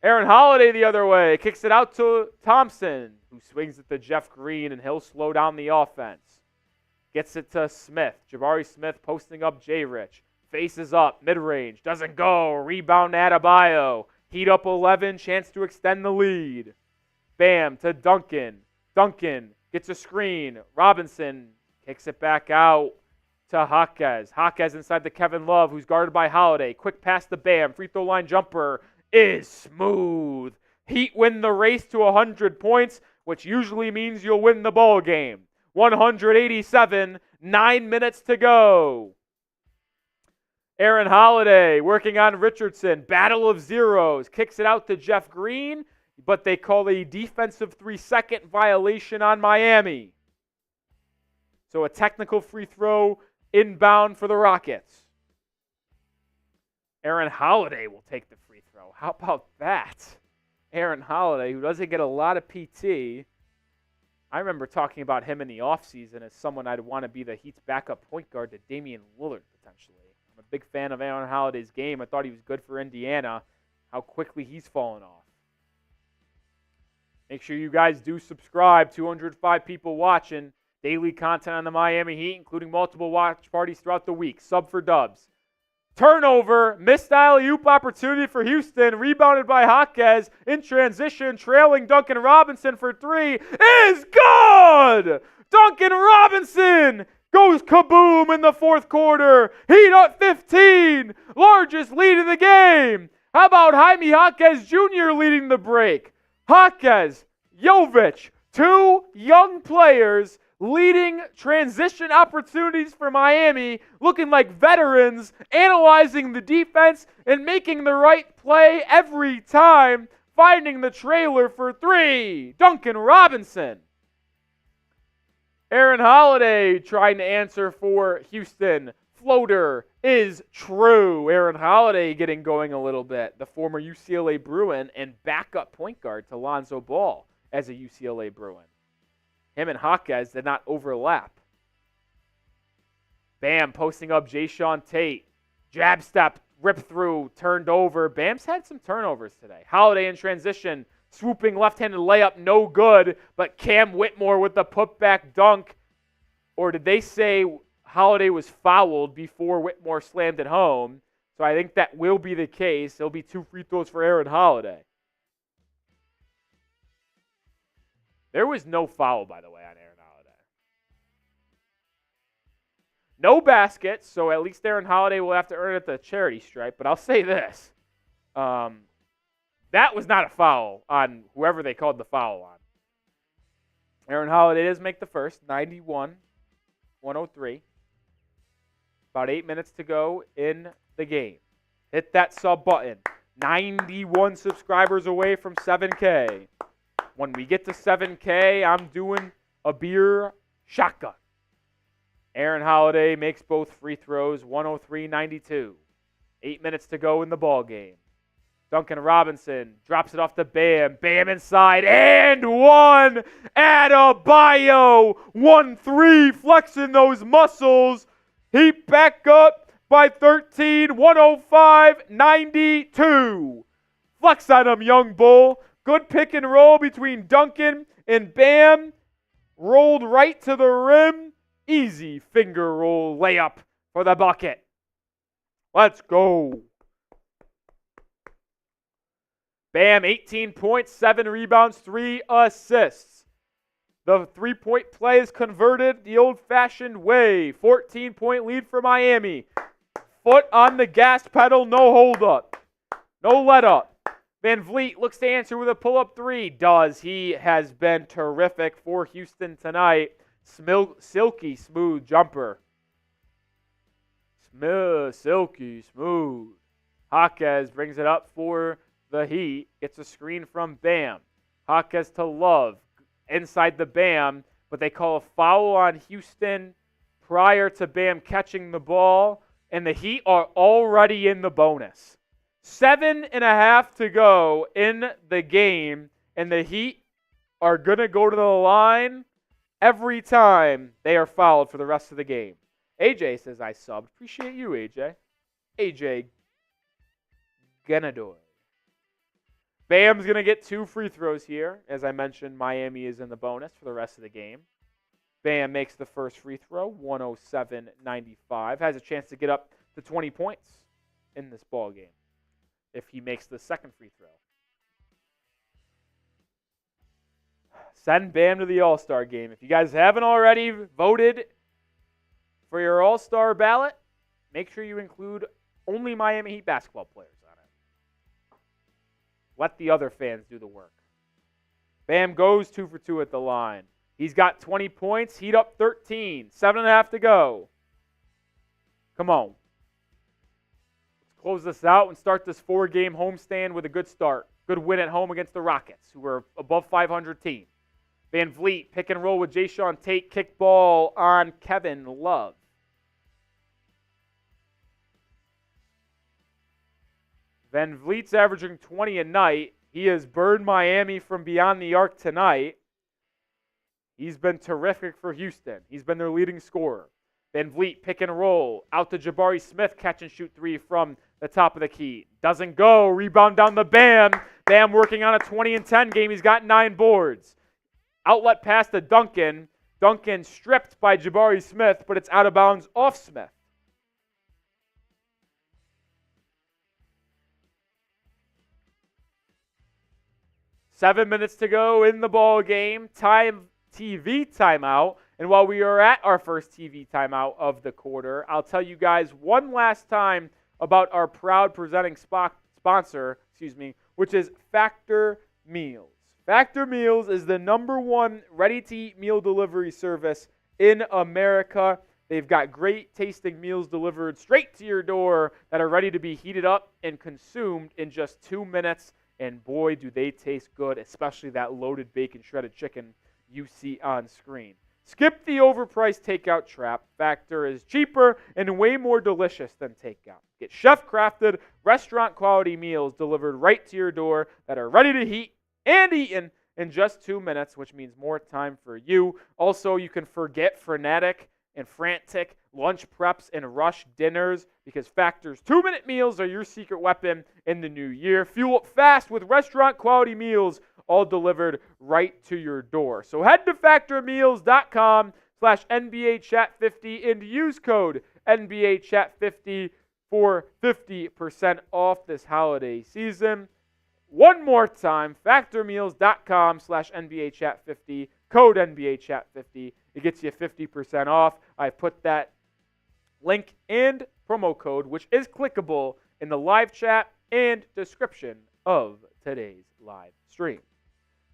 Speaker 1: Aaron Holiday the other way, kicks it out to Thompson, who swings it to Jeff Green, and he'll slow down the offense. Gets it to Smith. Jabari Smith posting up J. Rich. Faces up, mid-range, doesn't go. Rebound Adebayo. Heat up 11, chance to extend the lead. Bam to Duncan. Duncan gets a screen. Robinson kicks it back out to Jaquez. Jaquez inside to Kevin Love, who's guarded by Holiday. Quick pass to Bam. Free throw line jumper is smooth. Heat win the race to 100 points, which usually means you'll win the ball game. 187, 9 minutes to go. Aaron Holiday working on Richardson. Battle of zeros. Kicks it out to Jeff Green, but they call a defensive 3-second violation on Miami. So a technical free throw inbound for the Rockets. Aaron Holiday will take the free throw. How about that? Aaron Holiday, who doesn't get a lot of PT. I remember talking about him in the offseason as someone I'd want to be the Heat's backup point guard to Damian Lillard, potentially. I'm a big fan of Aaron Holiday's game. I thought he was good for Indiana. How quickly he's fallen off. Make sure you guys do subscribe. 205 people watching. Daily content on the Miami Heat, including multiple watch parties throughout the week. Sub for dubs. Turnover, missed alley-oop opportunity for Houston, rebounded by Jaquez, in transition, trailing Duncan Robinson for three, is good! Duncan Robinson goes kaboom in the fourth quarter. Heat up 15, largest lead of the game. How about Jaime Jaquez Jr. leading the break? Jaquez, Jovic, two young players leading transition opportunities for Miami, looking like veterans, analyzing the defense and making the right play every time, finding the trailer for three. Duncan Robinson. Aaron Holiday trying to answer for Houston. Floater is true. Aaron Holiday getting going a little bit. The former UCLA Bruin and backup point guard to Lonzo Ball as a UCLA Bruin. Him and Jaquez did not overlap. Bam posting up Jayshawn Tate. Jab step, rip through, turned over. Bam's had some turnovers today. Holiday in transition, swooping left-handed layup, no good. But Cam Whitmore with the putback dunk. Or did they say Holiday was fouled before Whitmore slammed it home? So I think that will be the case. There'll be 2 free throws for Aaron Holiday. There was no foul, by the way, on Aaron Holiday. No baskets, so at least Aaron Holiday will have to earn it at the charity stripe. But I'll say this. That was not a foul on whoever they called the foul on. Aaron Holiday does make the first, 91-103. About 8 minutes to go in the game. Hit that sub button. 91 subscribers away from 7K. When we get to 7K, I'm doing a beer shotgun. Aaron Holiday makes both free throws, 103-92. 8 minutes to go in the ball game. Duncan Robinson drops it off to Bam. Bam inside and one. Adebayo, 1-3, flexing those muscles. Heat back up by 13, 105-92. Flex on him, young bull. Good pick and roll between Duncan and Bam. Rolled right to the rim. Easy finger roll layup for the bucket. Let's go. Bam, 18 points, 7 rebounds, 3 assists. The three-point play is converted the old-fashioned way. 14-point lead for Miami. Foot on the gas pedal, no hold-up. No let-up. VanVleet looks to answer with a pull-up three. Does. He has been terrific for Houston tonight. Silky smooth jumper. Silky smooth. Jaquez brings it up for the Heat. Gets a screen from Bam. Jaquez to Love. Inside the Bam. But they call a foul on Houston prior to Bam catching the ball. And the Heat are already in the bonus. 7.5 to go in the game, and the Heat are going to go to the line every time they are fouled for the rest of the game. AJ says I subbed. Appreciate you, AJ. AJ Ganador. Bam's going to get 2 free throws here. As I mentioned, Miami is in the bonus for the rest of the game. Bam makes the first free throw, 107-95. Has a chance to get up to 20 points in this ball game if he makes the second free throw. Send Bam to the All-Star game. If you guys haven't already voted for your All-Star ballot, make sure you include only Miami Heat basketball players on it. Let the other fans do the work. Bam goes 2 for 2 at the line. He's got 20 points. Heat up 13. 7.5 to go. Come on. Let's close this out and start this 4-game homestand with a good start. Good win at home against the Rockets, who are above 500 team. VanVleet, pick and roll with Jayshawn Tate. Kick ball on Kevin Love. VanVleet's averaging 20 a night. He has burned Miami from beyond the arc tonight. He's been terrific for Houston. He's been their leading scorer. VanVleet, pick and roll. Out to Jabari Smith, catch and shoot 3 from the top of the key. Doesn't go. Rebound down the Bam. Bam working on a 20-10 game. He's got 9 boards. Outlet pass to Duncan. Duncan stripped by Jabari Smith, but it's out of bounds off Smith. Seven minutes to go in the ball game. TV timeout. And while we are at our first TV timeout of the quarter, I'll tell you guys one last time about our proud presenting sponsor, which is Factor Meals. Factor Meals is the #1 ready-to-eat meal delivery service in America. They've got great tasting meals delivered straight to your door that are ready to be heated up and consumed in just 2 minutes. And boy, do they taste good, especially that loaded bacon shredded chicken you see on screen. Skip the overpriced takeout trap. Factor is cheaper and way more delicious than takeout. Get chef-crafted, restaurant-quality meals delivered right to your door that are ready to heat and eaten in just 2 minutes, which means more time for you. Also, you can forget frenetic and frantic lunch preps and rush dinners because Factor's 2-minute meals are your secret weapon in the new year. Fuel up fast with restaurant-quality meals all delivered right to your door. So head to factormeals.com/NBAchat50 and use code NBAchat50 for 50% off this holiday season. One more time, factormeals.com/NBAchat50, code NBAchat50. It gets you 50% off. I put that link and promo code, which is clickable, in the live chat and description of today's live stream.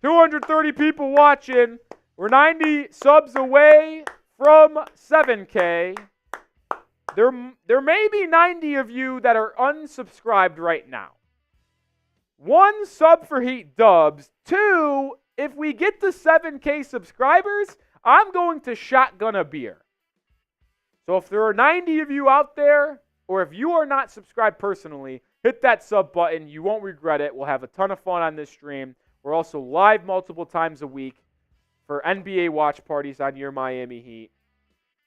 Speaker 1: 230 people watching. We're 90 subs away from 7K. There may be 90 of you that are unsubscribed right now. 1, sub for Heat Dubs. 2, if we get to 7K subscribers, I'm going to shotgun a beer. So if there are 90 of you out there, or if you are not subscribed personally, hit that sub button. You won't regret it. We'll have a ton of fun on this stream. We're also live multiple times a week for NBA watch parties on your Miami Heat.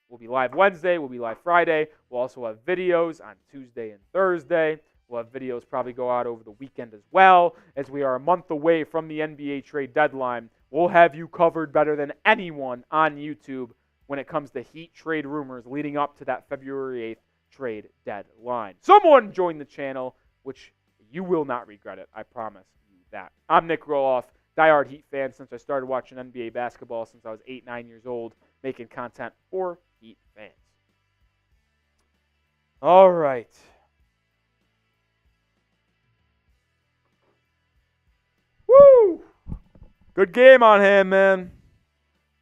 Speaker 1: We'll be live Wednesday. We'll be live Friday. We'll also have videos on Tuesday and Thursday. We'll have videos probably go out over the weekend as well, as we are a month away from the NBA trade deadline. We'll have you covered better than anyone on YouTube when it comes to Heat trade rumors leading up to that February 8th trade deadline. Someone join the channel, which you will not regret it. I promise you that. I'm Nic Rohloff, diehard Heat fan since I started watching NBA basketball since I was 8, 9 years old, making content for Heat fans. All right. Woo! Good game on him, man.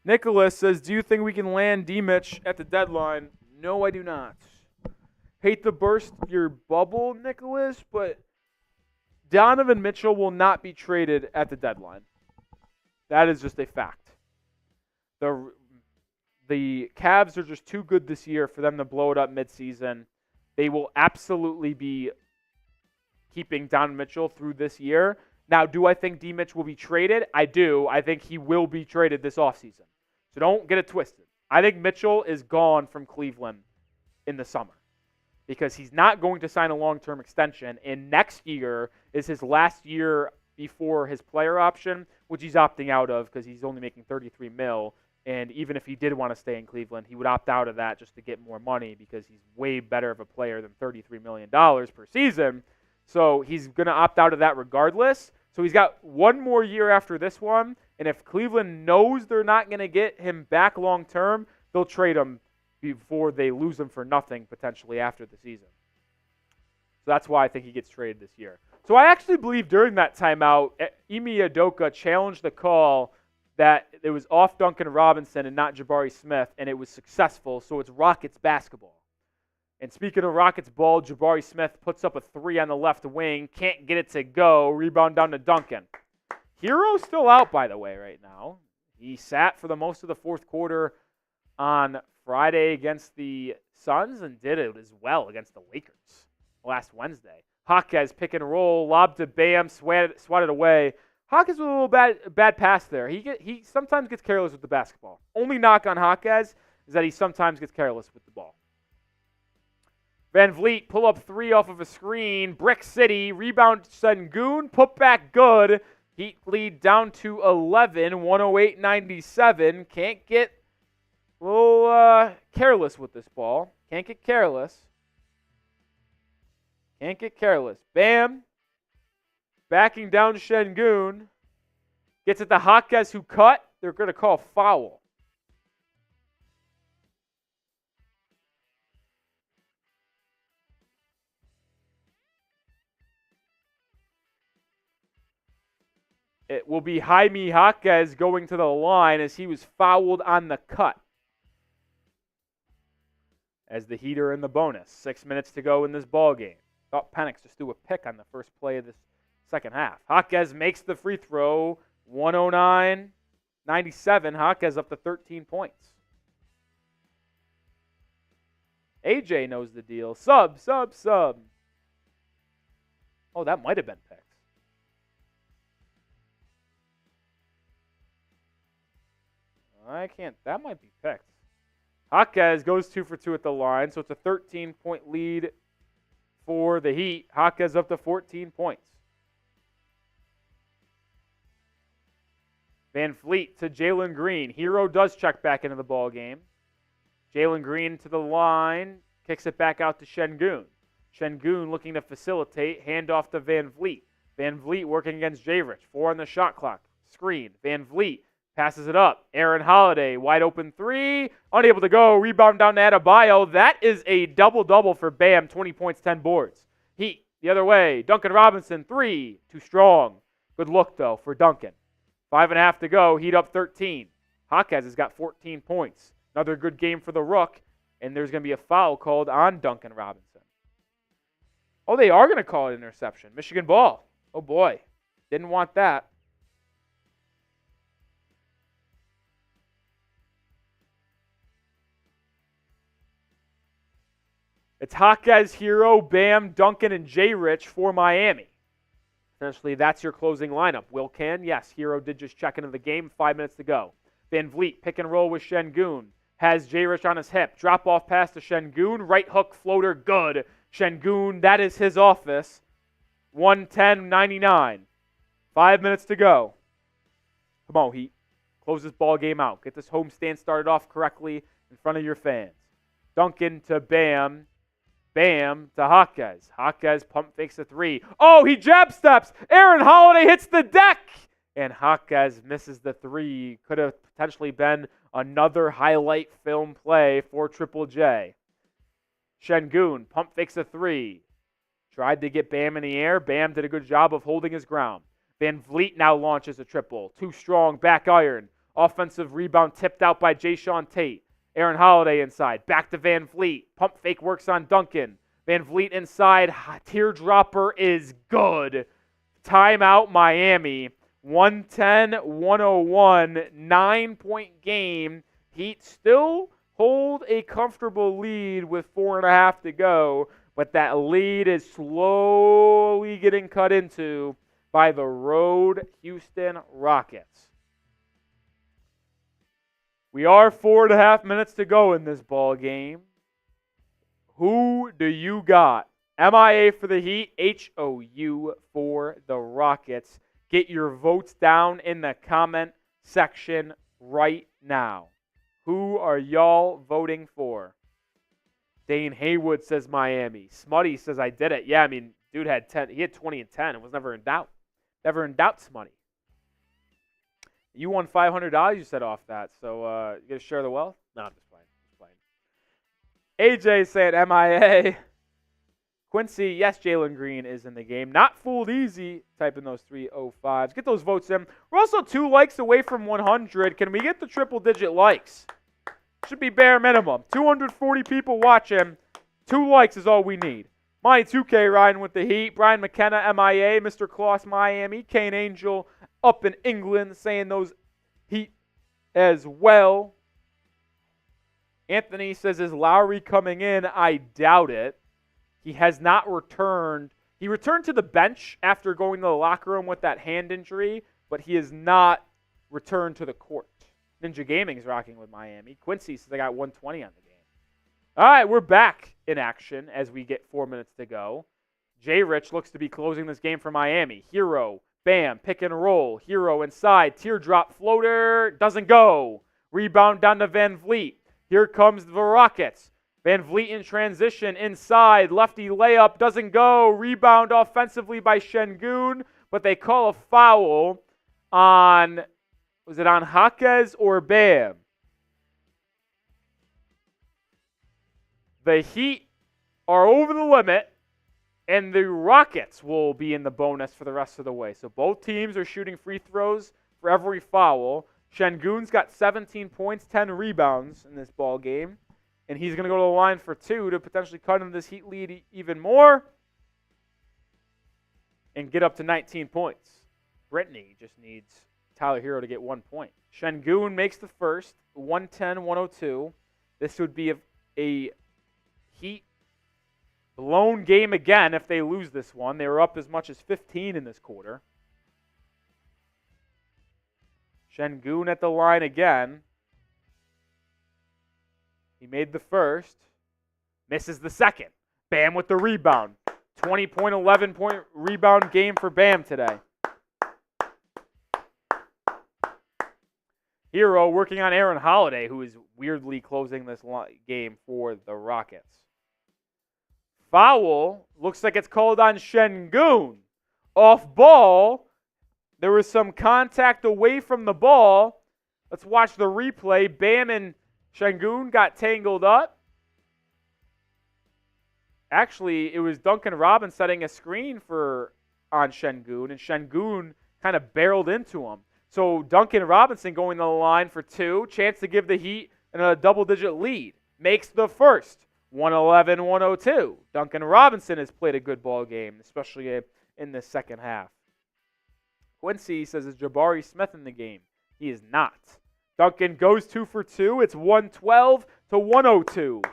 Speaker 1: Nicholas says, do you think we can land D-Mitch at the deadline? No, I do not. Hate to burst your bubble, Nicholas, but Donovan Mitchell will not be traded at the deadline. That is just a fact. The Cavs are just too good this year for them to blow it up midseason. They will absolutely be keeping Donovan Mitchell through this year. Now, do I think D-Mitch will be traded? I do. I think he will be traded this offseason. So don't get it twisted. I think Mitchell is gone from Cleveland in the summer because he's not going to sign a long-term extension, and next year is his last year before his player option, which he's opting out of because he's only making $33 million. And even if he did want to stay in Cleveland, he would opt out of that just to get more money because he's way better of a player than $33 million per season. So he's going to opt out of that regardless. So he's got one more year after this one. And if Cleveland knows they're not going to get him back long term, they'll trade him before they lose him for nothing potentially after the season. So that's why I think he gets traded this year. So I actually believe during that timeout, Ime Udoka challenged the call that it was off Duncan Robinson and not Jabari Smith, and it was successful, so it's Rockets basketball. And speaking of Rockets ball, Jabari Smith puts up a 3 on the left wing, can't get it to go, rebound down to Duncan. Herro's still out, by the way, right now. He sat for the most of the fourth quarter on Friday against the Suns and did it as well against the Lakers last Wednesday. Jaquez pick and roll, lob to Bam, swatted away. Jaquez with a little bad pass there. He sometimes gets careless with the basketball. Only knock on Jaquez is that he sometimes gets careless with the ball. VanVleet pull up 3 off of a screen. Brick City, rebound Şengün, put back good. Heat lead down to 11, 108-97. Can't get a little careless with this ball. Can't get careless. Bam. Backing down Şengün. Gets it to Jaquez who cut. They're going to call foul. It will be Jaime Jaquez going to the line as he was fouled on the cut. As the Heat are in the bonus. 6 minutes to go in this ball game. Thought Penix just threw a pick on the first play of this second half. Jaquez makes the free throw. 109-97. Jaquez up to 13 points. AJ knows the deal. Sub. Oh, that might have been picked. That might be picked. Jaquez goes 2 for 2 at the line, so it's a 13-point lead for the Heat. Jaquez up to 14 points. VanVleet to Jalen Green. Herro does check back into the ball game. Jalen Green to the line, kicks it back out to Şengün. Şengün looking to facilitate, handoff to VanVleet. VanVleet working against J-Rich. 4 on the shot clock. Screen. VanVleet passes it up. Aaron Holiday, wide open 3. Unable to go. Rebound down to Adebayo. That is a double-double for Bam. 20 points, 10 boards. Heat, the other way. Duncan Robinson, 3. Too strong. Good look, though, for Duncan. 5.5 to go. Heat up 13. Jaquez has got 14 points. Another good game for the Rook. And there's going to be a foul called on Duncan Robinson. Oh, they are going to call it an interception. Michigan ball. Oh, boy. Didn't want that. It's Jaquez, Herro, Bam, Duncan, and J-Rich for Miami. Essentially, that's your closing lineup. Will Can, yes, Herro did just check into the game. 5 minutes to go. VanVleet, pick and roll with Şengün. Has J-Rich on his hip. Drop off pass to Şengün. Right hook floater, good. Şengün, that is his office. 110-99. 5 minutes to go. Come on, Heat. Close this ball game out. Get this homestand started off correctly in front of your fans. Duncan to Bam. Bam to Jaquez. Jaquez pump fakes a 3. Oh, he jab steps. Aaron Holiday hits the deck. And Jaquez misses the 3. Could have potentially been another highlight film play for Triple J. Şengün pump fakes a 3. Tried to get Bam in the air. Bam did a good job of holding his ground. VanVleet now launches a triple. Too strong, back iron. Offensive rebound tipped out by Jae'Sean Tate. Aaron Holiday inside. Back to VanVleet. Pump fake works on Duncan. VanVleet inside. Teardropper is good. Timeout Miami. 110-101. 9-point game. Heat still hold a comfortable lead with 4.5 to go. But that lead is slowly getting cut into by the road Houston Rockets. We are 4.5 minutes to go in this ball game. Who do you got? MIA for the Heat, HOU for the Rockets. Get your votes down in the comment section right now. Who are y'all voting for? Dane Haywood says Miami. Smutty says I did it. Yeah, I mean, dude had 10. He had 20 and 10. It was never in doubt. Never in doubt, Smutty. You won $500 you said off that, so you going to share the wealth? No, I'm just playing. AJ saying MIA. Quincy, yes, Jalen Green is in the game. Not fooled easy. Type in those 305s. Get those votes in. We're also 2 likes away from 100. Can we get the triple-digit likes? Should be bare minimum. 240 people watching. 2 likes is all we need. Monty 2K riding with the Heat. Brian McKenna, MIA. Mr. Kloss, Miami. Kane Angel up in England saying those Heat as well. Anthony says, is Lowry coming in? I doubt it. He has not returned. He returned to the bench after going to the locker room with that hand injury, but he has not returned to the court. Ninja Gaming is rocking with Miami. Quincy says they got 120 on the game. All right, we're back in action as we get 4 minutes to go. J. Rich looks to be closing this game for Miami. Herro, bam, pick and roll. Herro inside, teardrop floater, doesn't go. Rebound down to VanVleet. Here comes the Rockets. VanVleet in transition inside, lefty layup, doesn't go. Rebound offensively by Şengün, but they call a foul on, was it on Jaquez or Bam? The Heat are over the limit, and the Rockets will be in the bonus for the rest of the way. So both teams are shooting free throws for every foul. Şengün's got 17 points, 10 rebounds in this ball game. And he's going to go to the line for 2 to potentially cut into this Heat lead even more and get up to 19 points. Brittany just needs Tyler Herro to get 1 point. Şengün makes the first, 110-102. This would be a Heat blown game again if they lose this one. They were up as much as 15 in this quarter. Şengün at the line again. He made the first, misses the second. Bam with the rebound. 20-point, 11-point rebound game for Bam today. Herro working on Aaron Holiday, who is weirdly closing this game for the Rockets. Foul, looks like it's called on Şengün. Off ball, there was some contact away from the ball. Let's watch the replay. Bam and Şengün got tangled up. Actually, it was Duncan Robinson setting a screen on Şengün, and Şengün kind of barreled into him. So Duncan Robinson going to the line for 2. Chance to give the Heat a double-digit lead. Makes the first, 111-102. Duncan Robinson has played a good ball game, especially in the second half. Quincy says, is Jabari Smith in the game? He is not. Duncan goes 2 for 2. It's 112-102.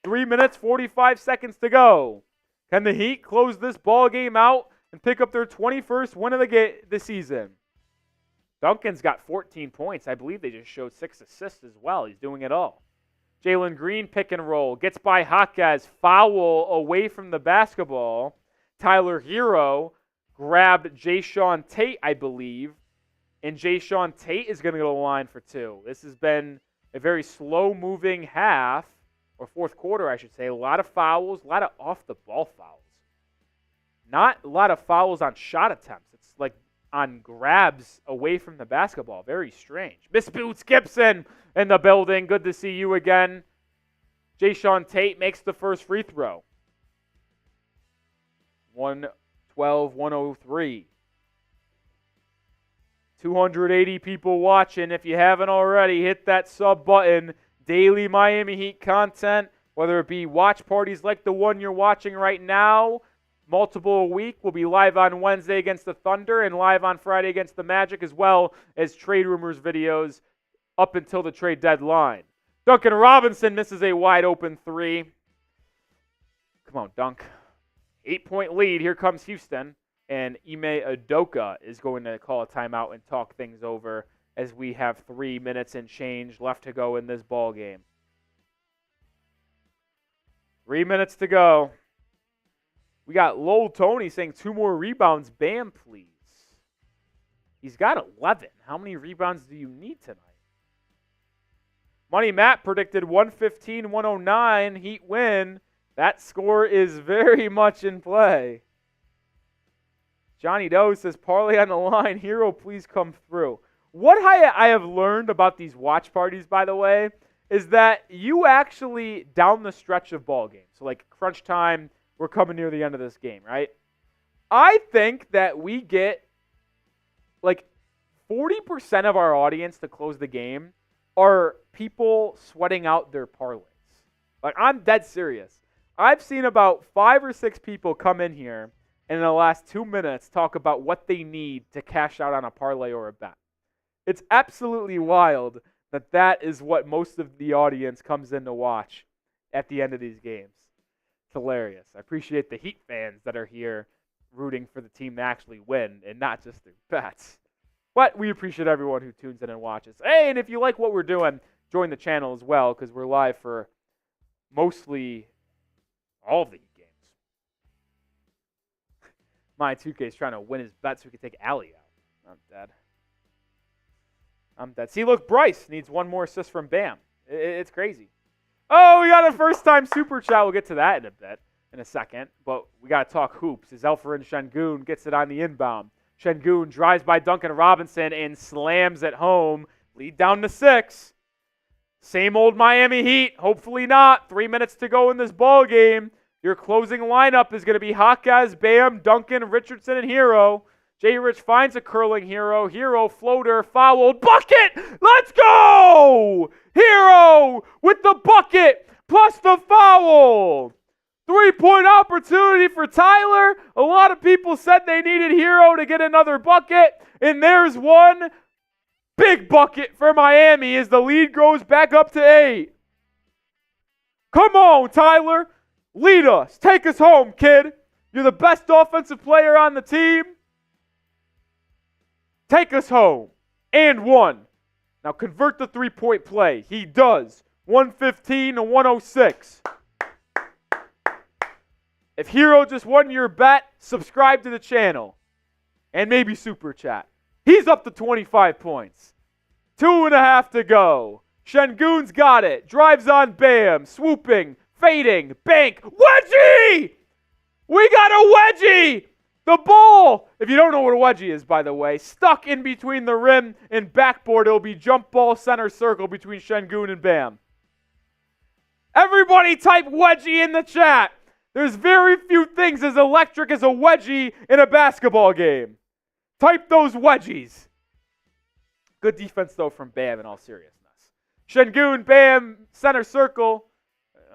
Speaker 1: 3 minutes, 45 seconds to go. Can the Heat close this ball game out and pick up their 21st win of the season? Duncan's got 14 points. I believe they just showed 6 assists as well. He's doing it all. Jalen Green pick and roll. Gets by Jaquez. Foul away from the basketball. Tyler Herro grabbed Jae'Sean Tate, I believe. And Jae'Sean Tate is going to go to the line for 2. This has been a very slow-moving half, or fourth quarter, I should say. A lot of fouls, a lot of off-the-ball fouls. Not a lot of fouls on shot attempts. It's like on grabs away from the basketball. Very strange. Miss Boots Gibson in the building. Good to see you again. Jae'Sean Tate makes the first free throw. 112-103. 280 people watching. If you haven't already, hit that sub button. Daily Miami Heat content, whether it be watch parties like the one you're watching right now, multiple a week. We'll be live on Wednesday against the Thunder and live on Friday against the Magic, as well as trade rumors videos up until the trade deadline. Duncan Robinson misses a wide open 3. Come on, Dunk. 8-point lead. Here comes Houston. And Ime Udoka is going to call a timeout and talk things over as we have 3 minutes and change left to go in this ball game. 3 minutes to go. We got Lowell Tony saying 2 more rebounds. Bam, please. He's got 11. How many rebounds do you need tonight? Money Matt predicted 115-109. Heat win. That score is very much in play. Johnny Doe says, parlay on the line. Herro, please come through. What I have learned about these watch parties, by the way, is that you actually, down the stretch of ball games, so like crunch time, we're coming near the end of this game, right? I think that we get like 40% of our audience to close the game are people sweating out their parlays. Like, I'm dead serious. I've seen about 5 or 6 people come in here and in the last 2 minutes talk about what they need to cash out on a parlay or a bet. It's absolutely wild that is what most of the audience comes in to watch at the end of these games. It's hilarious. I appreciate the Heat fans that are here rooting for the team to actually win and not just their bets. But we appreciate everyone who tunes in and watches. Hey, and if you like what we're doing, join the channel as well, because we're live for mostly all of the games. My 2K is trying to win his bet so we can take Allie out. I'm dead. See, look, Bryce needs one more assist from Bam. It's crazy. Oh, we got a first-time super chat. We'll get to that in a bit, in a second. But we got to talk hoops as Alperen Şengün gets it on the inbound. Şengün drives by Duncan Robinson and slams it home. Lead down to 6. Same old Miami Heat. Hopefully not. 3 minutes to go in this ball game. Your closing lineup is going to be Jaquez, Bam, Duncan, Richardson, and Herro. J-Rich finds a curling Herro. Herro, floater, fouled. Bucket! Let's go! Herro with the bucket plus the foul. 3-point opportunity for Tyler. A lot of people said they needed Herro to get another bucket. And there's one big bucket for Miami as the lead goes back up to 8. Come on, Tyler. Lead us. Take us home, kid. You're the best offensive player on the team. Take us home. And 1. Now convert the 3-point play. He does. 115 to 106. If Herro just won your bet, subscribe to the channel. And maybe super chat. He's up to 25 points. 2.5 to go. Şengün's got it. Drives on Bam. Swooping. Fading. Bank. Wedgie! We got a wedgie! The ball, if you don't know what a wedgie is, by the way, stuck in between the rim and backboard. It'll be jump ball center circle between Şengün and Bam. Everybody type wedgie in the chat. There's very few things as electric as a wedgie in a basketball game. Type those wedgies. Good defense, though, from Bam in all seriousness. Şengün, Bam, center circle.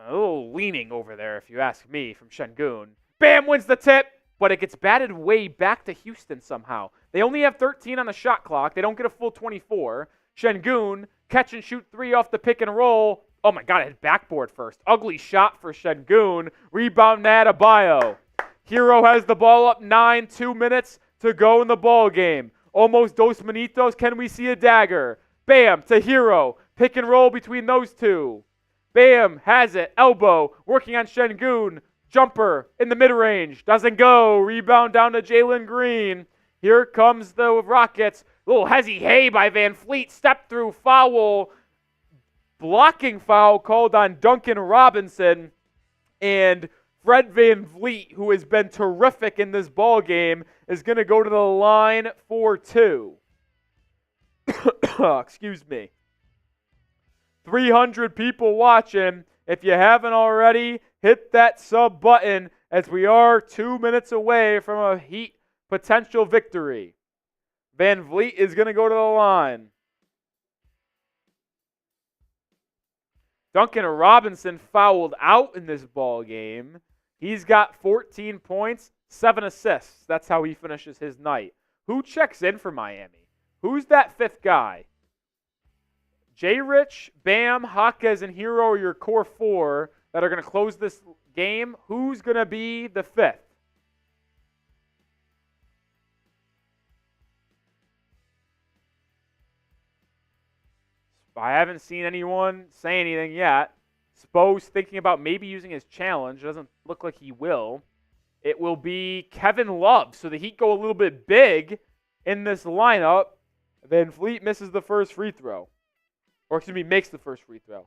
Speaker 1: A little leaning over there, if you ask me, from Şengün. Bam wins the tip, but it gets batted way back to Houston somehow. They only have 13 on the shot clock. They don't get a full 24. Şengün, catch and shoot 3 off the pick and roll. Oh my God, it hit backboard first. Ugly shot for Şengün. Rebound to Adebayo. Herro has the ball up 9, 2 minutes to go in the ball game. Almost dos manitos. Can we see a dagger? Bam to Herro. Pick and roll between those two. Bam has it. Elbow. Working on Şengün. Jumper in the mid-range. Doesn't go. Rebound down to Jalen Green. Here comes the Rockets. Little hezzy hay by VanVleet. Step through foul. Blocking foul called on Duncan Robinson. And Fred VanVleet, who has been terrific in this ball game, is going to go to the line for 2. Excuse me. 300 people watching. If you haven't already, hit that sub button as we are 2 minutes away from a Heat potential victory. VanVleet is going to go to the line. Duncan Robinson fouled out in this ball game. He's got 14 points, 7 assists. That's how he finishes his night. Who checks in for Miami? Who's that 5th guy? J-Rich, Bam, Jaquez, and Herro are your core 4 that are going to close this game. Who's going to be the 5th? I haven't seen anyone say anything yet. Spo's thinking about maybe using his challenge. Doesn't look like he will. It will be Kevin Love. So the Heat go a little bit big in this lineup. VanVleet misses the first free throw. Or excuse me, makes the first free throw.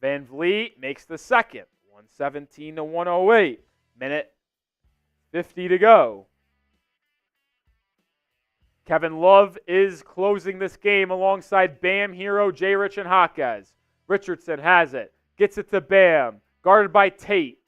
Speaker 1: VanVleet makes the second. 117 to 108. Minute 50 to go. Kevin Love is closing this game alongside Bam, Herro, J-Rich, and Jaquez. Richardson has it. Gets it to Bam. Guarded by Tate.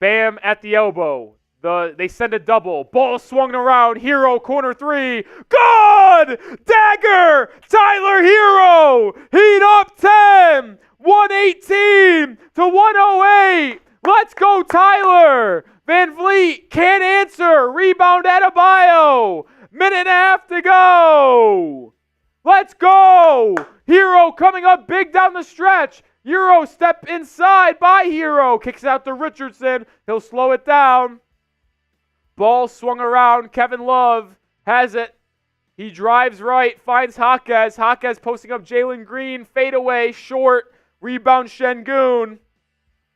Speaker 1: Bam at the elbow. They send a double. Ball swung around. Herro, corner three. Good! Dagger! Tyler Herro! Heat up 10! 118 to 108. Let's go, Tyler! VanVleet can't answer. Rebound Adebayo. Minute and a half to go. Let's go! Herro coming up big down the stretch. Herro step inside by Herro. Kicks out to Richardson. He'll slow it down. Ball swung around. Kevin Love has it. He drives right, finds Jaquez. Jaquez posting up Jalen Green. Fade away, short. Rebound Şengün.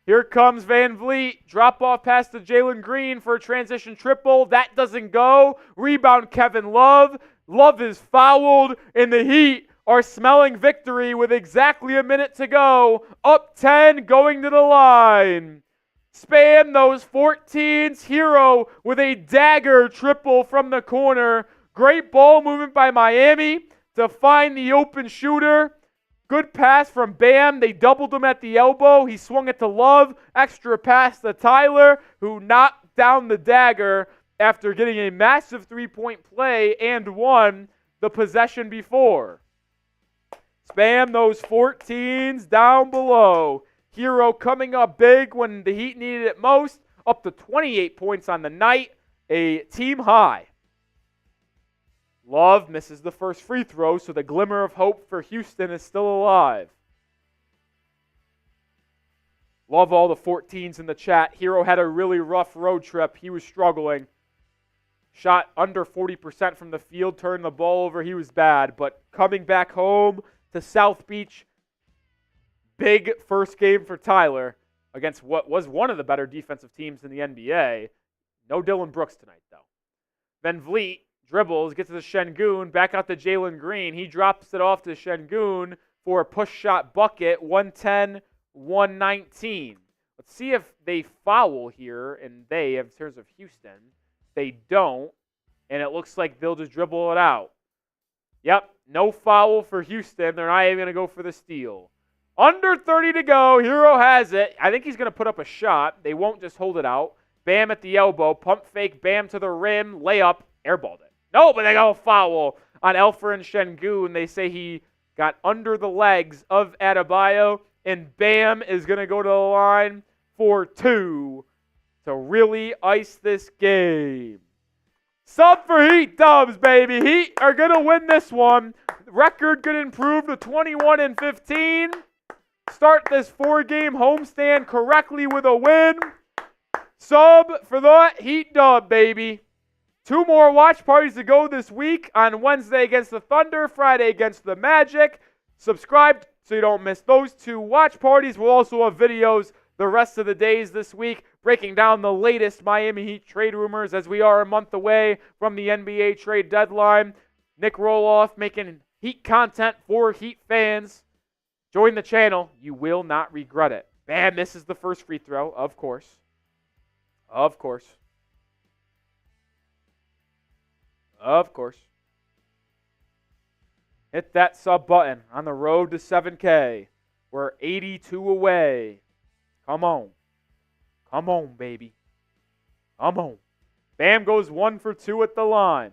Speaker 1: Here comes VanVleet. Drop off pass to Jalen Green for a transition triple. That doesn't go. Rebound Kevin Love. Love is fouled, and the Heat are smelling victory with exactly a minute to go. Up 10, going to the line. Spam those 14s. Herro with a dagger triple from the corner. Great ball movement by Miami to find the open shooter. Good pass from Bam. They doubled him at the elbow. He swung it to Love. Extra pass to Tyler, who knocked down the dagger after getting a massive three-point play and won the possession before. Spam those 14s down below. Herro coming up big when the Heat needed it most. Up to 28 points on the night. A team high. Love misses the first free throw, so the glimmer of hope for Houston is still alive. Love all the 14s in the chat. Herro had a really rough road trip. He was struggling. Shot under 40% from the field, turned the ball over. He was bad, but coming back home to South Beach, big first game for Tyler against what was one of the better defensive teams in the NBA. No Dillon Brooks tonight, though. VanVleet dribbles, gets to the Şengün, back out to Jalen Green. He drops it off to Şengün for a push shot bucket, 110-119. Let's see if they foul here, and they, in terms of Houston, they don't, and it looks like they'll just dribble it out. Yep, no foul for Houston. They're not even going to go for the steal. Under 30 to go. Herro has it. I think he's going to put up a shot. They won't just hold it out. Bam at the elbow. Pump fake. Bam to the rim. Layup. Airballed it. No, but they got a foul on Alperen Şengün. They say he got under the legs of Adebayo. And Bam is going to go to the line for two to really ice this game. Sub for Heat Dubs, baby. Heat are going to win this one. Record going to improve to 21-15. Start this four-game homestand correctly with a win. Sub for that Heat dub, baby. 2 more watch parties to go this week. On Wednesday against the Thunder, Friday against the Magic. Subscribe so you don't miss those 2 watch parties. We'll also have videos the rest of the days this week, breaking down the latest Miami Heat trade rumors as we are a month away from the NBA trade deadline. Nic Rohloff making Heat content for Heat fans. Join the channel. You will not regret it. Bam misses the first free throw, of course. Of course. Of course. Hit that sub button on the road to 7K. We're 82 away. Come on. Come on, baby. Come on. Bam goes 1 for 2 at the line.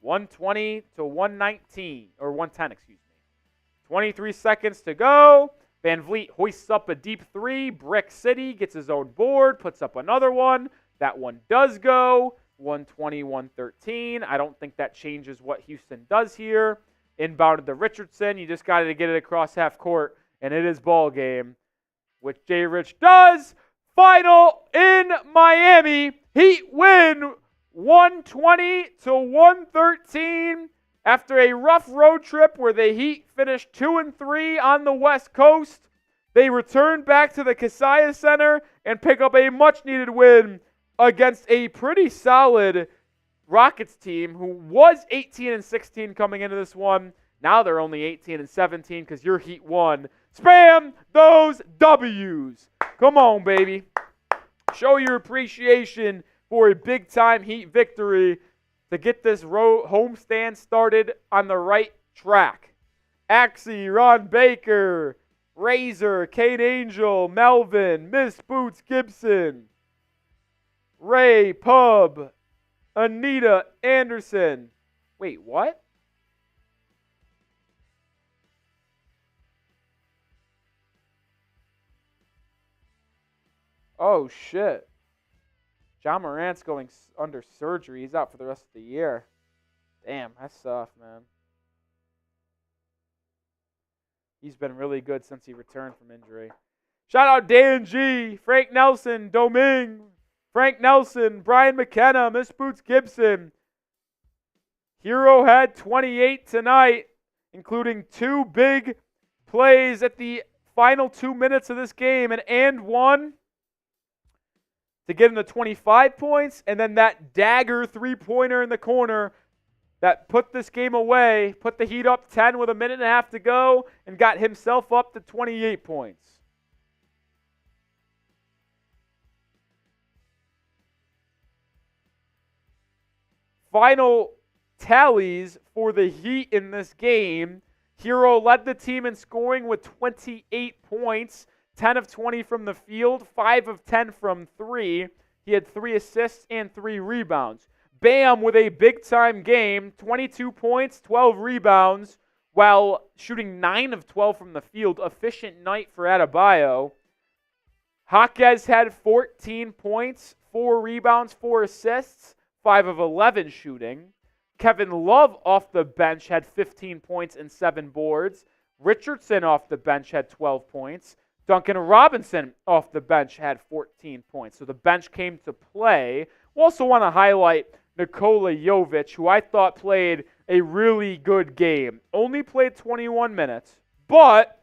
Speaker 1: 120 to 119. Or 110, excuse me. 23 seconds to go. VanVleet hoists up a deep 3. Brick City gets his own board. Puts up another one. That one does go. 120, 113. I don't think that changes what Houston does here. Inbounded to Richardson. You just got to get it across half court. And it is ball game. Which J-Rich does. Final in Miami. Heat win 120 to 113 after a rough road trip where the Heat finished 2-3 on the West Coast. They return back to the Kaseya Center and pick up a much-needed win against a pretty solid Rockets team who was 18-16 coming into this one. Now they're only 18-17 because your Heat won. Spam those W's. Come on, baby. Show your appreciation for a big-time Heat victory. to get this homestand started on the right track. Axie, Ron Baker, Razor, Kane Angel, Melvin, Miss Boots Gibson, Ray, Pub, Anita, Anderson. Wait, what? Oh, shit. John Morant's going under surgery. He's out for the rest of the year. Damn, that's tough, man. He's been really good since he returned from injury. Shout out Dan G, Frank Nelson, Doming, Frank Nelson, Brian McKenna, Miss Boots Gibson. Herro had 28 tonight, including 2 big plays at the final 2 minutes of this game, and one to get him to 25 points, and then that dagger three-pointer in the corner that put this game away, put the Heat up 10 with a minute and a half to go, and got himself up to 28 points. Final tallies for the Heat in this game. Herro led the team in scoring with 28 points, 10 of 20 from the field, 5 of 10 from 3. He had 3 assists and 3 rebounds. Bam with a big-time game, 22 points, 12 rebounds, while shooting 9 of 12 from the field. Efficient night for Adebayo. Jaquez had 14 points, 4 rebounds, 4 assists, 5 of 11 shooting. Kevin Love off the bench had 15 points and 7 boards. Richardson off the bench had 12 points. Duncan Robinson off the bench had 14 points. So the bench came to play. We also want to highlight Nikola Jovic, who I thought played a really good game. Only played 21 minutes, but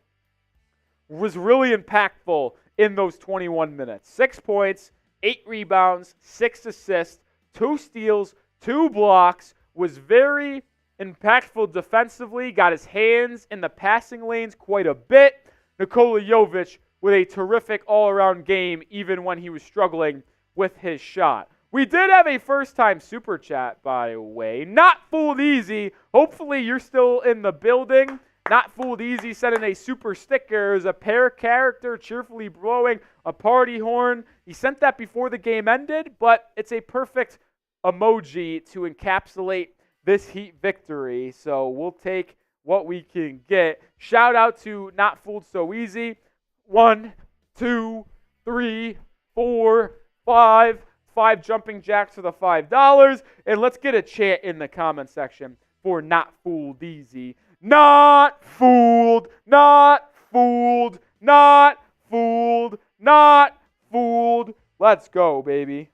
Speaker 1: was really impactful in those 21 minutes. 6 points, 8 rebounds, 6 assists, 2 steals, 2 blocks. Was very impactful defensively. Got his hands in the passing lanes quite a bit. Nikola Jovic with a terrific all-around game, even when he was struggling with his shot. We did have a first-time super chat, by the way. Not Fooled Easy. Hopefully you're still in the building. Not Fooled Easy sent in a super sticker. It was a pair character cheerfully blowing a party horn. He sent that before the game ended, but it's a perfect emoji to encapsulate this Heat victory. So we'll take what we can get. Shout out to Not Fooled So Easy. 1, 2, 3, 4, 5. 5 jumping jacks for the $5. And let's get a chant in the comment section for Not Fooled Easy. Not fooled, not fooled, not fooled, not fooled. Let's go, baby.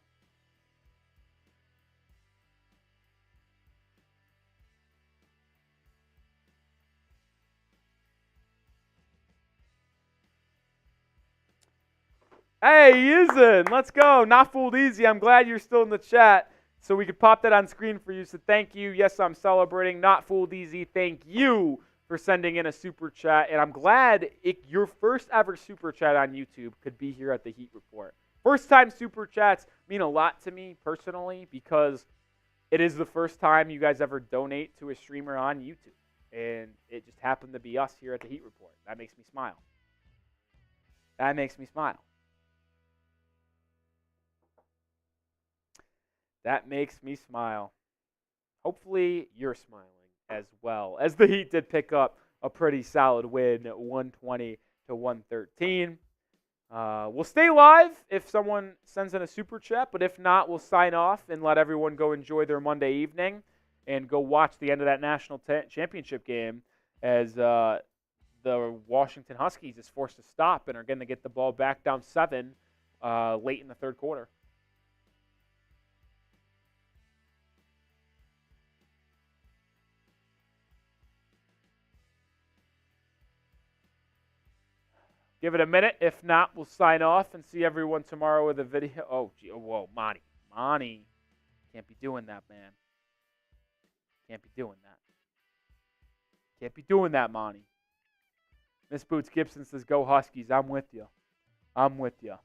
Speaker 1: Hey, he is in. Let's go. Not Fooled Easy. I'm glad you're still in the chat so we could pop that on screen for you. So thank you. Yes, I'm celebrating. Not Fooled Easy. Thank you for sending in a super chat. And I'm glad your first ever super chat on YouTube could be here at the Heat Report. First time super chats mean a lot to me personally because it is the first time you guys ever donate to a streamer on YouTube. And it just happened to be us here at the Heat Report. That makes me smile. That makes me smile. That makes me smile. Hopefully you're smiling as well, as the Heat did pick up a pretty solid win, 120 to 113. We'll stay live if someone sends in a super chat, but if not, we'll sign off and let everyone go enjoy their Monday evening and go watch the end of that national championship game as the Washington Huskies is forced to stop and are going to get the ball back down 7 late in the third quarter. Give it a minute. If not, we'll sign off and see everyone tomorrow with a video. Oh, gee. Oh, whoa, Monty. Monty. Can't be doing that, man. Can't be doing that. Can't be doing that, Monty. Miss Boots Gibson says, go Huskies. I'm with you. I'm with you.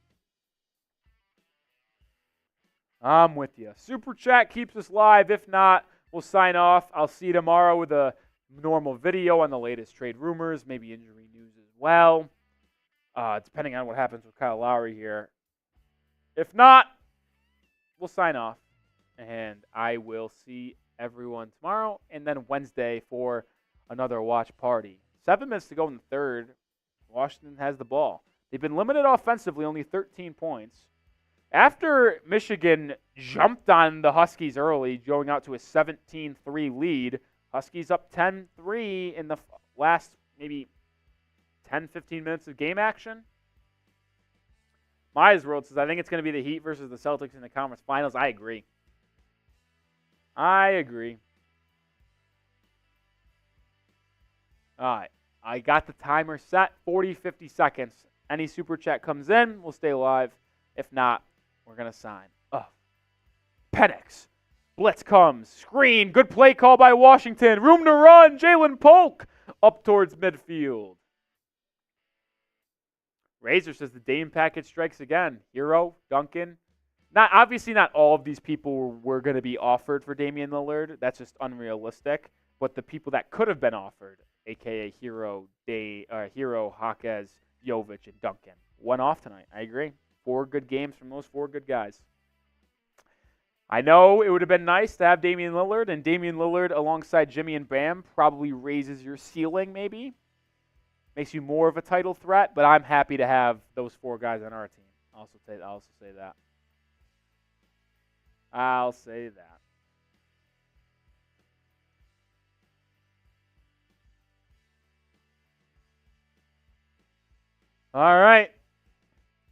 Speaker 1: I'm with you. Super Chat keeps us live. If not, we'll sign off. I'll see you tomorrow with a normal video on the latest trade rumors, maybe injury news as well, depending on what happens with Kyle Lowry here. If not, we'll sign off, and I will see everyone tomorrow and then Wednesday for another watch party. 7 minutes to go in the third. Washington has the ball. They've been limited offensively, only 13 points. After Michigan jumped on the Huskies early, going out to a 17-3 lead, Huskies up 10-3 in the last maybe 10, 15 minutes of game action. Myers World says, I think it's going to be the Heat versus the Celtics in the conference finals. I agree. All right. I got the timer set, 40, 50 seconds. Any super chat comes in, we'll stay live. If not, we're going to sign. Penix. Blitz comes. Screen. Good play call by Washington. Room to run. Jalen Polk up towards midfield. Razor says the Dame package strikes again. Herro, Duncan. Obviously not all of these people were going to be offered for Damian Lillard. That's just unrealistic. But the people that could have been offered, a.k.a. Herro, Jaquez, Jovic, and Duncan, went off tonight. I agree. 4 good games from those 4 good guys. I know it would have been nice to have Damian Lillard, and Damian Lillard alongside Jimmy and Bam probably raises your ceiling maybe. Makes you more of a title threat, but I'm happy to have those 4 guys on our team. I'll also say that. All right.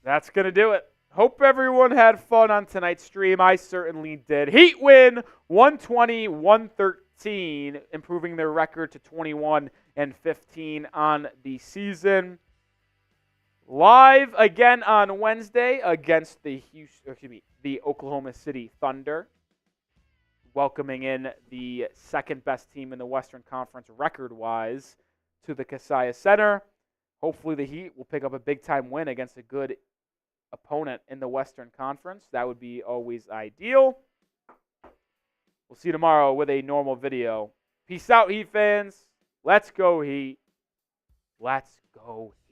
Speaker 1: That's going to do it. Hope everyone had fun on tonight's stream. I certainly did. Heat win 120-113, improving their record to 21-15 on the season. Live again on Wednesday against the Oklahoma City Thunder, welcoming in the second best team in the Western Conference record-wise to the Kaseya Center. Hopefully the Heat will pick up a big-time win against a good opponent in the Western Conference. That would be always ideal. We'll see you tomorrow with a normal video. Peace out, Heat fans. Let's go, Heat. Let's go, Heat.